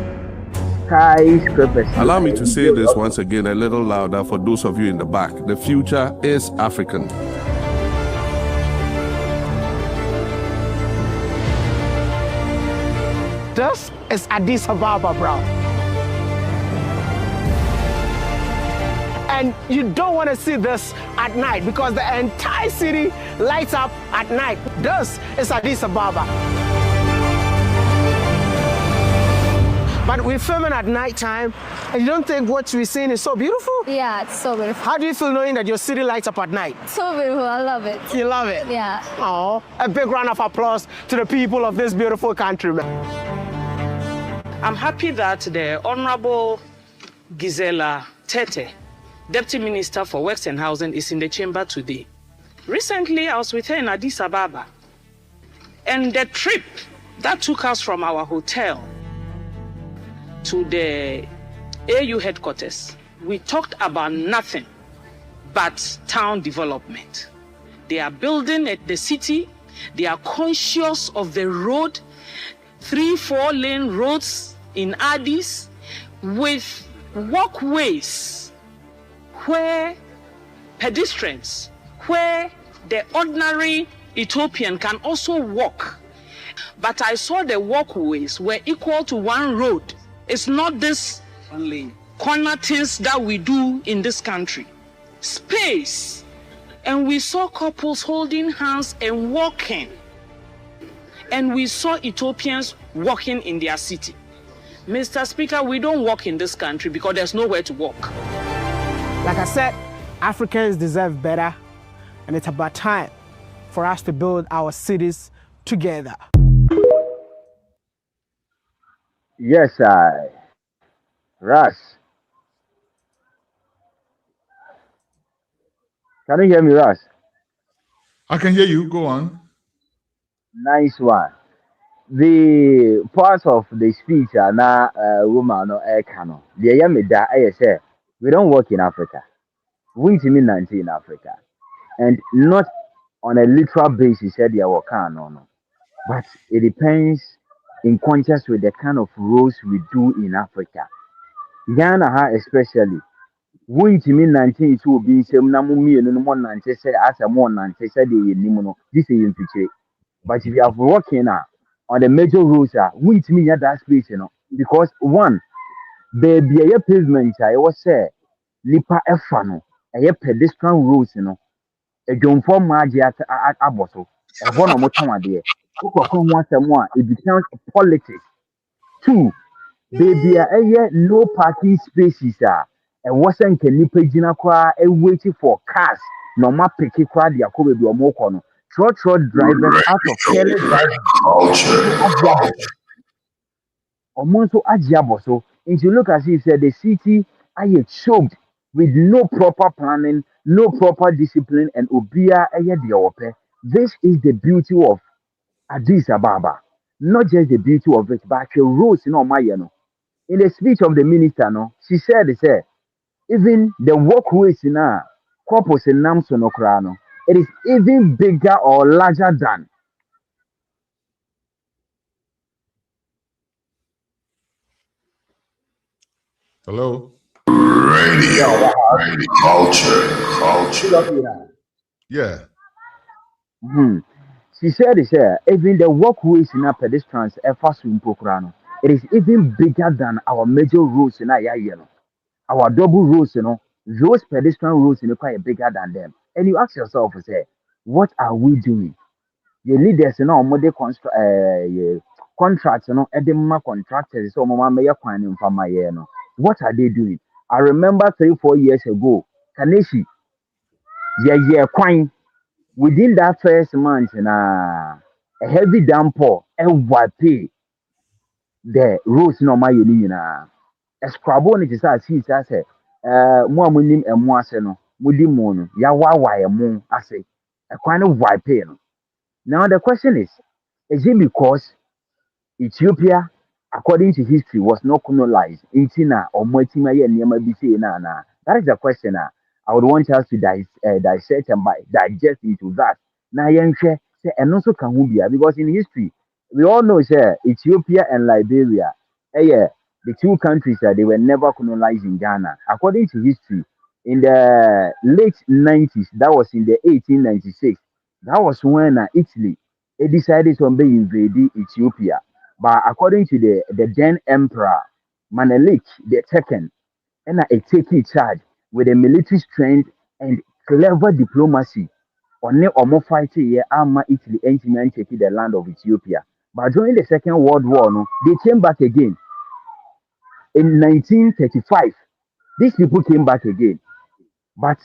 Speaker 13: Skyscrapers.
Speaker 15: Allow me to say this once again a little louder for those of you in the back. The future is African.
Speaker 10: This is Addis Ababa, bro. And you don't want to see this at night because the entire city lights up at night. This is Addis Ababa. But we're filming at nighttime, and you don't think what we're seeing is so beautiful?
Speaker 16: Yeah, it's so beautiful.
Speaker 10: How do you feel knowing that your city lights up at night?
Speaker 16: So beautiful, I love it.
Speaker 10: You love it?
Speaker 16: Yeah.
Speaker 10: Oh, a big round of applause to the people of this beautiful country, man.
Speaker 17: I'm happy that the Honorable Gisela Tete, Deputy Minister for Works and Housing, is in the chamber today. Recently, I was with her in Addis Ababa, and the trip that took us from our hotel to the AU headquarters, we talked about nothing but town development. They are building at the city, they are conscious of the road, 3-4 lane roads in Addis with walkways where pedestrians, where the ordinary Ethiopian can also walk. But I saw the walkways were equal to one road. It's not this only corner things that we do in this country. Space. And we saw couples holding hands and walking. And we saw Ethiopians walking in their city. Mr. Speaker, we don't walk in this country because there's nowhere to walk.
Speaker 10: Like I said, Africans deserve better, and it's about time for us to build our cities together.
Speaker 13: Yes, Russ. Can you hear me, Russ?
Speaker 1: I can hear you. Go on.
Speaker 13: Nice one. The part of the speech na woman no ekano. The yamida say we don't work in Africa. We mean 19 in Africa. And not on a literal basis said you work no. But it depends in contrast with the kind of roles we do in Africa. Ghana especially. We mean 19 it will be some namumi and no more 90 say as a more 90 said this is in picture. But if you have working on the major roads, we mean that space, because one, baby, a pavement, I was say, Lipa Efano, a pedestrian roads, a John Form Magia at Abosso, a one of more dear. Once a more, it becomes politics. Two, baby, no parking spaces, and wasn't can Nipa Jinaqua, waiting for cars, no more picky crowd, Yakobe, or Mokono. Trot drivers out of careless driving. Almost so if you look as if said the city I choked with no proper planning, no proper discipline, and obia this is the beauty of Addis Ababa. Not just the beauty of it, but the rules in Omayano. In the speech of the minister, she said, even the walkways in our corpus in Namsonokrano, it is even bigger or larger than.
Speaker 1: Hello?
Speaker 4: Radio culture.
Speaker 1: Yeah.
Speaker 13: She said, even the walkways in our pedestrians, it is even bigger than our major roads in our our double roads, those pedestrian roads in quite bigger than them. And you ask yourself, what are we doing? The leaders, contracts, edema contractors, so what are they doing? I remember 3-4 years ago, Kaneshi, quine. Within that first month, a heavy downpour, pay the roads no my union. Escrabo it is as he says, more munim and more seno, mudimono, yawa moon, I say, a kind of white pain. Now the question is it because Ethiopia, according to history, was not colonized in Tina or Moitima and Yamabisi na? That is the question. I would want us to dissect and digest into that. Now, and also Kahubia, because in history, we all know Ethiopia and Liberia, the two countries they were never colonized in Ghana. According to history, in the late 90s, that was in the 1896, that was when Italy decided to invade Ethiopia. But according to the then emperor, Menelik II, and a taking charge with a military strength and clever diplomacy. On the Omo fight here, Ama Italy and taking the land of Ethiopia. But during the Second World War, no, they came back again. In 1935, these people came back again. But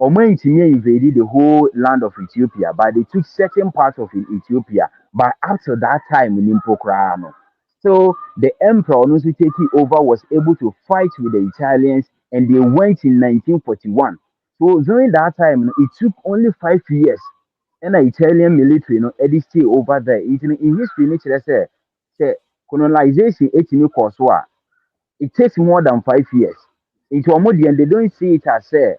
Speaker 13: Omo invaded the whole land of Ethiopia, but they took certain parts of Ethiopia. But up to that time, in Impokrano. So the emperor also taking over was able to fight with the Italians, and they went in 1941. So during that time, it took only 5 years, and the Italian military, stay over there. In history, nature say colonization, it takes more than 5 years. Into Omodian, they don't see it as a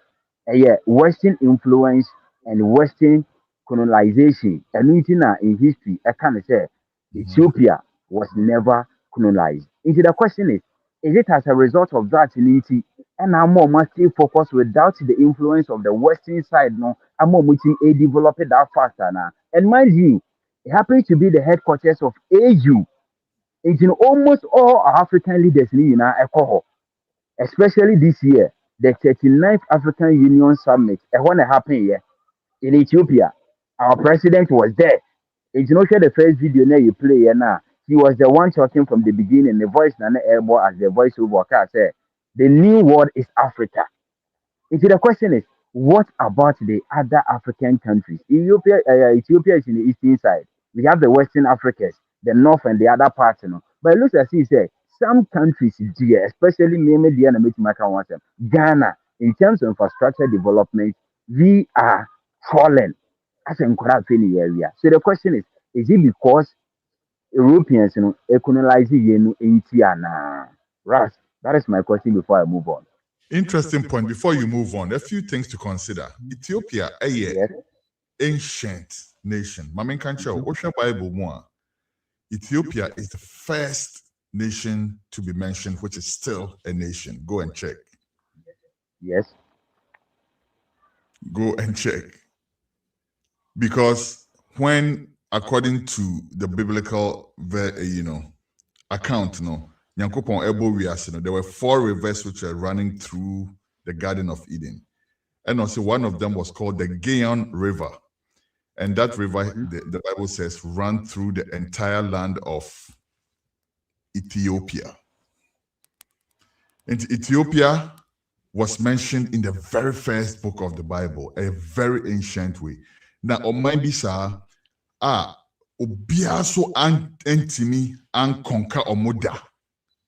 Speaker 13: Western influence and Western colonization. And in history, I can say Ethiopia was never colonized. Into the question is it as a result of that unity? And I'm more must stay focused without the influence of the Western side. No, I'm more develop it that faster now. And mind you, it happens to be the headquarters of AU. In almost all our African leaders in especially this year, the 39th African Union Summit, and when it happened here in Ethiopia, our president was there. It's not the first video now you play here now. He was the one talking from the beginning. The voice Nana Airborne as the voice over said, the new world is Africa. The question is, what about the other African countries? Ethiopia is in the eastern side. We have the Western Africans, the north and the other parts. But it looks as if some countries here, especially Ghana, in terms of infrastructure development, we are fallen as an area. So the question is it because Europeans colonize India? Ras, that is my question before I move on.
Speaker 1: Interesting point. Before you move on, a few things to consider. Ethiopia, ancient nation. Mamen Kancho, Ocean Bible more. Ethiopia is the first nation to be mentioned, which is still a nation. Go and check.
Speaker 13: Yes.
Speaker 1: Go and check. Because when, according to the biblical, account, there were 4 rivers which were running through the Garden of Eden. And also one of them was called the Cann River. And that river, the Bible says, ran through the entire land of Ethiopia. And Ethiopia was mentioned in the very first book of the Bible, a very ancient way. Now, Omaibisa, Obiaso Antimi and Konka Omoda,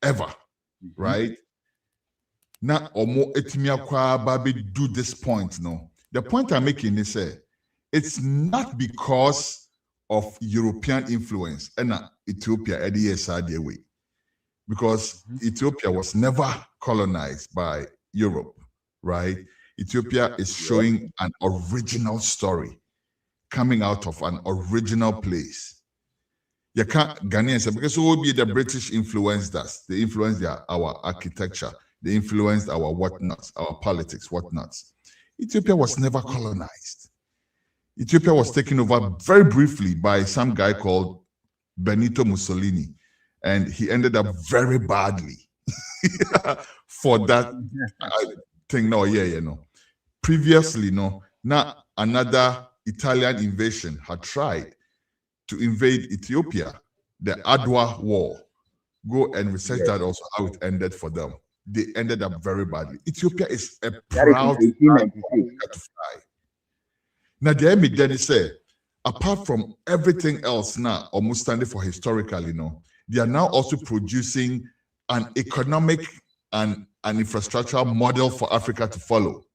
Speaker 1: ever, right? Now, Omo Etimia Kwa Babi do this point, no. The point I'm making is, it's not because of European influence and Ethiopia at the way, because Ethiopia was never colonized by Europe, right? Ethiopia is showing an original story coming out of an original place. You can't Ghanaians say because it will be the British influenced us. They influenced our architecture. They influenced our whatnots, our politics, whatnots. Ethiopia was never colonized. Ethiopia was taken over very briefly by some guy called Benito Mussolini, and he ended up very badly for that thing. Previously, now another Italian invasion had tried to invade Ethiopia, the Adwa War. Go and research that also, how it ended for them. They ended up very badly. Ethiopia is a proud to fly. Now, the Emmy say, apart from everything else now, almost standing for historically, they are now also producing an economic and an infrastructural model for Africa to follow.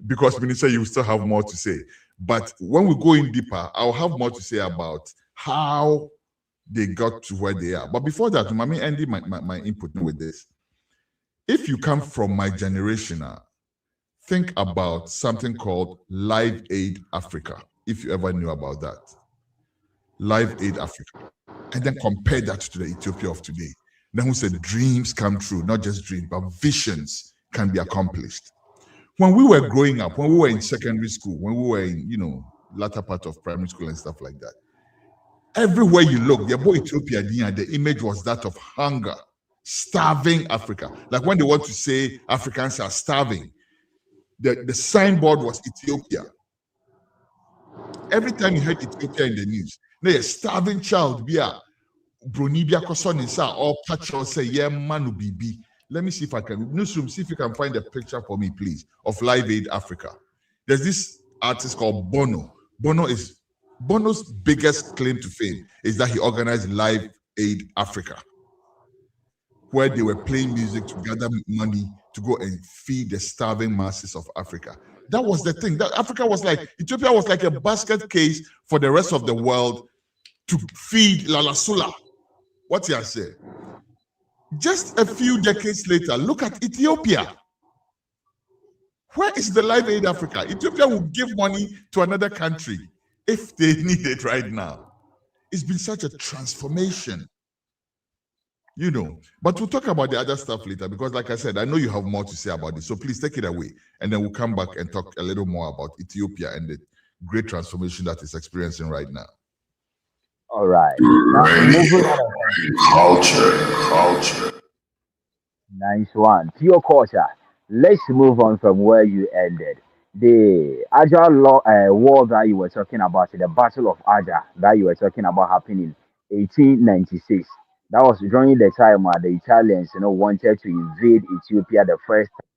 Speaker 1: Because Minister, you still have more to say. But when we go in deeper, I'll have more to say about how they got to where they are. But before that, let me end my input with this. If you come from my generation, think about something called Live Aid Africa, if you ever knew about that. Live Aid Africa. And then compare that to the Ethiopia of today. Then who said dreams come true, not just dreams, but visions can be accomplished. When we were growing up, when we were in secondary school, when we were in, latter part of primary school and stuff like that, Everywhere you look, the boy Ethiopia, the image was that of hunger, starving Africa. Like when they want to say Africans are starving, the signboard was Ethiopia. Every time you heard Ethiopia in the news, a starving child, be a Bronibia Kosonisa or Patrol say, yeah, Manu Bibi. Let me see if I can. Newsroom, see if you can find a picture for me, please, of Live Aid Africa. There's this artist called Bono. Bono's biggest claim to fame is that he organized Live Aid Africa, where they were playing music to gather money to go and feed the starving masses of Africa. That was the thing. That Ethiopia was like a basket case for the rest of the world to feed Lala Sula. What you say? Just a few decades later, look at Ethiopia. Where is the Live Aid Africa? Ethiopia will give money to another country if they need it right now. It's been such a transformation, But we'll talk about the other stuff later because, like I said, I know you have more to say about this. So please take it away, and then we'll come back and talk a little more about Ethiopia and the great transformation that it's experiencing right now.
Speaker 13: All right.
Speaker 4: Culture.
Speaker 13: Nice one. Pure culture. Let's move on from where you ended. The Agile war that you were talking about, the Battle of Aja that you were talking about happening in 1896. That was during the time where the Italians, wanted to invade Ethiopia the first time.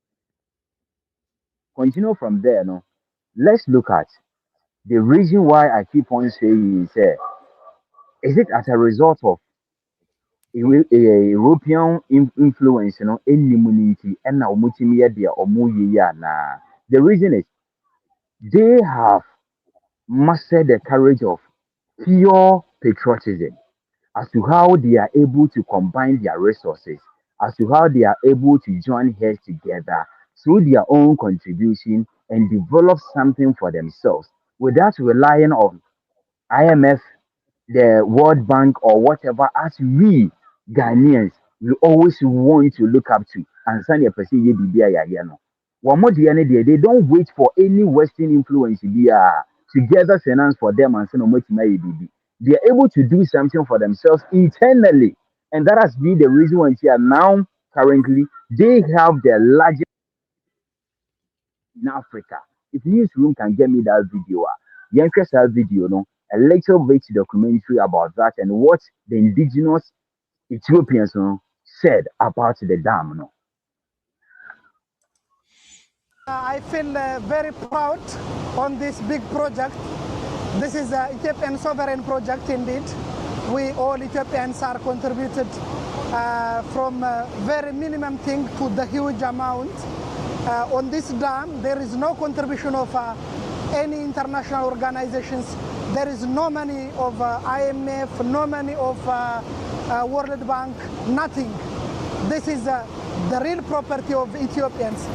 Speaker 13: Continue from there, Let's look at the reason why I keep on saying is it as a result of European influence, immunity, and now the reason is they have mastered the courage of pure patriotism as to how they are able to combine their resources, as to how they are able to join heads together through their own contribution and develop something for themselves without relying on IMF, the World Bank, or whatever, as we Ghanaians we always want to look up to. And Sanya Pesi they don't wait for any Western influence to gather finance for them and send they are able to do something for themselves internally. And that has been the reason why now currently they have the largest in Africa. If Newsroom can get me that video, that video, a little bit documentary about that and what the indigenous Ethiopians said about the dam.
Speaker 14: I feel very proud on this big project. This is an Ethiopian sovereign project indeed. We all Ethiopians are contributed from very minimum thing to the huge amount. On this dam, there is no contribution of any international organizations. There is no money of IMF, no money of World Bank, nothing. This is the real property of Ethiopians.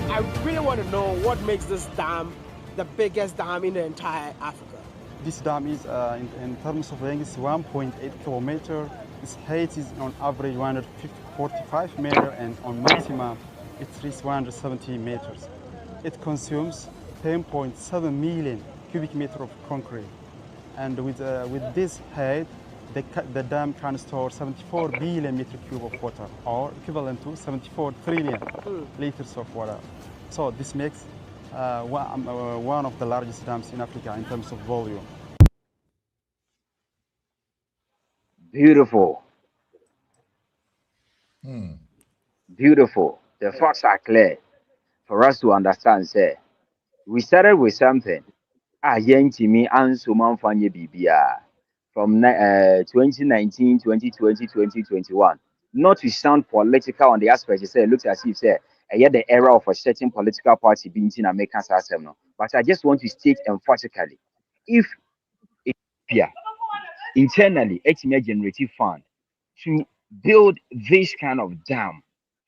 Speaker 18: I really want to know what makes this dam the biggest dam in the entire Africa.
Speaker 19: This dam is, in terms of length, 1.8 kilometer. Its height is on average 145 meters, and on maximum it reaches 170 meters. It consumes 10.7 million cubic meters of concrete. And with this height, the dam can store 74 billion meter cube of water, or equivalent to 74 trillion liters of water. So this makes one of the largest dams in Africa in terms of volume.
Speaker 13: Beautiful. Beautiful. The facts are clear for us to understand. Say, we started with something. From 2019, 2020, 2021. Not to sound political on the aspect, it looks as if the era of a certain political party being in American system. But I just want to state emphatically, if Ethiopia internally a generative fund to build this kind of dam,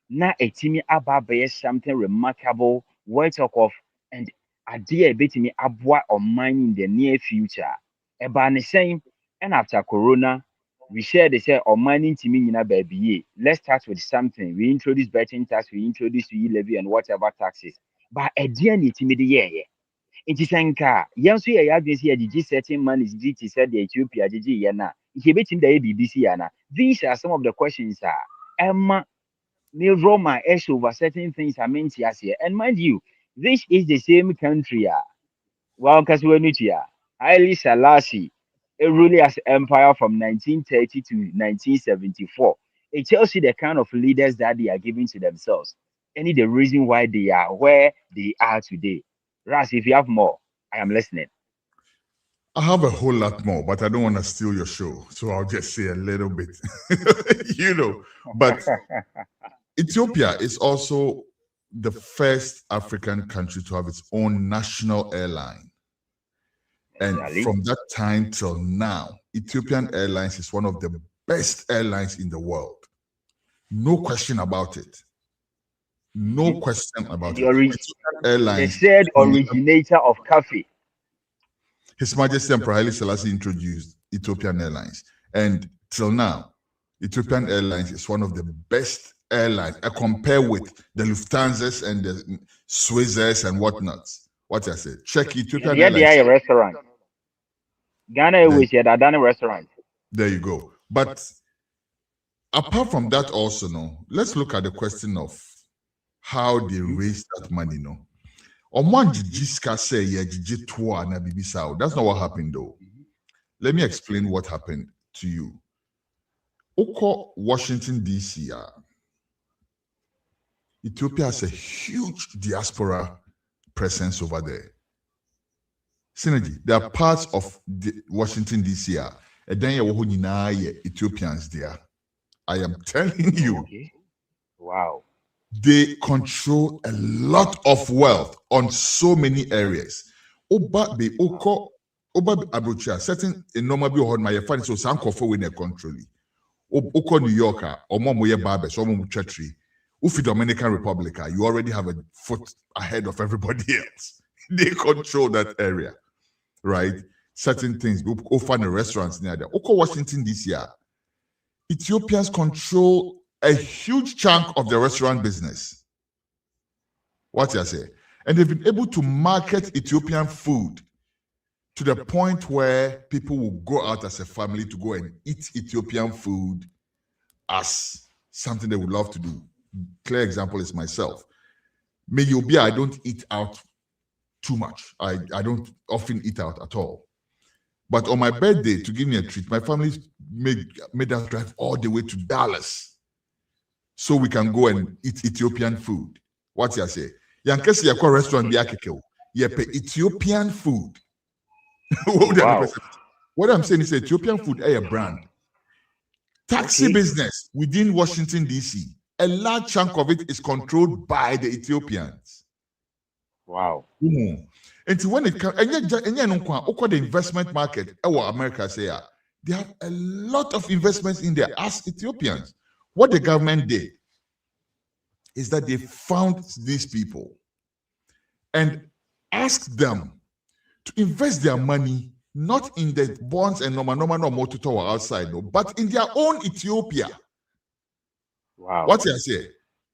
Speaker 13: na etimi ababa something remarkable, we talk of, and idea betimi abwa or mine in the near future. About the same, and after Corona, we share the say or mining team in baby. Let's start with something. We introduce betting tax, we introduce levy and whatever taxes. But at the end, it's immediate. It is anka. Yes, we have been here. The certain man is GT said the Ethiopia, GG Yana. He bet in the BBC Yana. These are some of the questions. Emma, Neil Roma, S over certain things I meant here. And mind you, this is the same country. Well, Kaswanutia, Haile Selassie, a ruler as empire from 1930 to 1974. It tells you the kind of leaders that they are giving to themselves. Any the reason why they are where they are today. Ras, if you have more, I am listening.
Speaker 1: I have a whole lot more, but I don't want to steal your show. So I'll just say a little bit, but Ethiopia is also the first African country to have its own national airline. And from that time till now, Ethiopian Airlines is one of the best airlines in the world. No question about it. No question about it.
Speaker 13: Airlines, the third originator of coffee.
Speaker 1: His Majesty Emperor Haile Selassie introduced Ethiopian Airlines. And till now, Ethiopian Airlines is one of the best airlines. I compare with the Lufthansa and the Swiss and whatnots. What I said, check Ethiopian Airlines.
Speaker 13: Yeah, a restaurant. Ghana Airways had a Dana restaurant.
Speaker 1: There you go. But apart from that, also, let's look at the question of how they raise that money. That's not what happened, though. Let me explain what happened to you. Oko Washington, D.C. Ethiopia has a huge diaspora presence over there. Synergy, there are parts of Washington, D.C. And then you have Ethiopians there. I am telling you.
Speaker 13: Okay. Wow.
Speaker 1: They control a lot of wealth on so many areas. Oba Abuja, certain enormous on my funds, so some coffee when they control it. Oko New Yorker, or Momoye Barbes, or Momuchetri, Ufi Dominican Republic, you already have a foot ahead of everybody else. They control that area, right? Certain things, go find the restaurants near there. Oko Washington, D.C. Ethiopians control a huge chunk of the restaurant business. What you say? And they've been able to market Ethiopian food to the point where people will go out as a family to go and eat Ethiopian food as something they would love to do. Clear example is myself. Maybe I don't eat out too much. I don't often eat out at all. But on my birthday, to give me a treat, my family made us drive all the way to Dallas so we can go and eat Ethiopian food. What you say? Yankesi yakwa restaurant bi akeke. Yepe Ethiopian food. Wow. What I'm saying is Ethiopian food is a brand. Taxi business within Washington, D.C., a large chunk of it is controlled by the Ethiopians.
Speaker 13: Wow.
Speaker 1: And when it comes, and the investment market, America say, they have a lot of investments in there as Ethiopians. What the government did is that they found these people and asked them to invest their money not in the bonds and normal motor outside, but in their own Ethiopia.
Speaker 13: Wow.
Speaker 1: What I say?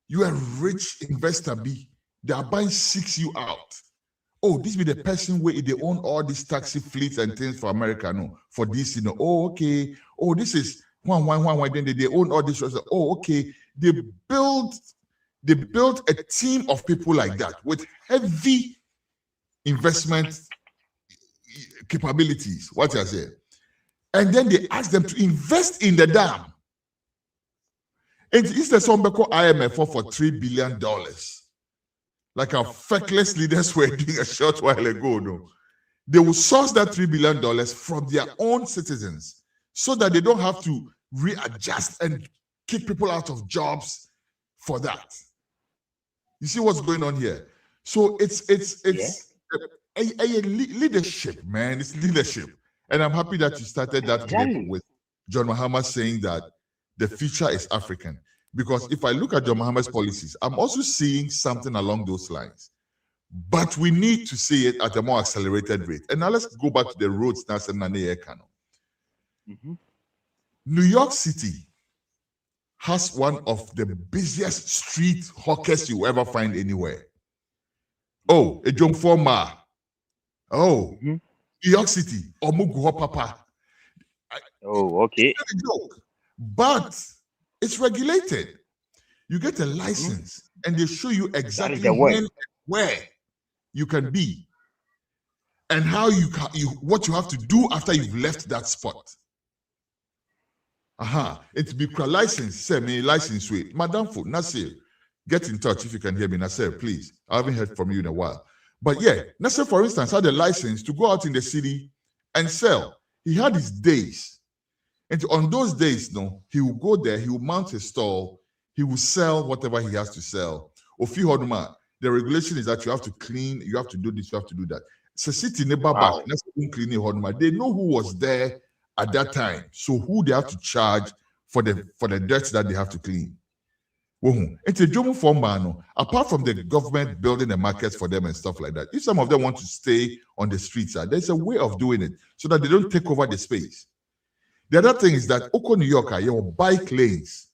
Speaker 1: You are a rich investor, B. They are buying you out. Oh, this be the person where they own all these taxi fleets and things for America, for this, Oh, okay. Oh, this is one. Then they own all this. Oh, okay. They built a team of people like that with heavy investment capabilities. What I say? And then they ask them to invest in the dam. And it's the Sombeko IMF for $3 billion. Like our feckless leaders were doing a short while ago. They will source that $3 billion from their own citizens so that they don't have to readjust and kick people out of jobs for that. You see what's going on here? So it's a leadership, man. It's leadership. And I'm happy that you started that clip with John Mahama saying that the future is African. Because if I look at John Mahama's policies, I'm also seeing something along those lines. But we need to see it at a more accelerated rate. And now let's go back to the roads. New York City has one of the busiest street hawkers you ever find anywhere. Oh, a John Forma. Oh, New York City, Omuguho Papa.
Speaker 13: Oh, okay.
Speaker 1: It's not a joke, but it's regulated. You get a license, and they show you exactly when and where you can be, and how what you have to do after you've left that spot. It's be license. Say me license way, Madam Fu Nasir. Get in touch if you can hear me, Nasir. Please, I haven't heard from you in a while. But yeah, Nasir, for instance, had a license to go out in the city and sell. He had his days, and on those days, he will go there. He will mount his stall. He will sell whatever he has to sell. Ofi Hoduma. The regulation is that you have to clean. You have to do this. You have to do that. So city neighbor back. Cleaning Hoduma. They know who was there at that time, so who they have to charge for the dirt that they have to clean. It's a job for man. Apart from the government building the markets for them and stuff like that, if some of them want to stay on the streets, there's a way of doing it so that they don't take over the space. The other thing is that Oko New York, your bike lanes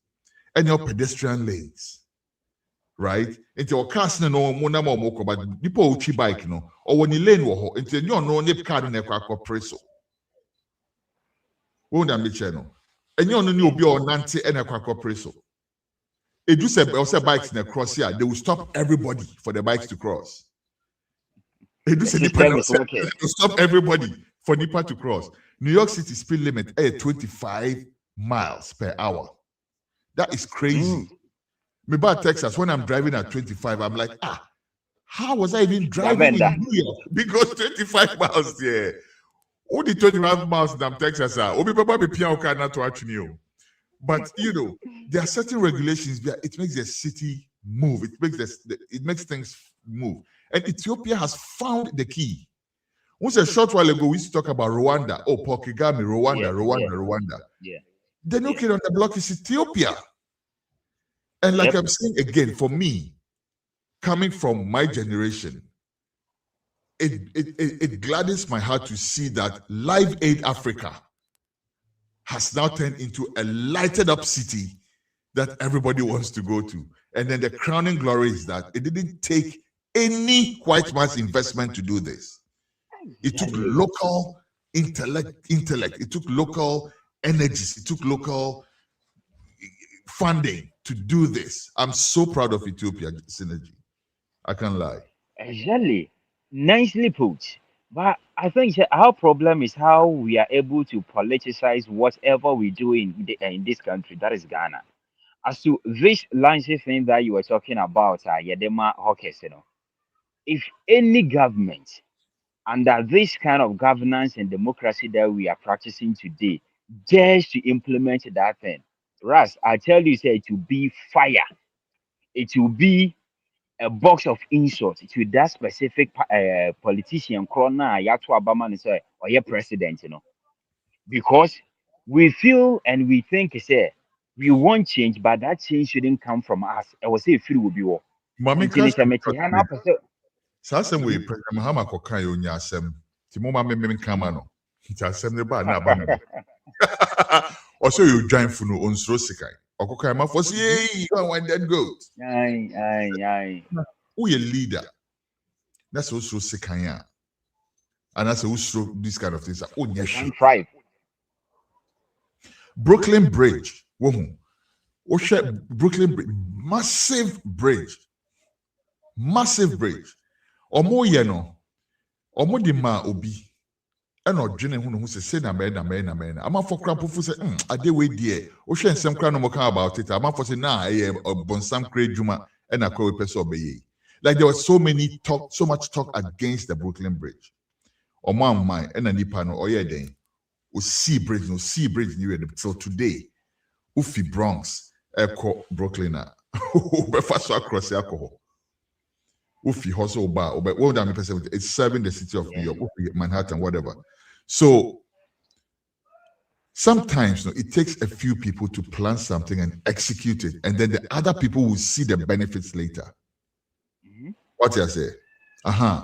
Speaker 1: and your pedestrian lanes, right? Into your cars no more, but people who bike or when you lane into your no nip card in a preso. Won't that make channel? And you know be on Nancy and a preso. It do say also bikes in a cross here, they will stop everybody for the bikes to cross. It do say to stop everybody for Nipa to cross. New York City speed limit at 25 miles per hour. That is crazy. Me back Texas, when I'm driving at 25, I'm like, how was I even driving in New York? Because 25 miles there. All the 25 miles in Texas are. But there are certain regulations where it makes the city move. It makes things move. And Ethiopia has found the key. Once a short while ago, we used to talk about Rwanda. Oh, Paul Kagame, Rwanda. Yeah. The new kid on the block is Ethiopia. And like I'm saying again, for me, coming from my generation, it gladdens my heart to see that Live Aid Africa has now turned into a lighted up city that everybody wants to go to. And then the crowning glory is that it didn't take any white man's investment to do this. It took local intellect. It took local energies. It took local funding to do this. I'm so proud of Ethiopia, Synergy. I can't lie.
Speaker 13: Exactly. Nicely put. But I think our problem is how we are able to politicize whatever we do in this country, that is Ghana. As to this launching thing that you were talking about, Yedema Hawkers, if any government under this kind of governance and democracy that we are practicing today dares to implement that thing, Ras, I tell you, it will be fire. It will be a box of insults to that specific politician, Krona, Yato Obama, or your president, because we feel and we think, we want change, but that change shouldn't come from us. I will say, free will be war.
Speaker 1: Sasem we President Mahama Kokayo Nyasem, Timoma Memin Kamano, Tasem the Bar Nabana. Also, you join Funu on Srosikai. Okokama for say, go and that goat. Who a leader? That's also Sekanya. And that's also this kind of things. Oh, yes. Brooklyn Bridge. Brooklyn Bridge. Massive bridge. Omo yeno. Omo di ma obi. Eno dwene hu no hu se na me. Ama for krampo fu se ade we die. O hwe nsem kra no mo kan about it. Ama for se na bonsam kra djuma e na kwa we pese obeye. Like there was so much talk against the Brooklyn Bridge. Omo amman e na nipa no oye den. O see bridge ni till today. Ufi Bronx Echo Brooklyn befa so across alcohol. Ufi hustle bar it's serving the city of New York, Ufi, Manhattan, whatever. So sometimes it takes a few people to plan something and execute it, and then the other people will see the benefits later. What you say?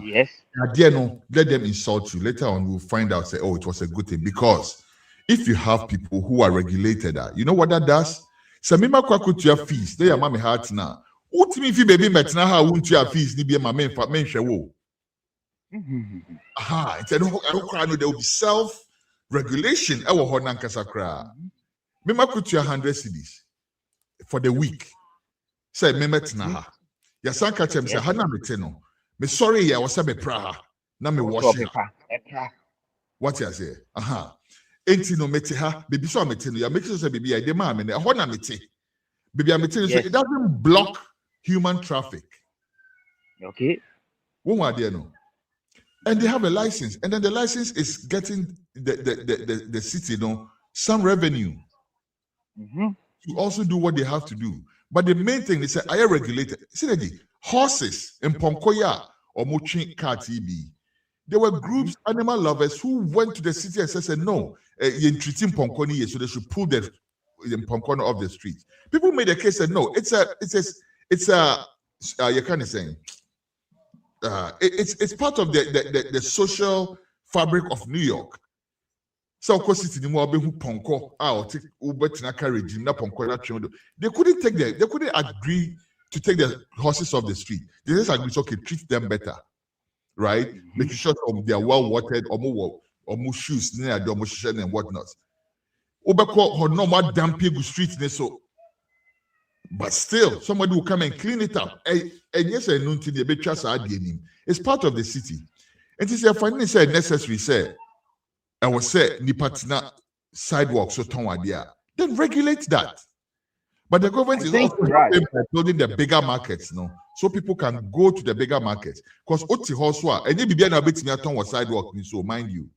Speaker 13: Yes.
Speaker 1: Let them insult you. Later on, we'll find out, say, oh, it was a good thing. Because if you have people who are regulated, you know what that does? So mima kwaku to your fees, they are mommy heart now. What me if you baby metna how won't you have fees, ni be my main show. Aha, instead of there will be self-regulation. I will hold Nankasakra. Mima could your 100 cedis for the week. Say Memetna. Yasan catch him say Hana Meteno. Me sorry, I was a praha. Na me wash it. What you say? Aha. Enti no meteha, baby so meteno. Ya make sure say baby I demand me. Hona mete. Baby I meteno so it doesn't block human traffic.
Speaker 13: Okay.
Speaker 1: What are no? And they have a license, and then the license is getting the city, some revenue to also do what they have to do. But the main thing is that I am regulated. See, horses in Ponkoya or Mochin KTB, there were groups, animal lovers, who went to the city and said, no, you're treating Ponkoni, so they should pull the Ponkoni off the street. People made a case and no, it's a you can't say. It's part of the social fabric of New York. So of course it's in the more who ponko out Uber carriage na ponko. They couldn't agree to take the horses off the street. They just agreed, okay, treat them better, right? Making sure they are well watered or more shoes near the and whatnot. Uber call her normal damn people street so. But still, somebody will come and clean it up. And yes, it's part of the city. And it's a finally said necessary, say, I was say, Nipatina sidewalks, so then regulate that. But the government is also building the bigger markets, so people can go to the bigger markets. Because Oti Hoswa, and you be a bit near town was sidewalk, so mind you.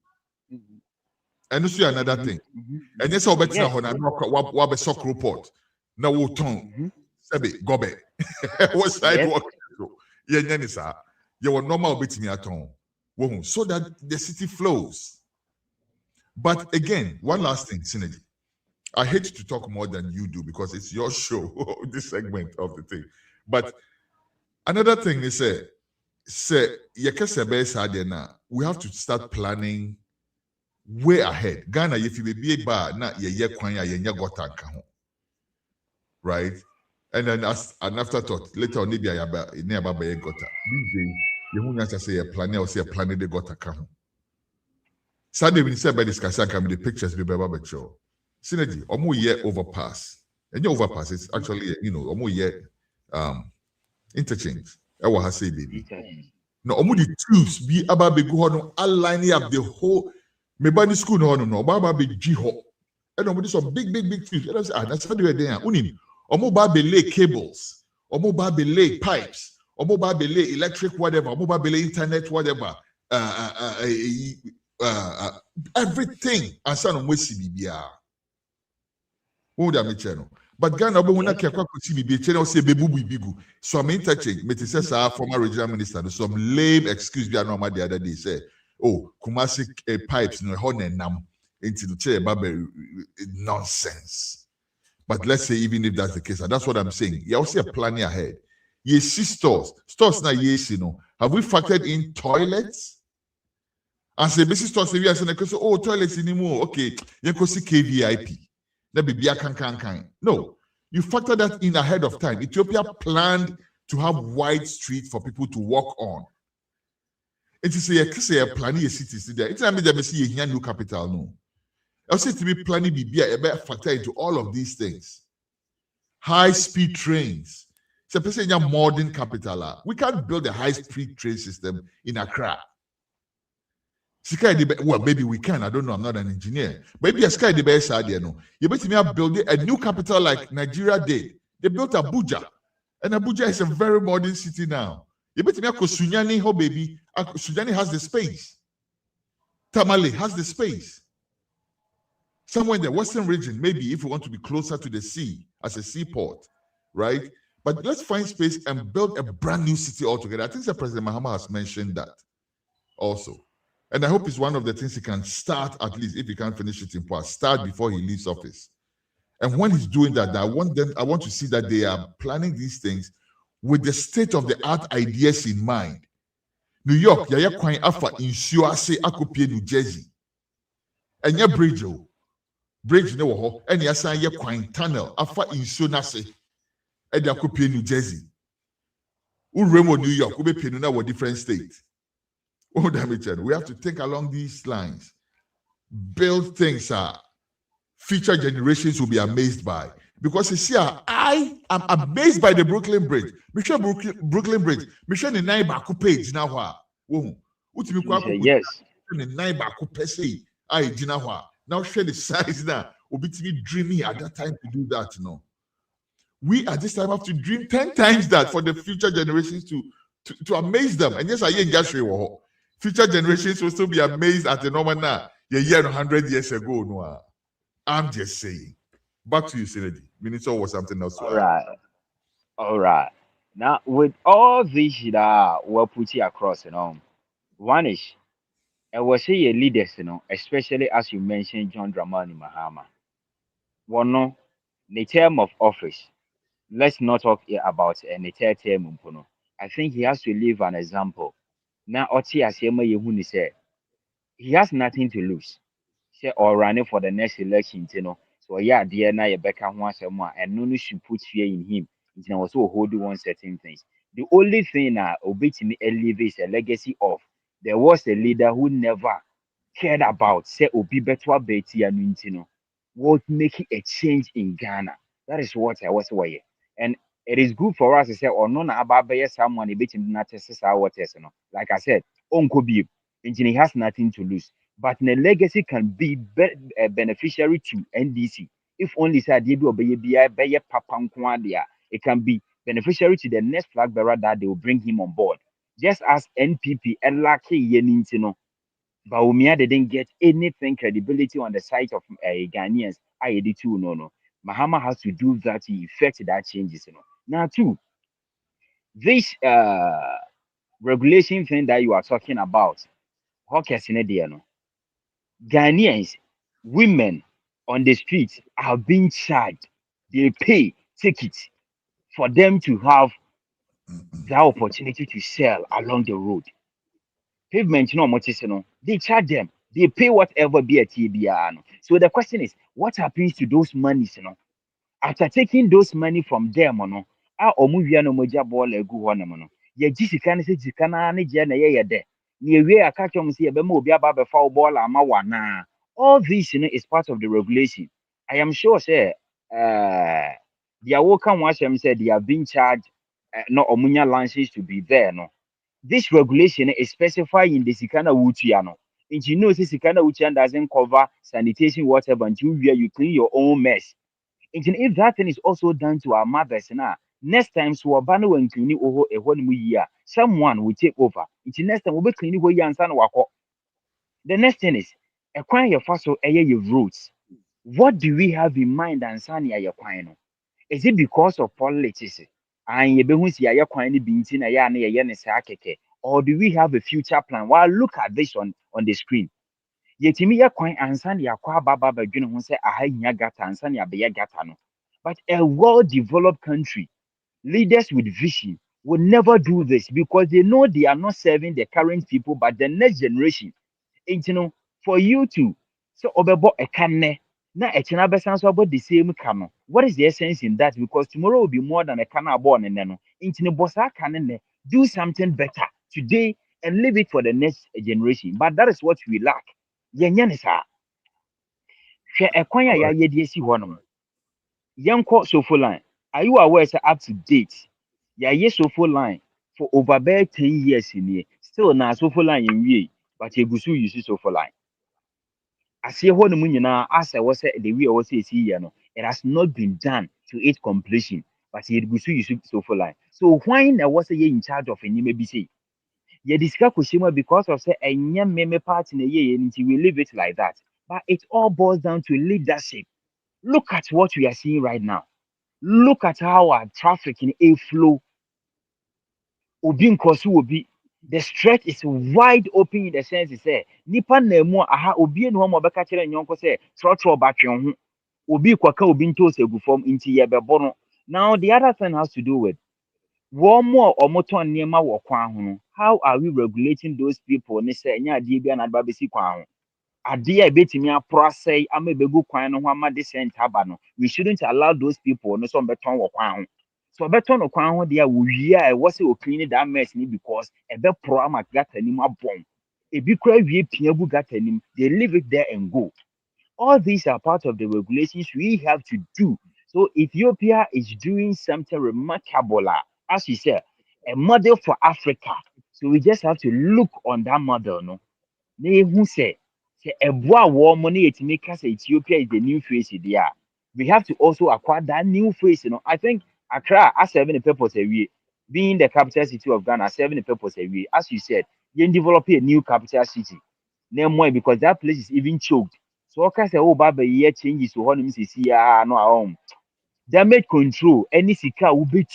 Speaker 1: And this is another thing. And yes, I'll bet you what sock report. Na wo ton sebe gobe what sidewalk ye nyane sa ye wo normal betimi aton wo so that the city flows. But again, one last thing, Synergy, I hate to talk more than you do because it's your show, this segment of the thing. But another thing is we have to start planning way ahead. Ghana, if you be a bar na ye kwanya ye nya gota nka ho. Right? And then as an afterthought, later on, maybe I have a nearby gota. These days, you won't say a plan or say a plan de gota come. Sunday, when you said by this Kassan, can be the pictures be Baba show. Synergy, almost year overpass. And your overpass is actually, almost year interchange. I will say, baby. No, almost the tubes be about be go on, aligning up the whole. Maybe school no, Baba be Jiho. And almost some big tubes. And I say, that's how they are there. Omo belay cables, omo belay pipes, omo belay electric whatever, omo belay internet whatever, everything. And son of Bibia. What would I channel? But Ghana obo wona kekwa ko CBB channel say bebu bigu. Some interchange. Me say former regional minister. Some lame excuse be normal the other day say, oh Kumasi pipes no horn nam into the chair nonsense. But let's say even if that's the case, and that's what I'm saying, you also are planning ahead. You see stores now, yes, have we factored in toilets? And say basic stores, we are saying, oh, toilets anymore. Okay, you can see KVIP. That be can. No, you factor that in ahead of time. Ethiopia planned to have wide streets for people to walk on. It is a planning a city there. It's not me see a new capital, no. I say to be planning a better factor into all of these things. High-speed trains. It's a person in modern capital. We can't build a high-speed train system in Accra. Well, maybe we can. I don't know. I'm not an engineer. Maybe a sky the best idea. No, you better me build a new capital like Nigeria did. They built Abuja, and Abuja is a very modern city now. You better me go Sunyani, ho baby. Sunyani has the space. Tamale has the space. Somewhere in the western region, maybe if we want to be closer to the sea as a seaport, right? But let's find space and build a brand new city altogether. I think that President Mahama has mentioned that also. And I hope it's one of the things he can start, at least if he can't finish it in part, start before he leaves office. And when he's doing that, I want to see that they are planning these things with the state-of-the-art ideas in mind. New York, Yaya Kwai Afa in Suase Akopie, New Jersey. And your bridge. bridge ne wo ho ene yasan ye kwan tunnel afa inso nase e dia kopie New Jersey uremo New York we be na wo different states. Oh damn it, we have to think along these lines, build things future generations will be amazed by. Because you see, I am amazed by the Brooklyn Bridge. Michelle Brooklyn Bridge. Michelle the nine baku page now.
Speaker 13: Yes.
Speaker 1: The nine baku pese. I jina now share the size now. Obitimi dreaming at that time to do that. No, we at this time have to dream 10 times that for the future generations to amaze them. And yes, I ain't just future generations will still be amazed at the normal now. A year 100 years ago. No, I'm just saying. Back to you, Synergy. Minister was something else.
Speaker 13: All right. Now, with all these that we're putting across, one is, I was say leaders, especially as you mentioned, John Dramani Mahama. One, the term of office. Let's not talk about the third term. I think he has to leave an example. Now, Oti Asema Yehuni said, he has nothing to lose. Say or running for the next election, So yeah, dear na Yebeka Wasema, and no should put fear in him. Also hold on certain things. The only thing Obitini elevates a legacy of there was a leader who never cared about say Obi Betwa Beti and would make a change in Ghana. That is what I was saying. And it is good for us to say, or no, about someone a bit in not like I said, Uncle B, he has nothing to lose. But the legacy can be a beneficiary to NDC. If only said it can be beneficiary to the next flag bearer that they will bring him on board. Just as NPP and Lucky Yenintino, Baumia didn't get anything credibility on the side of Ghanaians. I did too. No. Mahama has to do that to effect that changes. Now, too, this regulation thing that you are talking about, Ghanaians, women on the streets are being charged. They pay tickets for them to have the opportunity to sell along the road. Pavement, they charge them. They pay whatever be a TBR. So the question is, what happens to those monies? After taking those money from them, omuvia no moja ball egu hono ye jisika ne se jisika na ne je na ye de ne ewie aka twom se ye be ma obi aba be fa ball ama wana. All this is part of the regulation. I am sure say the awoka washem said they have been charged no omunya license to be there no. This regulation is specifying the sikana wuchiano. And you know this sikana wuchian doesn't cover sanitation whatever until you clean your own mess. And if that thing is also done to our mothers now, next time so abano and cleaning over a 1 year, someone will take over. It's next time we'll be cleaning where you and son wako. The next thing is acquire your first your roots. What do we have in mind and Sanya Yaquino? Is it because of politics? And you be see a quine being seen a yan or do we have a future plan? Well, look at this on the screen. Yetimi ya kwan ansan ya kwa baba badwene ho se ahanya gata ansan ya be ya gata no. But a well-developed country, leaders with vision will never do this because they know they are not serving the current people but the next generation. And for you to so obebo a canne na a china besan so about the same cano. What is the essence in that? Because tomorrow will be more than a canna born and no. Bossa canne do something better today and leave it for the next generation. But that is what we lack. Yanyanisa. Share a quanya ya yedisi one. Yanko Sofo line. Are you aware up to date? Ya yes Sofo line for over 10 years in here. Still na Sofo line in ye, but you gusu use Sofo line. I see what the moon as I was the way I was saying, it has not been done to its completion, but you gusu use Sofo line. So why I was in charge of any maybe say. You discuss Kushima because of say a young meme part in a year and we leave it like that. But it all boils down to leadership. Look at what we are seeing right now. Look at how our traffic in a flow. The stretch is wide open in the sense it say nipa na mu aha obi enu mo beka kire nyonko say trotro batwe ho obi kwaka obi nto segu form inti ye bebo no. Now the other thing has to do with one more or motor nema wo kwan ho. How are we regulating those people ne say nya ade bia na ba besi kwan ho?
Speaker 20: Adia betimi aprosay amebegu kwan no ho ama decent aba no. We shouldn't allow those people no so beton wo kwan ho. So beton no kwan ho dia wo wi a wo se o clean that mess ni because e be pro ama gata ni mabon. E bi kra wie pia bu gata ni, they leave it there and go. All these are part of the regulations we have to do. So Ethiopia is doing something remarkable, as you said, a model for Africa. So we just have to look on that model, no. Who say a boy war money it make us Ethiopia is the new face there. We have to also acquire that new face, you know. I think Accra has 7 purpose away, being the capital city of Ghana, 7 purpose away. As you said, you develop a new capital city. Name why because that place is even choked. So okay, say oh baba year changes to honum see no home. Damage control any sika will be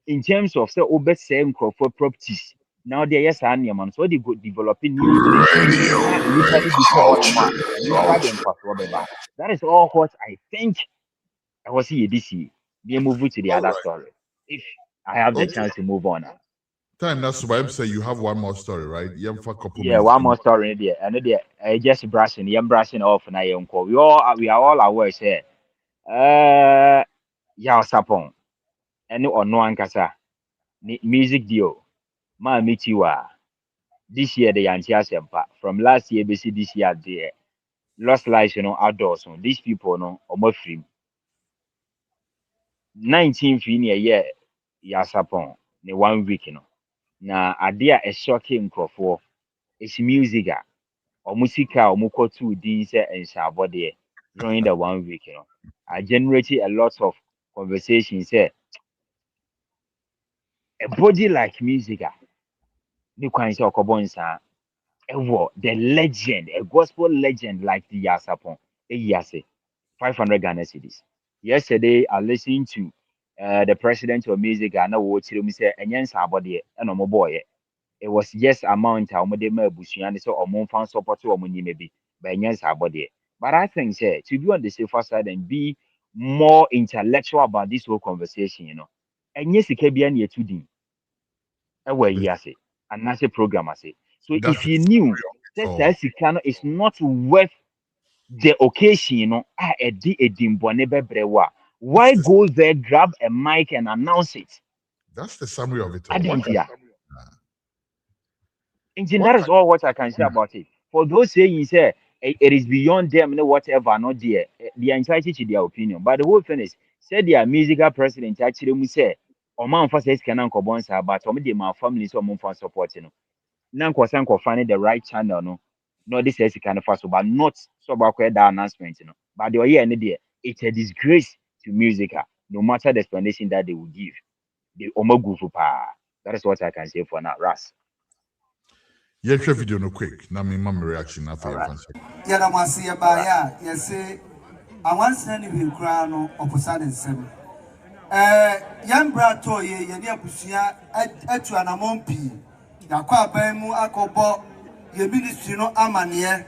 Speaker 20: in terms of say over same for properties. Now they yes and man, so they go developing new places. That is all what I think I was here this year. We move to the other story. If I have the chance to move on.
Speaker 1: Time that's why I'm saying you have one more story, right? You have a couple
Speaker 20: Yeah,
Speaker 1: minutes.
Speaker 20: one more story there. And there I just brushing, brushing off now. We are all aware say ya sapon and no ankasa music deal. Ma meet you this year the Yantia Sempa. From last year, basically this year there lost lives, you know, outdoors. So these people no almost free. 19th in a year, ya sapon, the 1 week, you know. Na idea a shocking for it's music. Or musica or muko 2 these and Shabody during the 1 week, you know. I generated a lot of conversations. A body like music, you can say the legend, a gospel legend like the Yasapon, a Yase, 500 Ghana cedis. Yesterday, I listened to the president of music, and I watched him say, and yes, body, and no boy. It was just amount how much my bushyan so or more fan support or money maybe by yes, body. But I think, say, to be on the safer side and be more intellectual about this whole conversation, you know. And yes, it can be any 2D. Yase, and that's a program, I say. So if you knew that Sikano is not worth the occasion, you know, why go there, grab a mic and announce it?
Speaker 1: That's the summary of it
Speaker 20: I
Speaker 1: all.
Speaker 20: didn't hear. That is all what I can say about it. For those saying say it is beyond them, you know, whatever, not there, they are entitled to their opinion. But the whole thing is, said their musical president actually say, or man for says canon cobonsa, but my family so for supporting. Nanko Sanko finding the right channel, no, this is kind of fast, but not so about that announcement, you know. But the year and it's a disgrace to music, no matter the explanation that they will give. The omogufu pa. That is what I can say for now, Ras.
Speaker 1: Yeah, share video no quick. Now me mama reaction after your answer.
Speaker 21: Yeah, I want to see about yes, say I want to send you crown opposite and seven. Young Brato, ye, Pusia, at you an amompi. Yakwa Bemu Akobo, your ministry no amania.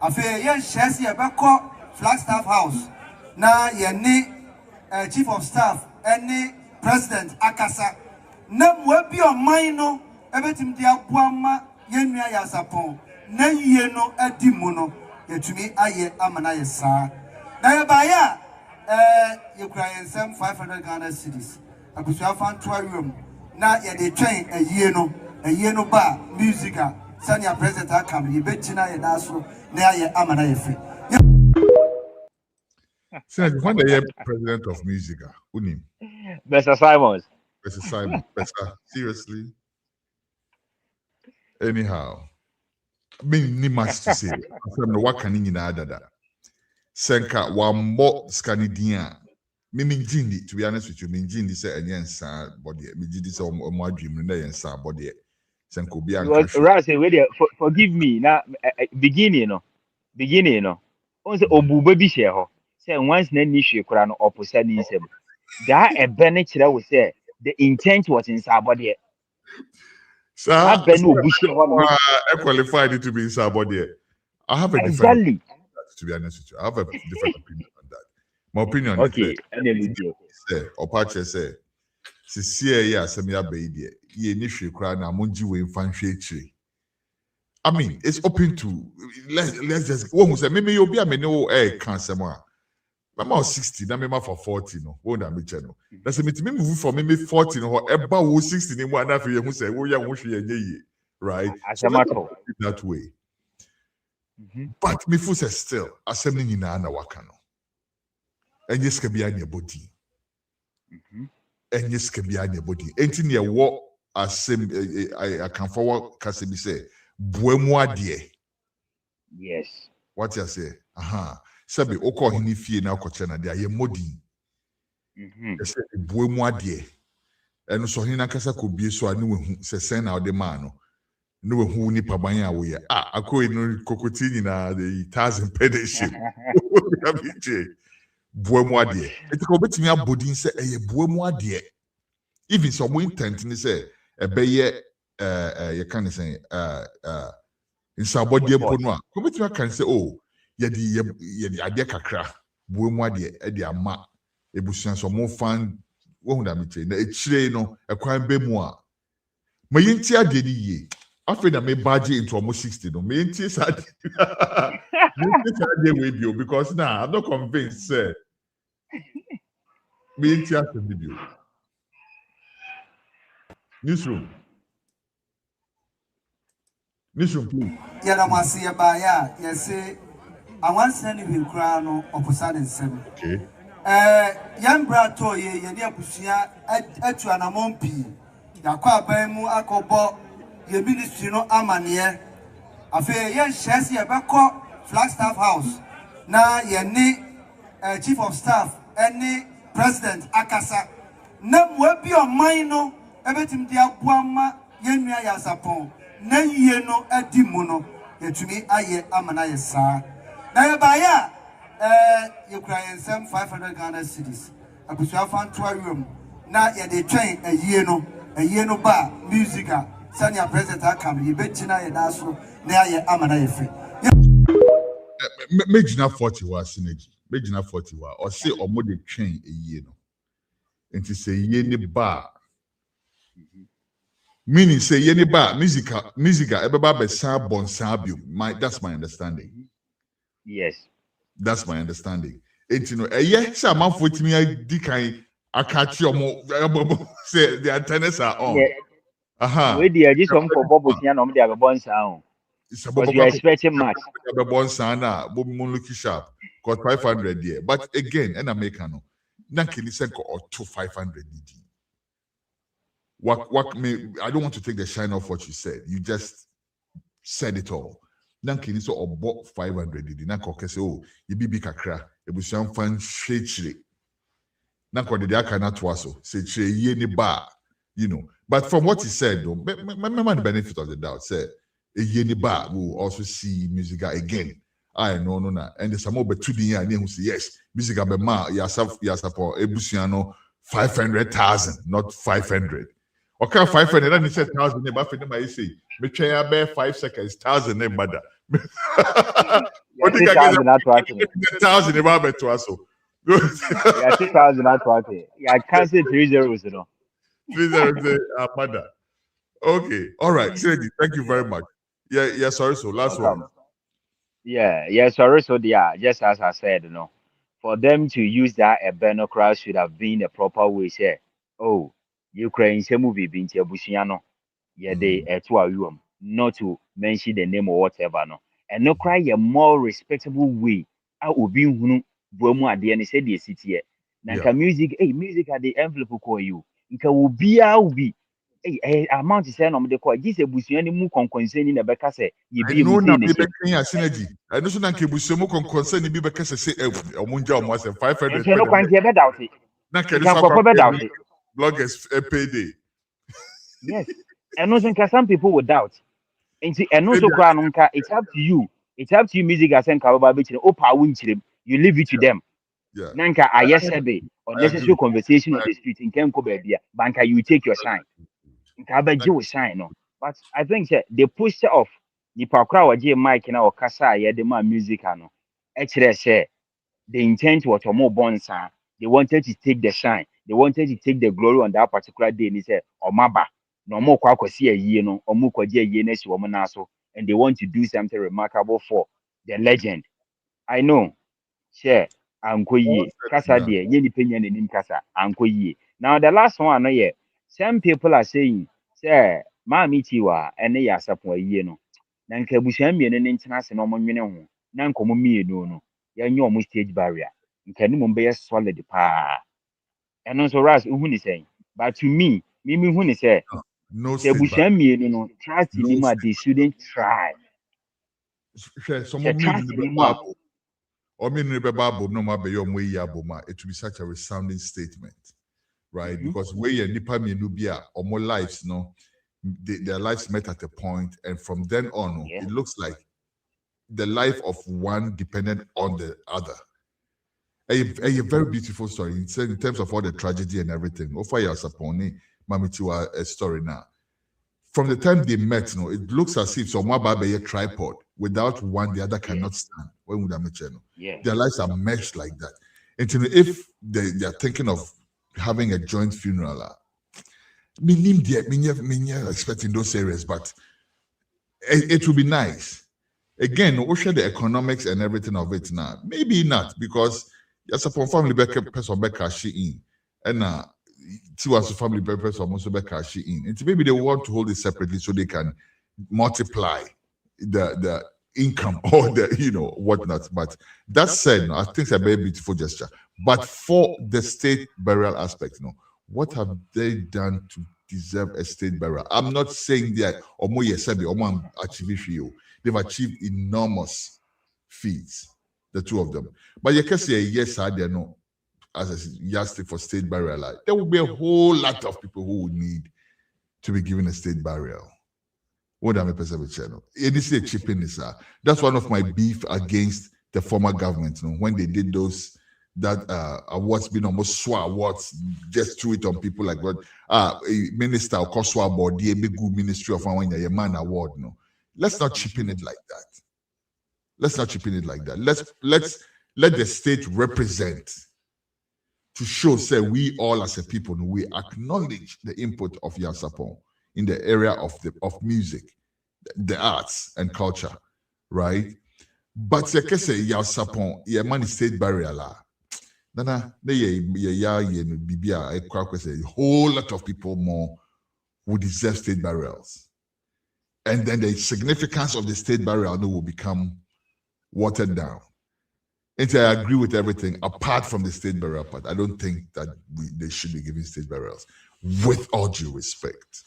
Speaker 21: I fear yes, Chassis a Bako, Flagstaff House. Now, ye chief of staff, any president Akasa. No, will be on mine, no, everything dear Guama, Yenya Yasapon, Nen Yeno, Edimono, Yetumi Aye Amanaye Sa. Now, Baya, you cry some 500 Ghana cities. I could have found 2 room. Now, ye train a yeno bar, musica, Sanya President Akam, you bet China and Aso, Naya Amanaye.
Speaker 1: Since when the president of Musica, Unim.
Speaker 20: Mr. Simons.
Speaker 1: Mr. Simon, better. Seriously. Anyhow, I mean, ni much to say. I'm what can you add that? Senka, one more Scanidian. Mimi Jindi, to be honest with you, Min Jindi said, and yes, body, me did this on my dream, and then, sir, body. Senko be
Speaker 20: forgive me now, beginning, also Obu baby share. Say once Nishi Kuran opposite him. That a Bennett will say the intent was in somebody.
Speaker 1: Sir, I qualified it to be somebody. I have a different opinion, to be honest with you. I have a different opinion on that. My opinion is Opache say, Sisia ya Samia Baby, ye Nishi Kuran, Munji way fan tree. I mean, it's open to let's just one say maybe you'll be a menu cancer. I'm 60, now I'm for 40, no. Won't that be channel? That's a me move for maybe 40 or about 60 in one after you say, oh, yeah, right? So let's put it that way. But me food says still assembling in an wakano. And yes, can be on your body. And yes, can be on your body. Anything you walk I can forward Kasebi say, Buemwa dear.
Speaker 20: Yes.
Speaker 1: What you say? Sabi oko hini fie na kochena dia ye modi. Ese buemu ade. Eno so hini na kasa ko bie so anu wehu se sen na ode ma no. No wehu ni paban a wo ye. Akoi no kokoti nyina the 1,000 pedeship. Buemu ade. Eti ko betimi abodin se eye buemu ade. Even so mo intent ni se ebeye you can say in sabodie ponu a. Ko betimi kan say oh yedi ade kakra buemu ade e de ama ebusuan so mo fan wo hu da mete na echire no ekwan be mu a mayinti ade ni ye afi na me budget into almost 60 no mayinti sa ade we bio because now I'm not convinced say mayinti ade video newsroom please
Speaker 21: yala masi ya ba ya yesi awansa ni bi kra no oposa de nsem
Speaker 1: okay
Speaker 21: yambra to ye ni abusua atu anamompi yakwa aban mu akobo ye ministry no amane afi ye nhese ye beko Flagstaff House na ye ni chief of staff any president akasa na mwabi oman no ebetim dia boama ye nua ya sapon na yie no adimu no yetumi aye amana ye saa na ye ba ya you cry some 500 Ghana cedis abusua fan to room na ye dey train a yie no ba musica sanya president akam ye betina ye da so na ye amana ye fe
Speaker 1: Mejina 40 wa synergy. Mejina 40 wa or say or more de train a year no. And to say ye ni bar. Meaning say ye ni bar musica ebeba be sa bon sabio. That's my understanding.
Speaker 20: Yes.
Speaker 1: That's my understanding. And you know a year sa man for me I dikai akachi omo say the antennas are on.
Speaker 20: We dey just one for bubbles here no me dey bon sound. Because you are expecting much.
Speaker 1: Sharp got 500 there. But again, an American, Nankini said or 500 DD. What may I don't want to take the shine off what you said. You just said it all. Nankini so or bought 500 DD. Nanko say, oh, you be big kakra, it was some fun shade. Nanko de akana twaso, say ye bar, you know. But from what he said, though, the benefit of the doubt said. A yeni bar will also see music again. I no. And there's some more between who say yes, music be ma yasap ebusiano 500,000, not 500. Okay, 500. Then he said 1,000. But for them, I say, me try bear 5 seconds. 1,000 name mother. What think I get 1,000 about better also.
Speaker 20: Yeah, 2,000 at what? Yeah, I can't say 3 zeros, you know.
Speaker 1: 3 zeros, mother. Okay, all right, thank you very much. Yeah, sorry. So last one.
Speaker 20: Yeah, sorry. So just as I said, you know, for them to use that a binocular should have been a proper way. Say, oh, Ukraine, say movie being Busiano, yeah, they not to mention the name or whatever, no, and no cry a more respectable way. I will be Bomu at the end, said the city. Now, music at the envelope call you. It will be. Amount is saying on the call. This is Busiani Mukon concerning the Becca. You be
Speaker 1: synergy. I know that Kibusumu concern be Becca say, Omunja almost 500.
Speaker 20: No quite doubt it.
Speaker 1: Bloggers a payday.
Speaker 20: Yes, and also some people would doubt. And also, it's up to you. It's up to you, music as and Kawababi, Opa Winchim. You leave it to them.
Speaker 1: Yeah.
Speaker 20: Nanka, I yesterday, unnecessary conversation on the street in Kenko Babia. Banka, you take your sign. Sign, no. But I think the push off the Pakra or Mike in our Casa, the man music, no. Actually, say the intent was more bonsa. They wanted to take the shine, they wanted to take the glory on that particular day. And he said, or Maba, no more Kwako see a year, no, or Mukodia Yenes woman also. and they want to do something remarkable for the legend. I know. Share. Ankoye. Kasa de. Yeni penya nenim kasa. Ankoye. Now the last one, no yeah. Some people are saying, say, Mami Tiwa, and they are support no. Nanka Bushami and an international monument. Nanko Mumi no. Yan your stage barrier. You can be a solid pa. And also Ras Uhuni saying. But to me, Mimi Huni say,
Speaker 1: no state
Speaker 20: Bushami no trust in him, they shouldn't try.
Speaker 1: Someone mean the Bible. Or mean the Bible, no matter your way, Yaboma, it will be such a resounding statement, right? Because where you nipa me nubia or more lives, no, their lives met at a point, and from then on, it looks like the life of one depended on the other. A very beautiful story in terms of all the tragedy and everything. Offer your saponi, Mamitiwa a story now. From the time they met, no, it looks as if someone by a tripod. Without one, the other cannot stand. When would I mention? Their lives are meshed like that. And if they are thinking of having a joint funeral, expecting those areas, but it will be nice. Again, we share the economics and everything of it now. Maybe not, because yes, upon family person back cash in, and two as a family person also back cash in. And maybe they want to hold it separately so they can multiply the income or the whatnot. But that said, I think it's a very beautiful gesture. But for the state burial aspect, what have they done to deserve a state burial? I'm not saying that they've achieved enormous feats, the two of them. But you can say yes, I don't know. As a yardstick for state burial, there will be a whole lot of people who would need to be given a state burial. What am I perceiving? It is a chipping. That's one of my beef against the former government. When they did that awards, being almost SWA awards, just threw it on people like what a minister or SWA board, the big good ministry of a man award. Let's not chipping it like that. Let's not chipping it like that. Let's let the state represent. To show, say, we all as a people, we acknowledge the input of Yasapon in the area of music, the arts and culture, right? But se kese Yasapon, ye man state burial la. Nana, a whole lot of people more would deserve state burials. And then the significance of the state burial will become watered down. And I agree with everything apart from the state burial part. I don't think that they should be giving state burials, with all due respect.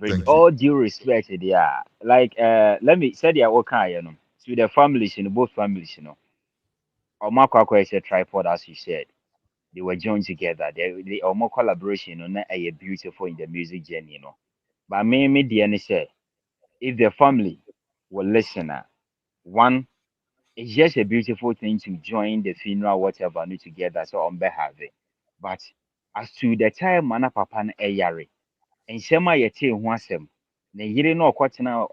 Speaker 20: With all due respect, yeah. Like let me say to the families, both families, KWAKU is a tripod, as you said. They were joined together. They are more collaboration, a beautiful in the music journey, But me the say, if the family will listen, one. It's just a beautiful thing to join the funeral, whatever, together, so on behalf of it. But as to the time, mana papa na yare, and shema yete huasem, ne yire no kwatena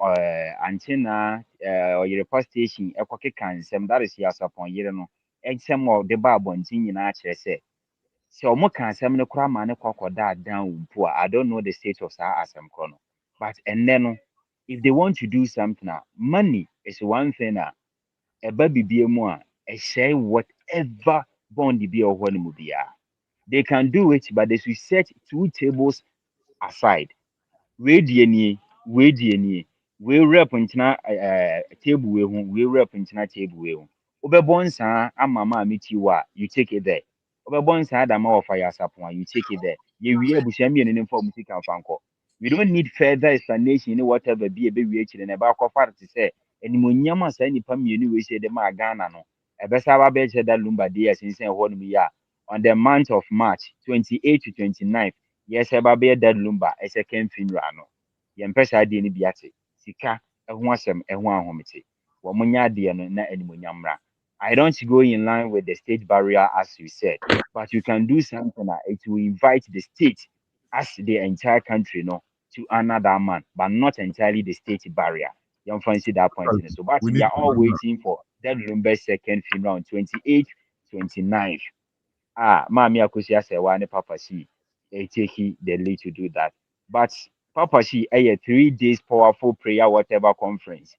Speaker 20: antenna or your post station, a kwake cansem, that is yas upon yire no, and some of the barbontin in archer say. So mo cansem no crama ne kwakwa down poor. I don't know the state of sa asem kono. But and then if they want to do something, money is one thing. Say whatever bond be or when they can do it, but they should set two tables aside. We rep table we rep table Obebonsa amama mitiwa, you take it there. Obebonsa adama of fire sapon, you take it there. We don't need further explanation, whatever be a baby and about far to say. And Munyama say any pam you say the Magana no. A Besaba Becha that Lumba dear since on the month of March 28 to 29th. Yes, Ababe that Lumba a second funeral. Yempesa dini biate. Sika ehwasem ehwa homete. Wamunya de no na animunyamra. I don't go in line with the state barrier as you said, but you can do something it will invite the state as the entire country to another man, but not entirely the state barrier. You fancy that point in it. So but we are all waiting for that Lumber's second funeral on 28th, 29th. Mami Akusia say one papa she take the lead to do that. But Papa she a 3 days powerful prayer whatever conference.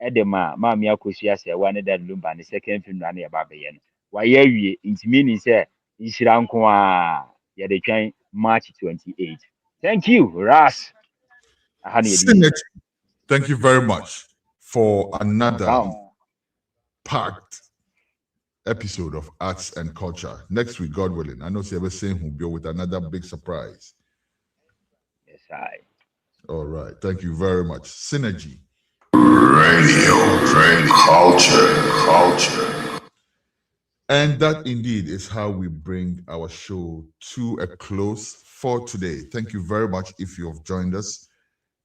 Speaker 20: Edema, Mammy Akusia say one that Lumba and the second film ran about the end. Why ye it meaning say Ishiranqua ya the train March 28. Thank you, Ras.
Speaker 1: Synergy. Thank you very much for another
Speaker 20: Wow.
Speaker 1: packed episode of Arts and Culture. Next week, God willing, I know Sieve saying will be with another big surprise.
Speaker 20: Yes, I.
Speaker 1: All right. Thank you very much. Synergy.
Speaker 4: Radio, culture.
Speaker 1: And that indeed is how we bring our show to a close for today. Thank you very much if you have joined us.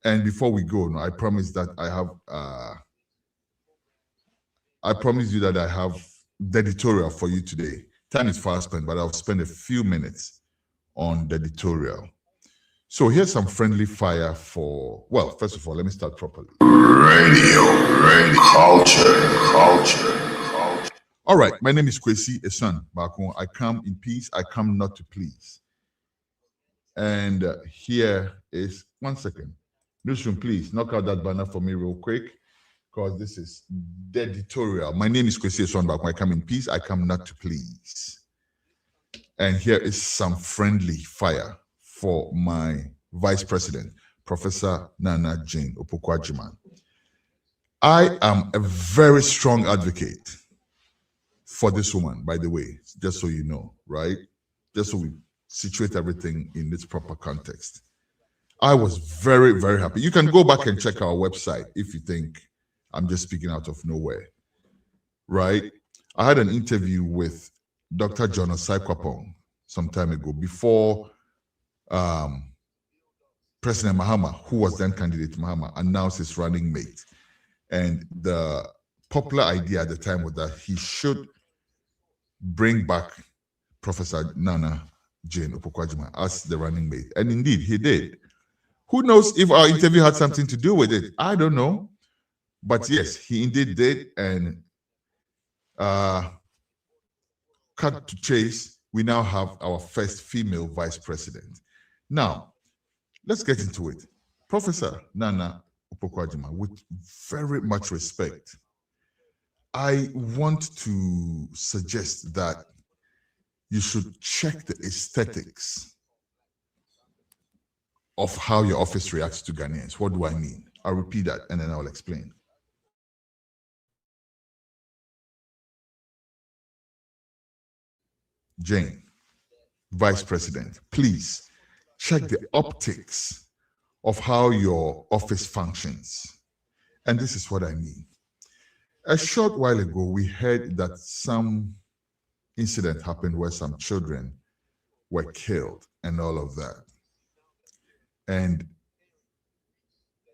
Speaker 1: And before we go, I promise that I promise you that I have the editorial for you today. Time is fast spent, but I'll spend a few minutes on the editorial. So here's some friendly fire for, well, first of all, let me start properly.
Speaker 4: Radio, culture.
Speaker 1: All right, my name is Kwesi Esan Bakun. I come in peace, I come not to please. And here is, 1 second. Newsroom, please knock out that banner for me real quick, because this is the editorial. My name is Kwesi Esan Bakun. I come in peace, I come not to please. And here is some friendly fire for my Vice President, Professor Nana Jane Opoku-Agyeman. I am a very strong advocate for this woman, by the way, just so you know, right? Just so we situate everything in its proper context. I was very, very happy. You can go back and check our website if you think I'm just speaking out of nowhere, right? I had an interview with Dr. John Osai-Kwapong some time ago, before President Mahama, who was then candidate Mahama, announced his running mate. And the popular idea at the time was that he should bring back Professor Nana Jane Opoku-Agyeman as the running mate. And indeed, he did. Who knows if our interview had something to do with it? I don't know. But yes, he indeed did. And cut to chase, we now have our first female vice president. Now, let's get into it. Professor Nana Opoku-Agyeman, with very much respect, I want to suggest that you should check the aesthetics of how your office reacts to Ghanaians. What do I mean? I'll repeat that and then I'll explain. Jane, Vice President, please check the optics of how your office functions. And this is what I mean. A short while ago, we heard that some incident happened where some children were killed and all of that. And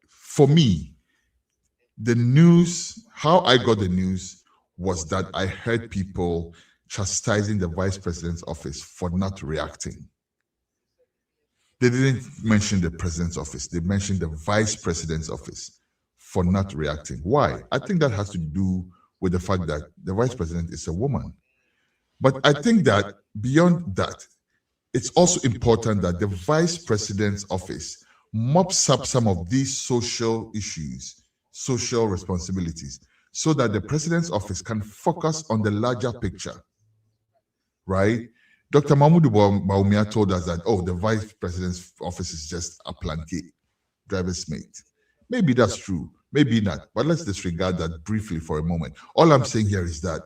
Speaker 1: for me, the news, how I got the news was that I heard people chastising the vice president's office for not reacting. They didn't mention the president's office. They mentioned the vice president's office for not reacting. Why? I think that has to do with the fact that the vice president is a woman. But I think that beyond that, it's also important that the vice president's office mops up some of these social issues, social responsibilities, so that the president's office can focus on the larger picture, right? Dr. Mahmoud Bawumia told us that, oh, the vice president's office is just a planqué, driver's mate. Maybe that's true, maybe not, but let's disregard that briefly for a moment. All I'm saying here is that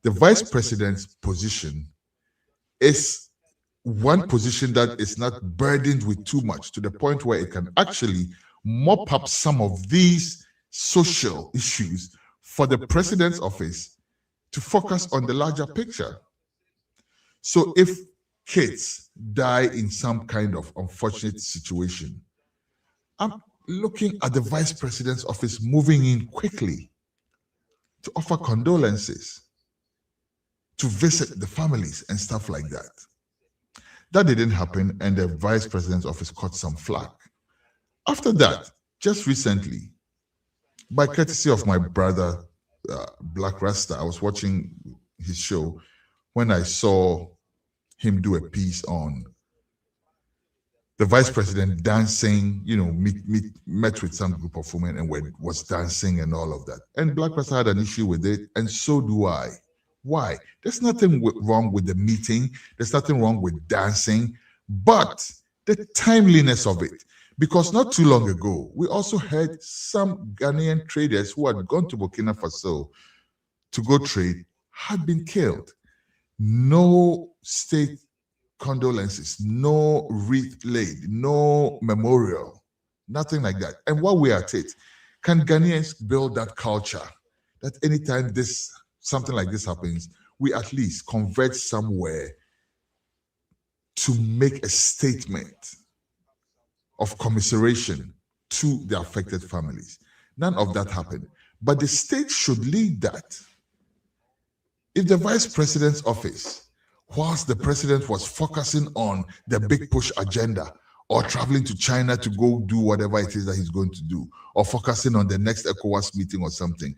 Speaker 1: the vice president's position is one position that is not burdened with too much, to the point where it can actually mop up some of these social issues for the president's office to focus on the larger picture. So if kids die in some kind of unfortunate situation, I'm looking at the vice president's office moving in quickly to offer condolences, to visit the families and stuff like that. That didn't happen, and the vice president's office caught some flack. After that, just recently, by courtesy of my brother, Black Rasta, I was watching his show when I saw him do a piece on the vice president dancing, met with some group of women and was dancing and all of that. And Black Panther had an issue with it, and so do I. Why? There's nothing wrong with the meeting. There's nothing wrong with dancing, but the timeliness of it. Because not too long ago, we also had some Ghanaian traders who had gone to Burkina Faso to go trade had been killed. No state condolences, no wreath laid, no memorial, nothing like that. And while we're at it, can Ghanaians build that culture that anytime something like this happens, we at least convert somewhere to make a statement of commiseration to the affected families? None of that happened. But the state should lead that. If the vice president's office, whilst the president was focusing on the big push agenda or traveling to China to go do whatever it is that he's going to do, or focusing on the next ECOWAS meeting or something,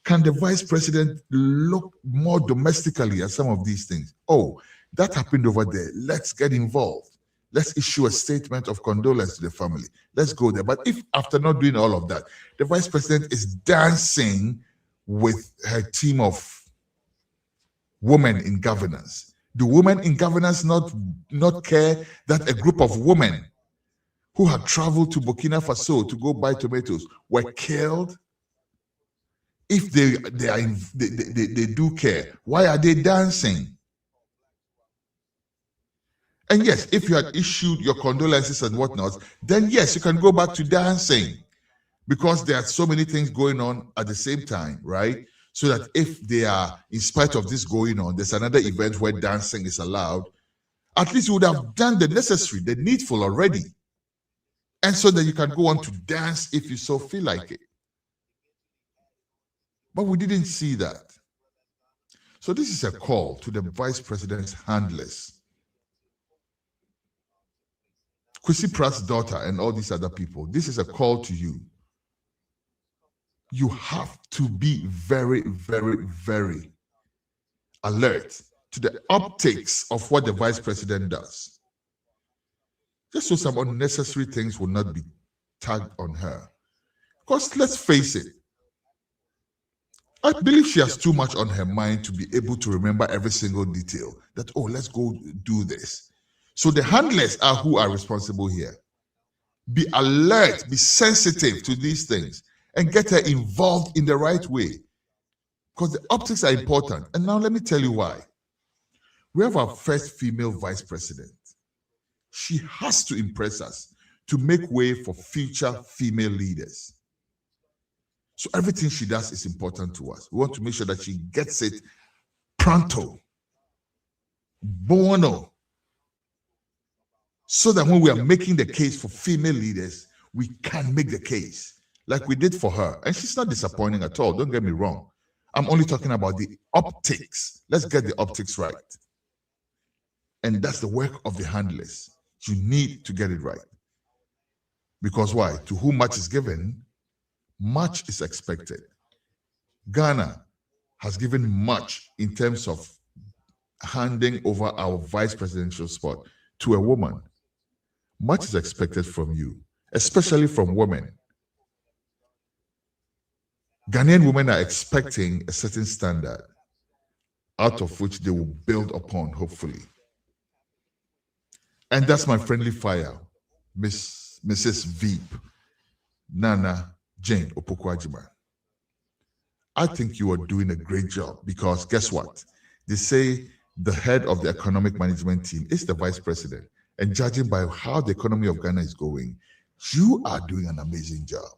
Speaker 1: can the vice president look more domestically at some of these things? Oh, that happened over there. Let's get involved. Let's issue a statement of condolence to the family. Let's go there. But if after not doing all of that, the vice president is dancing with her team of women in governance, do women in governance not care that a group of women who had traveled to Burkina Faso to go buy tomatoes were killed? If they do care, why are they dancing? And yes, if you had issued your condolences and whatnot, then yes, you can go back to dancing, because there are so many things going on at the same time, right? So that if they are, in spite of this going on, there's another event where dancing is allowed, at least you would have done the necessary, the needful already. And so that you can go on to dance if you so feel like it. But we didn't see that. So this is a call to the vice president's handlers, Kwesi Pratt's daughter and all these other people. This is a call to you. You have to be very, very, very alert to the optics of what the vice president does. Just so some unnecessary things will not be tagged on her. Because let's face it, I believe she has too much on her mind to be able to remember every single detail. That, oh, let's go do this. So the handlers are who are responsible here. Be alert, be sensitive to these things, and get her involved in the right way. Because the optics are important. And now let me tell you why. We have our first female vice president. She has to impress us to make way for future female leaders. So everything she does is important to us. We want to make sure that she gets it pronto, buono, so that when we are making the case for female leaders, we can make the case like we did for her. And she's not disappointing at all. Don't get me wrong. I'm only talking about the optics. Let's get the optics right. And that's the work of the handlers. You need to get it right. Because why? To whom much is given, much is expected. Ghana has given much in terms of handing over our vice presidential spot to a woman. Much is expected from you, especially from women. Ghanaian women are expecting a certain standard out of which they will build upon, hopefully. And that's my friendly fire, Mrs. Veep, Nana Jane Opoku-Agyeman. I think you are doing a great job, because guess what? They say the head of the economic management team is the vice president. And judging by how the economy of Ghana is going, you are doing an amazing job.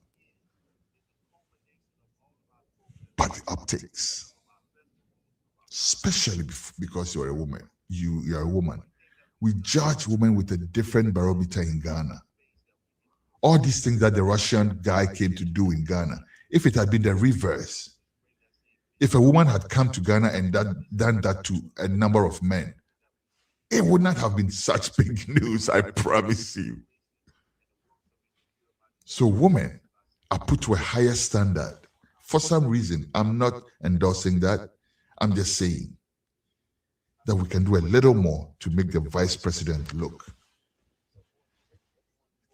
Speaker 1: But the optics, especially because you're a woman, you're a woman. We judge women with a different barometer in Ghana. All these things that the Russian guy came to do in Ghana, if it had been the reverse, if a woman had come to Ghana and done that to a number of men, it would not have been such big news, I promise you. So women are put to a higher standard. For some reason, I'm not endorsing that. I'm just saying that we can do a little more to make the vice president look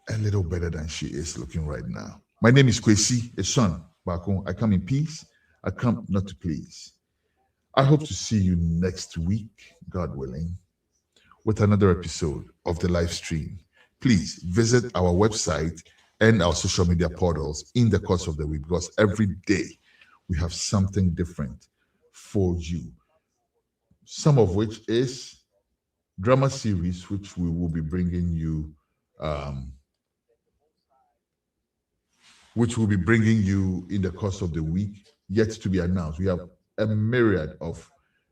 Speaker 1: a little better than she is looking right now. My name is Kwesi, a son. I come in peace. I come not to please. I hope to see you next week, God willing, with another episode of the live stream. Please visit our website and our social media portals in the course of the week, because every day we have something different for you. Some of which is drama series, which we will be bringing you, in the course of the week, yet to be announced. We have a myriad of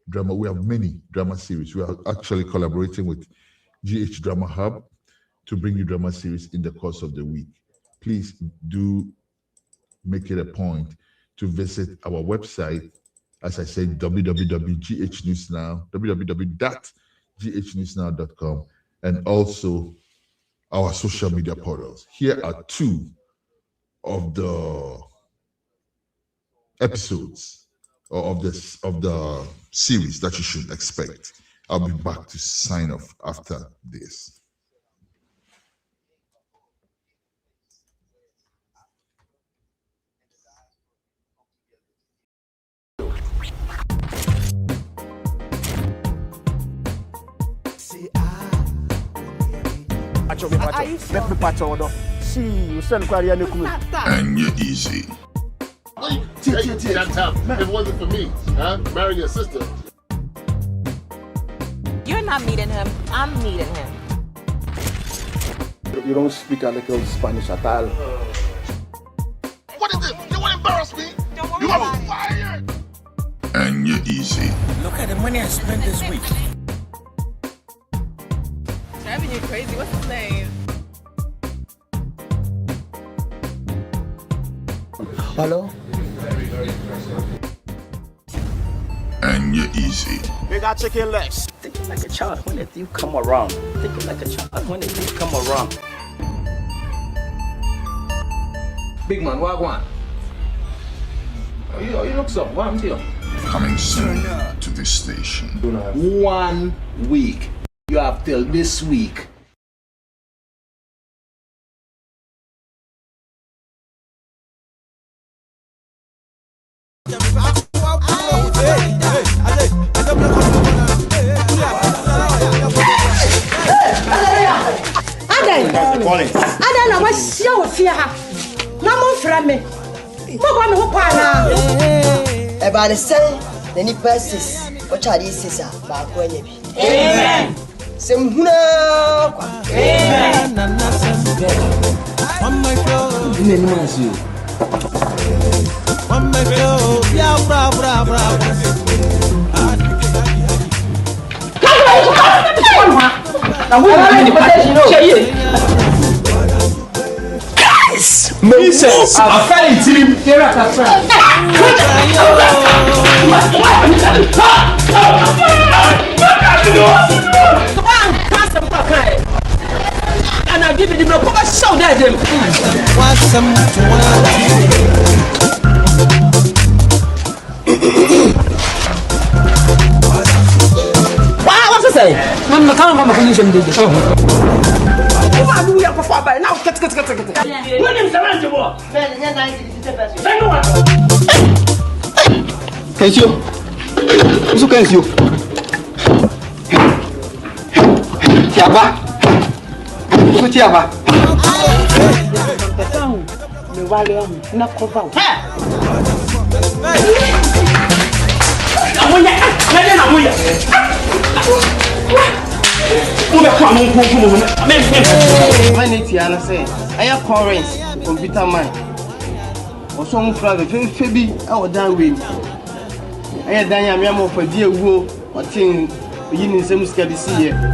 Speaker 1: drama. We have many drama series. We are actually collaborating with GH Drama Hub to bring you drama series in the course of the week. Please do make it a point to visit our website. As I said, www.ghnewsnow, www.ghnewsnow.com, and also our social media portals. Here are two of the episodes of the series that you should expect. I'll be back to sign off after this.
Speaker 4: And you're easy.
Speaker 3: If it wasn't for me, marrying your sister.
Speaker 22: You're not meeting him, I'm meeting him.
Speaker 3: You don't speak a little Spanish at all. What is this? You want to embarrass me? You are fired!
Speaker 4: And you're easy.
Speaker 3: Look at the money I spent this week.
Speaker 22: Driving you crazy, what's his name?
Speaker 3: Hello?
Speaker 4: And you're easy.
Speaker 3: They got chicken legs.
Speaker 23: Thinking like a child when the thief come around. Thinking like a child when the thief come around.
Speaker 3: Big man, what one? You look something. What happened to you?
Speaker 4: Coming soon to this station.
Speaker 3: 1 week. You have till this week.
Speaker 24: Adana wa sia wo fie ha. Na mo fra me. Mo ba me ho kwa na.
Speaker 25: E ba ne sen na ni passes. O chari sisa ba ko anya bi.
Speaker 24: Amen.
Speaker 25: Sem huna kwa.
Speaker 24: Amen.
Speaker 3: One my girl.
Speaker 25: Ni ni ma si.
Speaker 3: One my girl. Ya bra.
Speaker 25: Guys,
Speaker 3: Jesus, I fell into him.
Speaker 24: And I give you the proper show that them. What's it say? Mama, come on, condition did it. We are for by now. Get. When him surrender what?
Speaker 25: man, nya na isi the person.
Speaker 24: Say no one.
Speaker 3: Kensio. Usu Kensio. Tiaba. Usu Tiaba.
Speaker 24: Me wale am na cover. Amoya, na amoya.
Speaker 25: When it's here, I say, I have currents, computer man. Or some private, Phoebe, our down with. I had Daniel for dear woe, or thing, you some scary see here.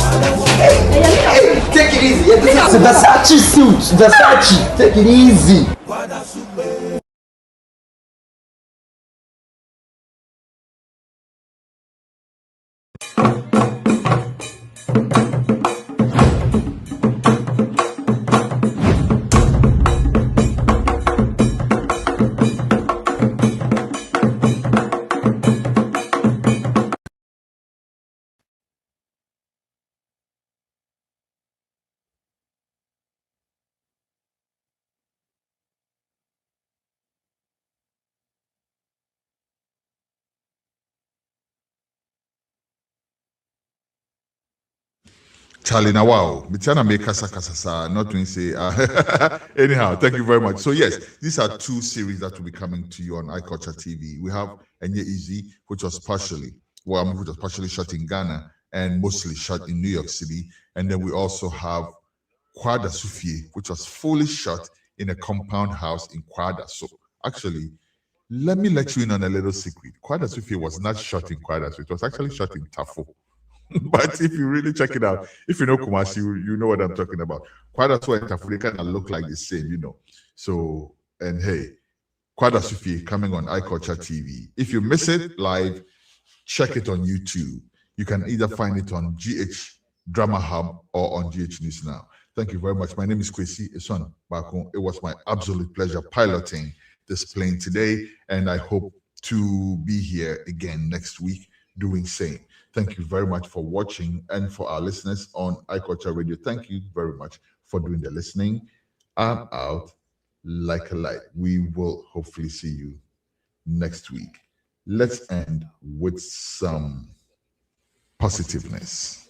Speaker 25: Take it easy. This is the Versace suit. Versace. Take it easy.
Speaker 1: Charlie Nawao, Mitiana Mekasa Kasasa, not to say, anyhow, thank you very much. So, yes, these are two series that will be coming to you on iCulture TV. We have Enye Easy, which was partially shot in Ghana and mostly shot in New York City. And then we also have Kwada Sufie, which was fully shot in a compound house in Kwada. So, actually, let me let you in on a little secret. Kwada Sufie was not shot in Kwada, so it was actually shot in Tafo. But if you really check it out, if you know Kumasi, you know what I'm talking about. Kwada Sufie and Tafo, they kind of look like the same, you know. So, and hey, Kwada Sufie coming on iCulture TV. If you miss it live, check it on YouTube. You can either find it on GH Drama Hub or on GH News Now. Thank you very much. My name is Kwesi Eson Bakun. It was my absolute pleasure piloting this plane today, and I hope to be here again next week doing same. Thank you very much for watching, and for our listeners on iCulture Radio, thank you very much for doing the listening. I'm out like a light. We will hopefully see you next week. Let's end with some positiveness.